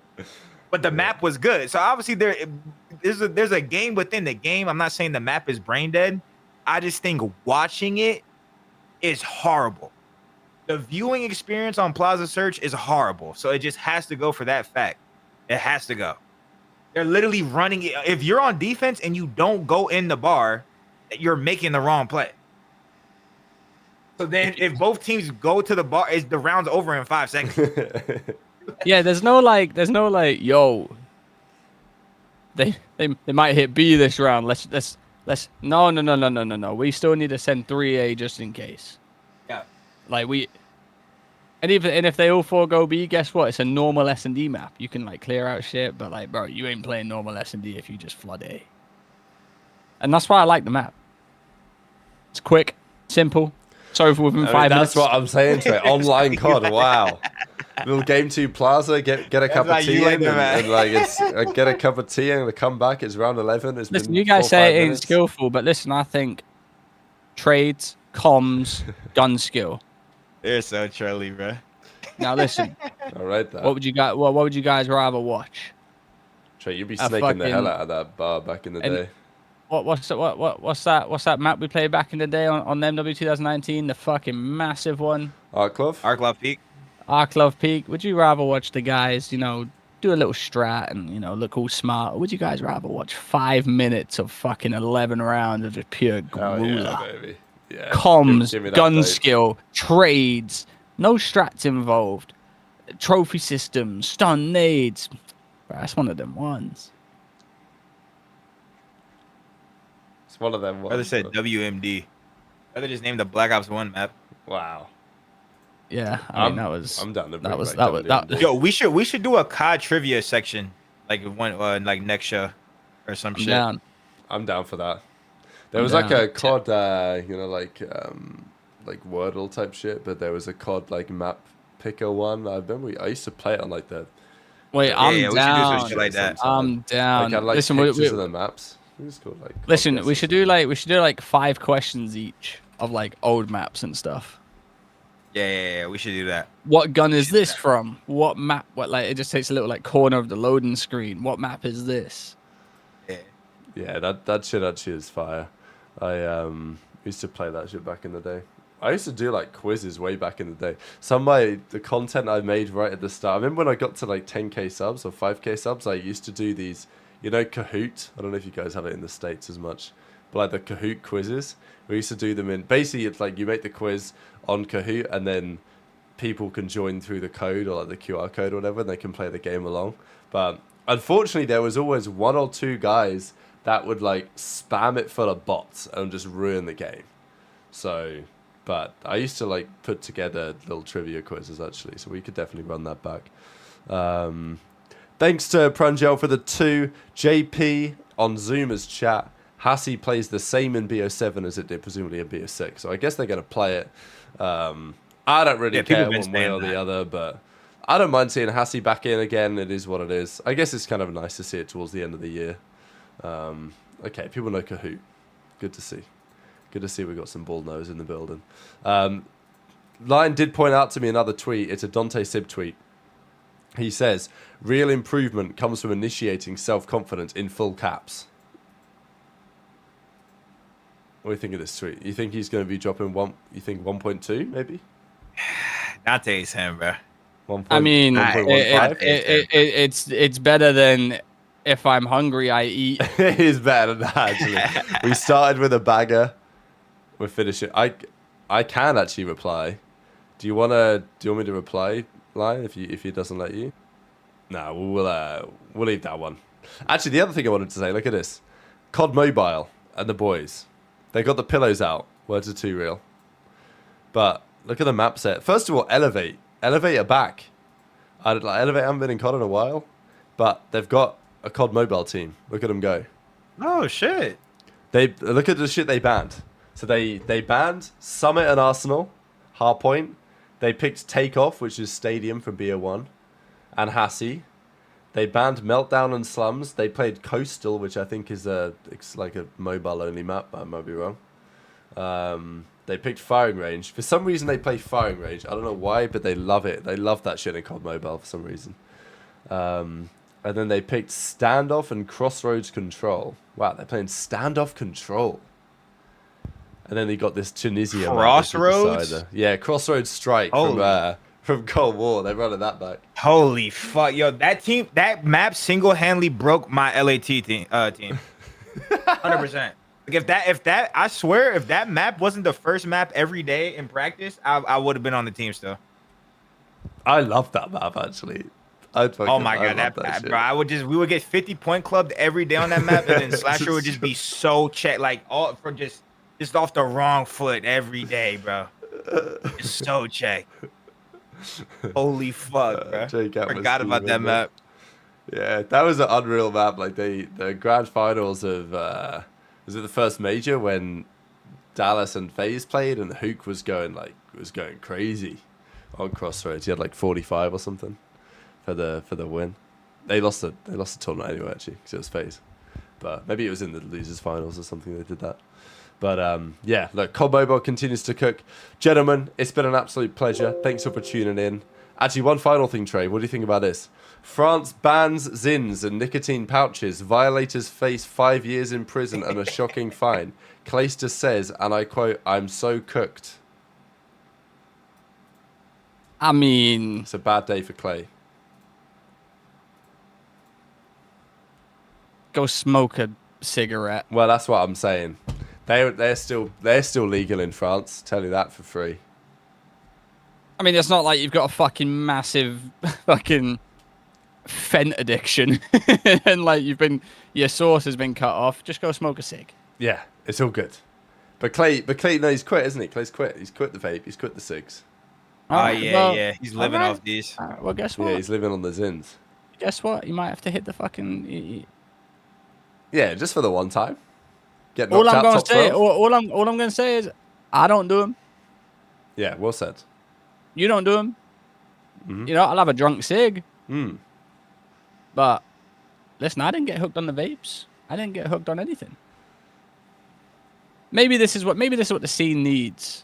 But the map was good. So obviously there's a game within the game. I'm not saying the map is brain dead. I just think watching it is horrible. The viewing experience on Plaza Search is horrible. So it just has to go for that fact. It has to go. They're literally running it. If you're on defense and you don't go in the bar, you're making the wrong play. So then if both teams go to the bar, the round's over in 5 seconds. Yeah, there's no like, yo, they might hit B this round. Let's no. We still need to send 3A just in case. Yeah. Like and if they all 4 go B, guess what? It's a normal S&D map. You can like clear out shit, but like, bro, you ain't playing normal S&D if you just flood A. And that's why I like the map. It's quick, simple. It's over within 5 minutes. That's what I'm saying to it. Online COD, wow. Little Game 2 Plaza, get a cup of tea in, and like get a cup of tea and come back. It's round 11. Listen, you guys say it ain't skillful, but listen, I think trades, comms, gun skill. They're so trolly, bro. Now listen. All right, what would you guys rather watch? Trey, you'd be snaking the hell out of that bar back in the day. What's that map we played back in the day on MW 2019? The fucking massive one. Arklov Peak. Arklov Peak. Would you rather watch the guys, you know, do a little strat and, you know, look all smart? Or would you guys rather watch 5 minutes of fucking 11 rounds of just pure grueler? Yeah, baby. Yeah. Comms, gun skill, trades, no strats involved, trophy systems, stun nades. Bro, that's one of them ones. One of them. Brother said WMD. Brother just named the Black Ops 1 map. Wow. Yeah, I mean, I'm down to that. Yo, we should do a COD trivia section like like next show or some shit. I'm down for that. There was like a COD, you know, like Wordle type shit, but there was a COD like map picker one. I remember I used to play it on like the. Wait, I'm down. We should do some shit like that. I'm down. Like, I like listen, pictures of the maps. Listen, we should do like 5 questions each of like old maps and stuff. Yeah, we should do that. What gun is this from? What map? What, like, it just takes a little like corner of the loading screen. What map is this? Yeah, that shit actually is fire. I used to play that shit back in the day. I used to do like quizzes way back in the day. The content I made right at the start. I remember when I got to like 10k subs or 5k subs, I used to do these. You know, Kahoot? I don't know if you guys have it in the States as much, but like the Kahoot quizzes, we used to do them in, basically it's like you make the quiz on Kahoot and then people can join through the code or like the QR code or whatever and they can play the game along. But unfortunately, there was always one or two guys that would like spam it full of bots and just ruin the game. So, but I used to like put together little trivia quizzes actually, so we could definitely run that back. Thanks to Prangel for the 2. JP on Zoomer's chat. Hassie plays the same in BO7 as it did presumably in BO6, so I guess they're going to play it. I don't really care one way or the other, but I don't mind seeing Hassie back in again. It is what it is. I guess it's kind of nice to see it towards the end of the year. Okay, people know Kahoot. Good to see. Good to see we got some bald nose in the building. Lion did point out to me another tweet. It's a Dante Sib tweet. He says, real improvement comes from initiating self-confidence in full caps. What do you think of this tweet? You think he's going to be dropping 1.2 maybe? Dante's him, bro. I mean, it's better than if I'm hungry, I eat. It is better than that, actually. We started with a bagger. We're finishing. I can actually reply. Do you want me to reply, Lion, if he doesn't let you? No, we'll leave that one. Actually, the other thing I wanted to say, look at this. COD Mobile and the boys. They got the pillows out. Words are too real. But look at the map set. First of all, Elevate. Elevate are back. Elevate haven't been in COD in a while, but they've got a COD Mobile team. Look at them go. Oh shit! They look at the shit they banned. So they banned Summit and Arsenal, Hardpoint. They picked Takeoff, which is Stadium from BO1, and Hassie. They banned Meltdown and Slums. They played Coastal, which I think is it's like a mobile only map. I might be wrong. They picked Firing Range. For some reason, they play Firing Range. I don't know why, but they love it. They love that shit in COD Mobile for some reason. And then they picked Standoff and Crossroads Control. Wow, they're playing Standoff Control. And then they got this Tunisia. Crossroads? Yeah, Crossroads Strike from Cold War. They're running that back. Holy fuck, yo! That map single-handedly broke my LAT team. 100%. Like if that, I swear, if that map wasn't the first map every day in practice, I would have been on the team still. I love that map actually. Oh my god, that map, bro! We would get 50-point clubbed every day on that map, and then Slasher would just be so checked, like all for just off the wrong foot every day, bro. Just so checked. Holy fuck, bro! Forgot about that map. Yeah, that was an unreal map. Like the grand finals of was it the first major when Dallas and FaZe played and Hook was going crazy on Crossroads. He had like 45 or something for the win. They lost the tournament anyway actually because it was FaZe, but maybe it was in the losers finals or something they did that. But yeah, look, COD Mobile continues to cook. Gentlemen, it's been an absolute pleasure. Thanks for tuning in. Actually, one final thing, Trey. What do you think about this? France bans Zins and nicotine pouches. Violators face 5 years in prison and a shocking fine. Clayster says, and I quote, "I'm so cooked." I mean, it's a bad day for Clay. Go smoke a cigarette. Well, that's what I'm saying. They're still legal in France. Tell you that for free. I mean, it's not like you've got a fucking massive fucking fent addiction and like your source has been cut off. Just go smoke a cig. Yeah, it's all good. But Clay, no, he's quit, isn't he? Clay's quit. He's quit the vape. He's quit the cigs. Yeah. He's living off these. Well, guess what? Yeah, he's living on the Zins. Guess what? You might have to hit the fucking. Yeah, just for the one time. All I'm gonna say is, I don't do them. Yeah, well said. You don't do them. Mm-hmm. You know, I'll have a drunk cig. But listen, I didn't get hooked on the vapes. I didn't get hooked on anything. Maybe this is what the scene needs.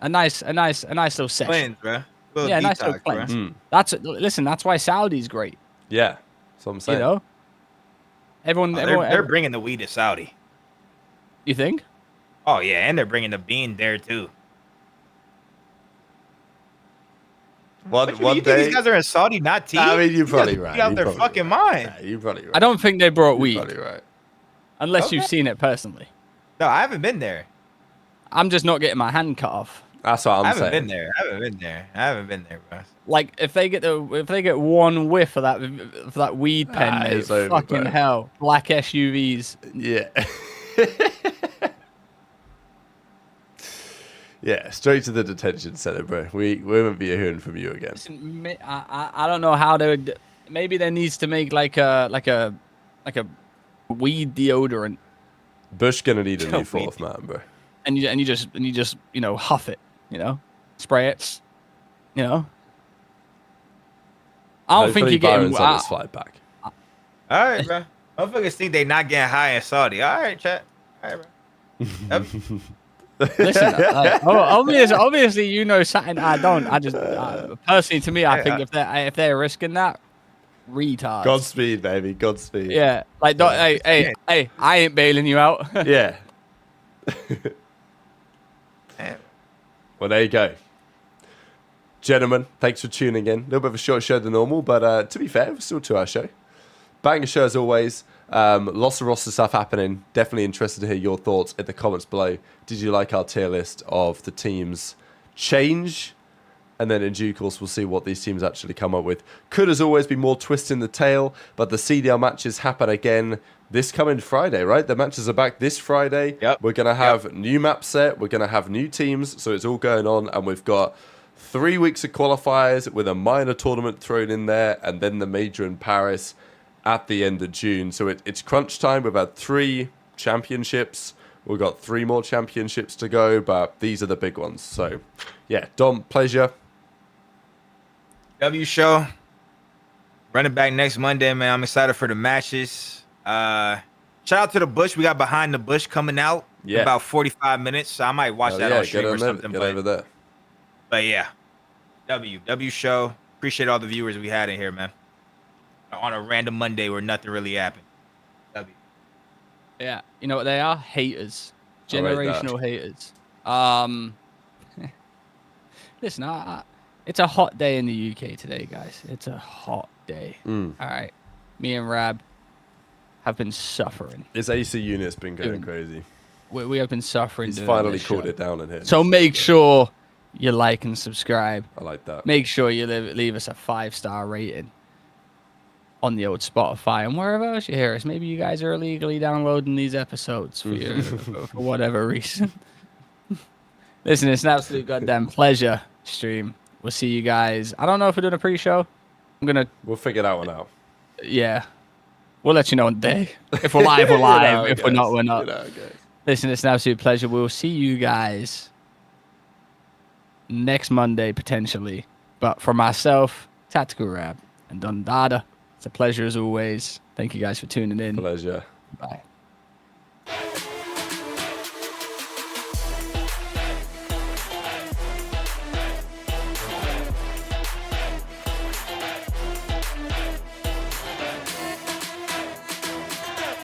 a nice little session. Cleanse, bro. Yeah, nice little cleanse. That's why Saudi's great. Yeah, that's what I'm saying. You know, everyone, they're bringing the weed to Saudi. You think? Oh yeah, and they're bringing the bean there too. One day, these guys are in Saudi, not tea. I mean, you're probably right. You're out their fucking mind. Yeah, you're probably right. I don't think they brought weed. You're probably right. Unless you've seen it personally. No, I haven't been there. I'm just not getting my hand cut off That's what I'm saying. I haven't been there, bro. Like if they get one whiff of that weed pen, mate, it's over, fucking bro. hell, black SUVs. Yeah. Yeah, straight to the detention center, bro. We won't be hearing from you again. Listen, I don't know how they would. Maybe there needs to make like a weed deodorant. Bush gonna need a new fourth man, bro. And you just huff it, spray it, I don't think you're getting. on his flight back. All right, bro. Motherfuckers think they not getting high in Saudi. All right, chat. All right, bro. Listen, obviously you know something I don't. I just personally, to me, I think if they're risking that, retards. Godspeed, baby. Godspeed. Yeah, like hey, I ain't bailing you out. Yeah. Well, there you go. Gentlemen, thanks for tuning in. A little bit of a short show than normal, but to be fair, we're still 2 hour show. Banger show as always. Lots of roster stuff happening. Definitely interested to hear your thoughts in the comments below. Did you like our tier list of the teams change? And then in due course, we'll see what these teams actually come up with. Could, as always, be more twist in the tail, but the CDL matches happen again this coming Friday, right? The matches are back this Friday. Yep. We're going to have new map set. We're going to have new teams. So it's all going on. And we've got 3 weeks of qualifiers with a minor tournament thrown in there. And then the major in Paris at the end of June. So it's crunch time. We've had 3 championships. We've got 3 more championships to go. But these are the big ones. So, yeah, Dom, pleasure. W show. Running back next Monday, man. I'm excited for the matches. Shout out to the Bush. We got Behind the Bush coming out in about 45 minutes. So I might watch that on stream or something. Get over there. But yeah. W show. Appreciate all the viewers we had in here, man. On a random Monday where nothing really happened. W. Yeah. You know what they are? Haters. Generational haters. Listen, it's a hot day in the UK today, guys. It's a hot day. All right. Me and Rab have been suffering. His AC unit's been going crazy. We have been suffering. He's finally cooled it down in here. So make sure you like and subscribe. I like that. Make sure you leave us a 5-star rating on the old Spotify and wherever else you hear us. Maybe you guys are illegally downloading these episodes for whatever reason. Listen, it's an absolute goddamn pleasure stream. We'll see you guys. I don't know if we're doing a pre-show. We'll figure that one out. Yeah. We'll let you know on the day. If we're live, we're live. If we're not, we're not. Listen, it's an absolute pleasure. We'll see you guys next Monday, potentially. But for myself, Tactical Rab, and Dundada, it's a pleasure as always. Thank you guys for tuning in. Pleasure. Bye.